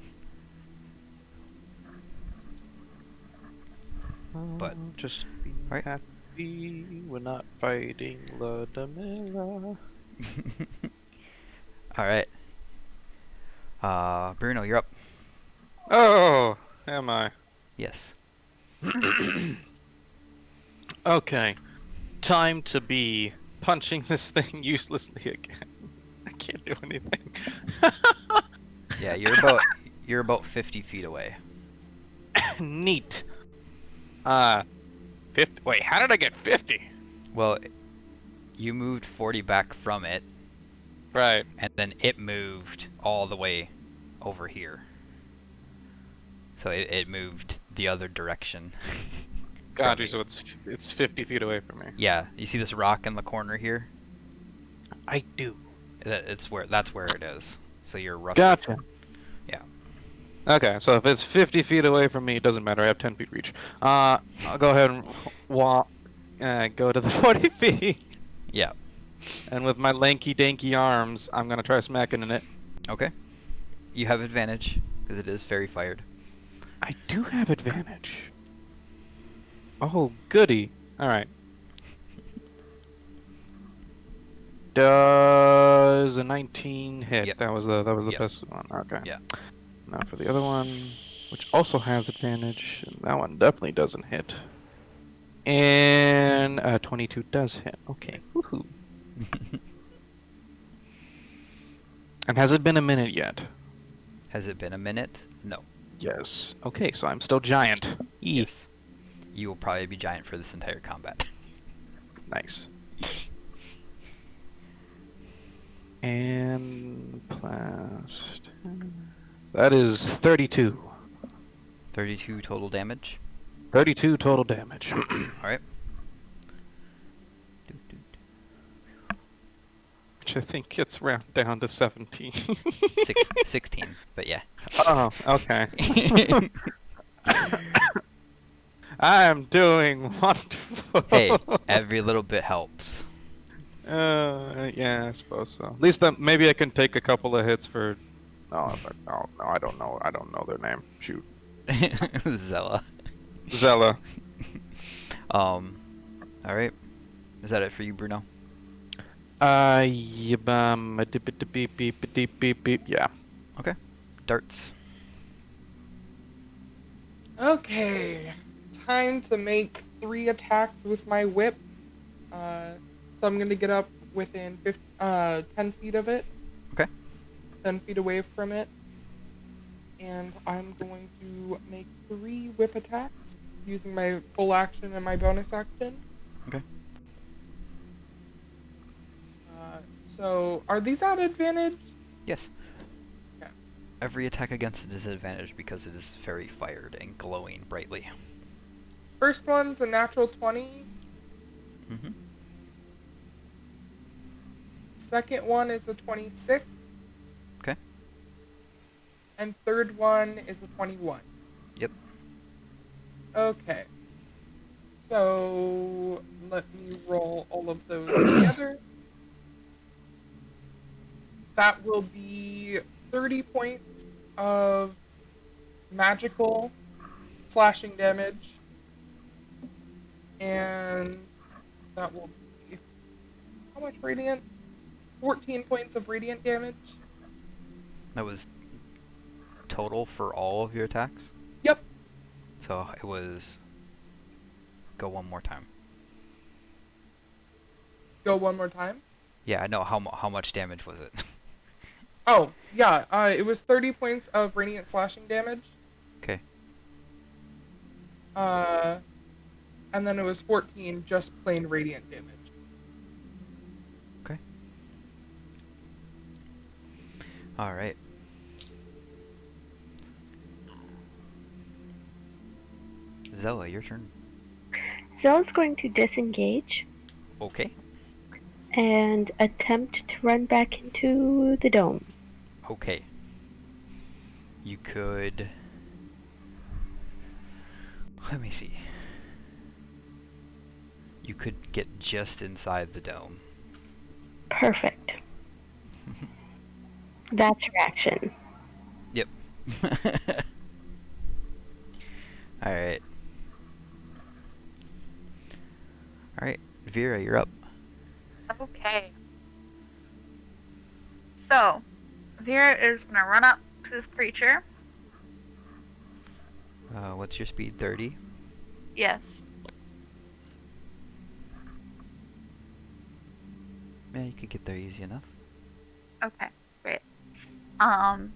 Just be Right. happy. We're not fighting Ludmilla. all right. Bruno, you're up. Oh, am I? Yes. Okay. Time to be punching this thing uselessly again. I can't do anything. Yeah, you're about 50 feet away. Neat. 50. Wait, how did I get 50? Well, you moved 40 back from it, Right. and then it moved all the way over here. So it moved the other direction. Got from you. So it's 50 feet away from me. Yeah, you see this rock in the corner here? I do. That's where it is. So you're roughly. Gotcha. Yeah. Okay, so if it's 50 feet away from me, it doesn't matter. I have 10 feet reach. I'll go ahead and walk. Go to the 40 feet. Yeah. And with my lanky danky arms, I'm gonna try smacking it. Okay. You have advantage because it is fairy fired. I do have advantage. Oh, goody. Alright. Does a 19 hit? Yep. That was the Yep. best one. Okay. Yeah. Now for the other one, which also has advantage. And that one definitely doesn't hit. And 22 does hit. Okay. Woohoo. And has it been a minute yet? Has it been a minute? No. Yes. Okay, so I'm still giant. Yes. You will probably be giant for this entire combat. Nice. And plus... That is 32. 32 total damage. 32 total damage. All right. Which I think gets round down to 17. 16, but yeah. Oh, okay. I am doing wonderful. Hey, every little bit helps. Yeah, I suppose so. At least maybe I can take a couple of hits for... No, I don't know. I don't know their name. Shoot. Zella. Zella. All right. Is that it for you, Bruno? Yeah. Yeah. Okay. Darts. Okay, time to make 3 attacks with my whip. So I'm gonna get up within 10 feet of it. Okay. 10 feet away from it. And I'm going to make 3 whip attacks using my full action and my bonus action. Okay. So are these at advantage? Yes. Okay. Every attack against it is an advantage because it is fairy fired and glowing brightly. First one's a natural 20. Mm-hmm. Second one is a 26. Okay. And third one is a 21. Yep. Okay. So let me roll all of those together. That will be 30 points of magical slashing damage. And that will be... How much radiant? 14 points of radiant damage. That was total for all of your attacks? Yep. So it was. Go one more time. Go one more time. Yeah, I know. How much damage was it? Oh, yeah. It was 30 points of radiant slashing damage. Okay. And then it was 14 just plain radiant damage. Okay. All right. Zella, your turn. Zella's going to disengage Okay. and attempt to run back into the dome. Okay. You could. Let me see. You could get just inside the dome. Perfect. That's her action. Yep. Alright. Alright, Vera, you're up. Okay. So, Vera is gonna run up to this creature. What's your speed? 30? Yes. Yeah, you could get there easy enough. Okay, great. And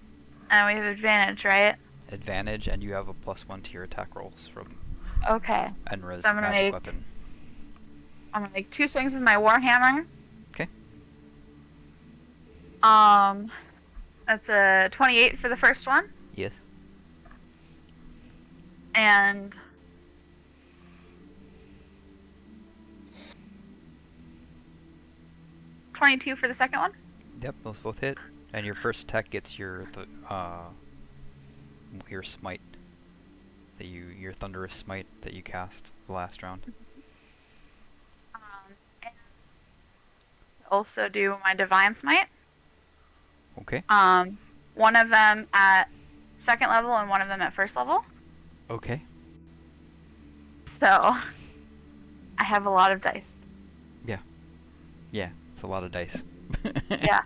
we have advantage, right? Advantage, and you have a +1 to your attack rolls from Okay. Enra's So I'm gonna magic make- weapon. I'm gonna make 2 swings with my warhammer. Okay. That's a 28 for the first one, Yes. and $22 for the second one. Yep, those both hit. And your first attack gets your smite your thunderous smite that you cast the last round. And also do my divine smite. Okay. One of them at second level and one of them at first level. Okay. So I have a lot of dice. Yeah, it's a lot of dice. Yeah.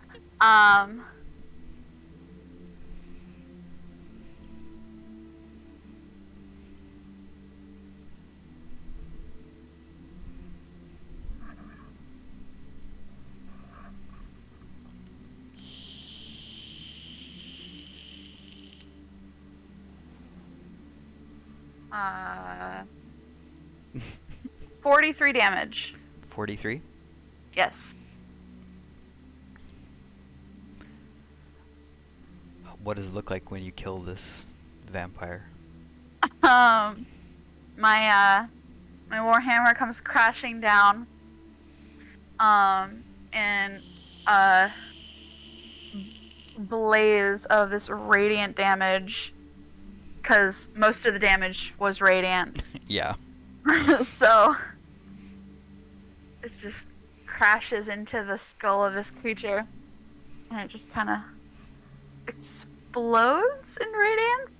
Uh, 43 damage. 43. Yes. What does it look like when you kill this vampire? My warhammer comes crashing down. And a blaze of this radiant damage, because most of the damage was radiant. Yeah. So it just crashes into the skull of this creature, and it just kind of explodes in radiance.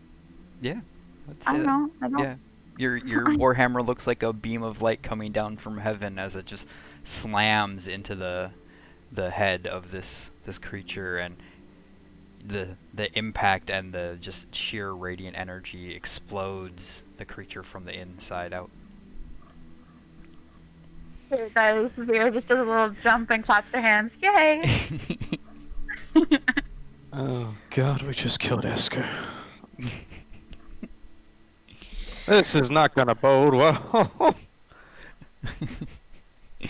Yeah. Let's I say don't that. know. I don't. Yeah. Your warhammer looks like a beam of light coming down from heaven as it just slams into the head of this creature, and the impact and the just sheer radiant energy explodes the creature from the inside out. Here, guys, Vera just does a little jump and claps her hands. Yay! Oh god, we just killed Esker. This is not gonna bode well. Well,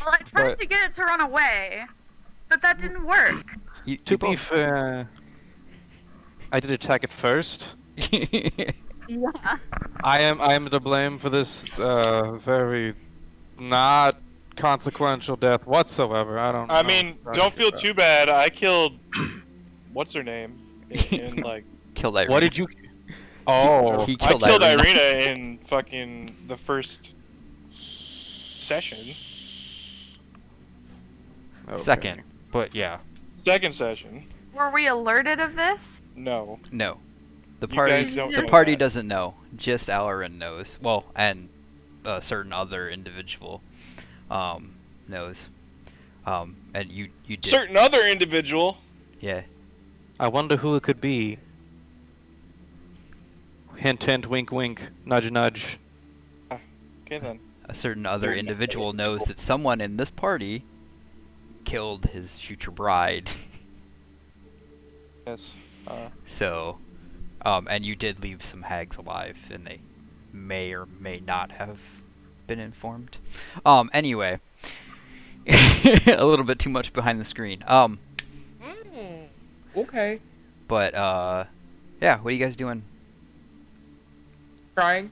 I tried But- to get it to run away, but that didn't work. You To be both- fair, I did attack it first. Yeah. I am to blame for this very not consequential death whatsoever. I don't. I know mean, what don't you're feel too bad. I killed what's her name in like Kill that. What did you? Oh, He I killed killed Irina. Irina in fucking the first session. okay. Second, but yeah, Second session. Were we alerted of this? No. no. The You party, guys don't the know party that. doesn't know. Just Alarin knows. Well, and a certain other individual knows. And you did. Certain other individual. Yeah. I wonder who it could be. Hint, hint, wink, wink, nudge, nudge. Okay then. A certain other individual knows that someone in this party killed his future bride. Yes. So, and you did leave some hags alive, and they may or may not have been informed. Anyway, a little bit too much behind the screen. Okay. But yeah, what are you guys doing? Trying.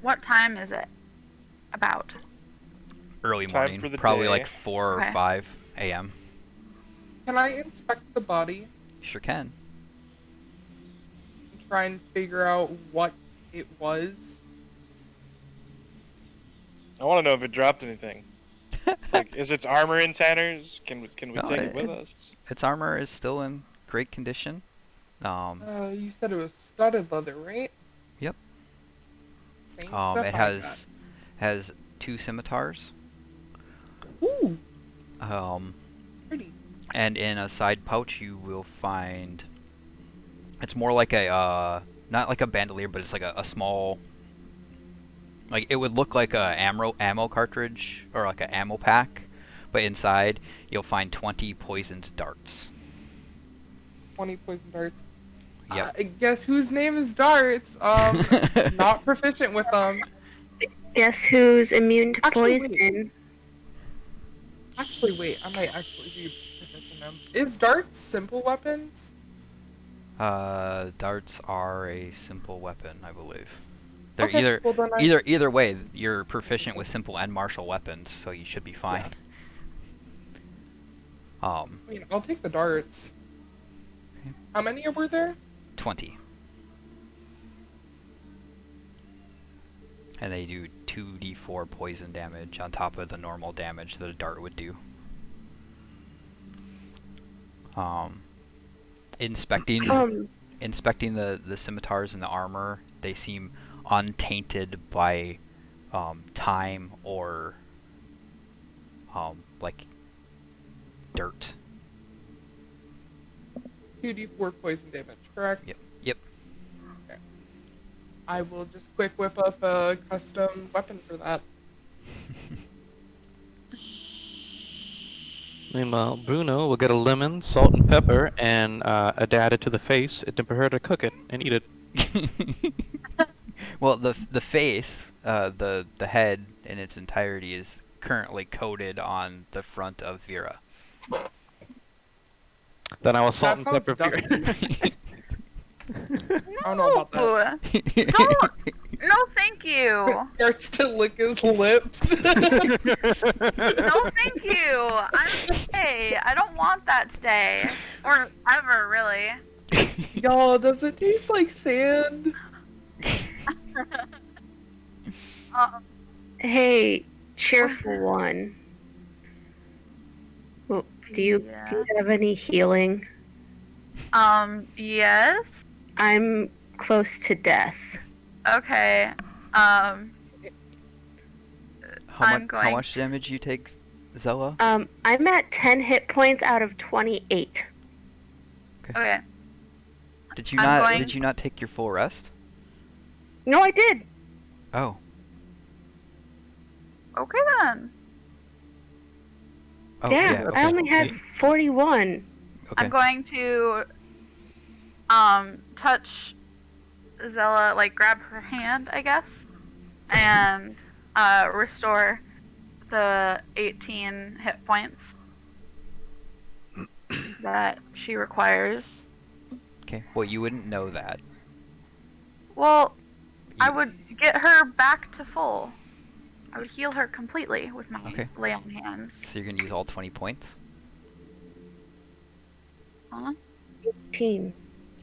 What time is it? About. Early Time morning, for the probably day. like 4 or Okay. 5 a.m. Can I inspect the body Sure can. and try and figure out what it was? I want to know if it dropped anything. Like, is its armor in tatters? Can we No, take it with us? Its armor is still in great condition. You said it was studded leather, right? Yep. Same stuff It has 2 scimitars. Ooh, Um, pretty. and in a side pouch you will find. It's more like a not like a bandolier, but it's like a small. Like it would look like a ammo cartridge or like an ammo pack, but inside you'll find 20 poisoned darts. 20 poison darts. Yep. Guess whose name is Darts? Not proficient with them. Guess who's immune to Actually, wait. poison? Actually, wait. I might actually be proficient in them. Is Darts simple weapons? Darts are a simple weapon, I believe. They're Okay, well then I- either way, you're proficient with simple and martial weapons, so you should be fine. I mean, I'll take the darts. How many were there? 20. And they do 2d4 poison damage on top of the normal damage that a dart would do. Inspecting the scimitars and the armor, they seem untainted by time or like dirt. 2d4 poison damage, correct? Yep. Yep. I will just quick whip up a custom weapon for that. Meanwhile, Bruno will get a lemon, salt, and pepper, and add it to the face. It prepare to cook it and eat it. Well, the face, the head in its entirety is currently coated on the front of Vera. Then I will salt That and sounds pepper. dusty. I don't know about that. Don't. No, thank you. Starts to lick his lips. No, thank you. I'm okay. I don't want that today. Or ever, really. Y'all, does it taste like sand? Hey, cheerful one. Well, do you have any healing? Yes. I'm close to death. Okay. How I'm going how much damage you take, Zella? I'm at 10 hit points out of 28. Okay. Did you I'm not going- did you not take your full rest? No, I did. Oh. Okay then. Oh, yeah, okay. I only had 41. Okay. I'm going to touch Zella, like grab her hand, I guess, and restore the 18 hit points that she requires. Okay. Well, you wouldn't know that. Well, I You- would get her back to full. I would heal her completely with my Okay. lay on hands. So you're gonna use all 20 points? Huh? 18.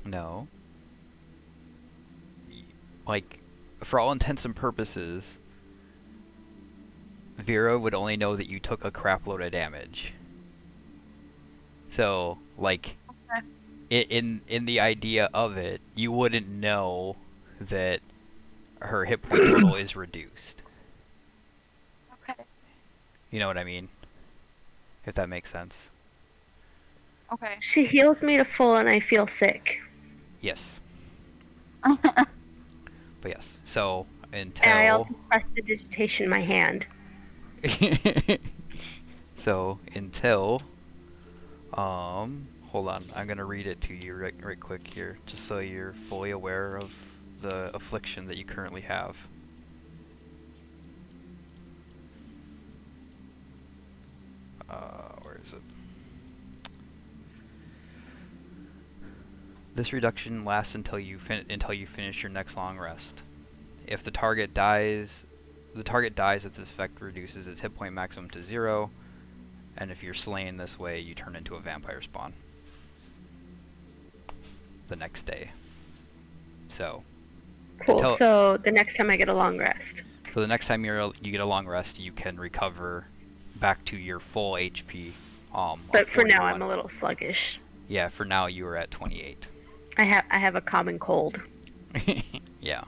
No. Like, for all intents and purposes, Vera would only know that you took a crap load of damage. So, like, Okay. in the idea of it, you wouldn't know that her hit point total is reduced. Okay. You know what I mean? If that makes sense. Okay. She heals me to full and I feel sick. Yes. But yes. So And I until also press the digitation in my hand. so until hold on, I'm gonna read it to you right quick here, just so you're fully aware of the affliction that you currently have. Where is it? This reduction lasts until you finish your next long rest. If the target dies if this effect reduces its hit point maximum to 0, and if you're slain this way, you turn into a vampire spawn the next day. So Cool. So the next time I get a long rest. So the next time you get a long rest, you can recover back to your full HP. But for now, 41. I'm a little sluggish. Yeah, for now you are at 28. I have a common cold. Yeah.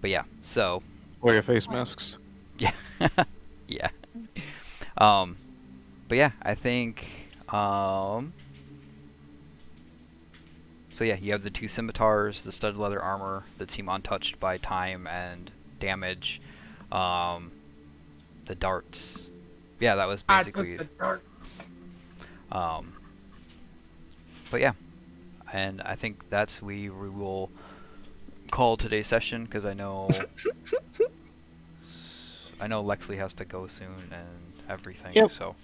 But yeah, so Wear your face masks. yeah, yeah. But yeah, I think so yeah, you have the 2 scimitars, the studded leather armor that seem untouched by time and damage, the darts. Yeah, that was basically I put the darts. But yeah, and I think we will call today's session, because I know Lexley has to go soon and everything. Yep. So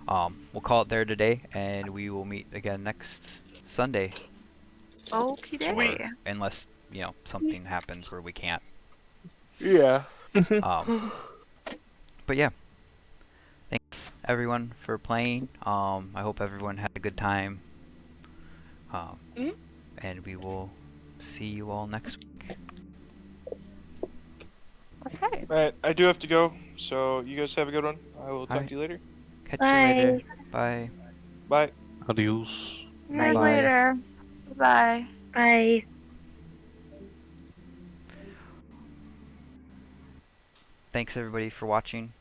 we'll call it there today, and we will meet again next Sunday, Okie Sweet. dokie. unless something happens where we can't. Yeah. Um, but yeah, thanks everyone for playing. I hope everyone had a good time. And we will see you all next week. Okay. Alright, I do have to go, so you guys have a good one. I will talk Alright. to you later. Catch Bye. you later. Bye. Bye. Adios. See you guys Bye. later. Bye. Bye. Thanks everybody for watching.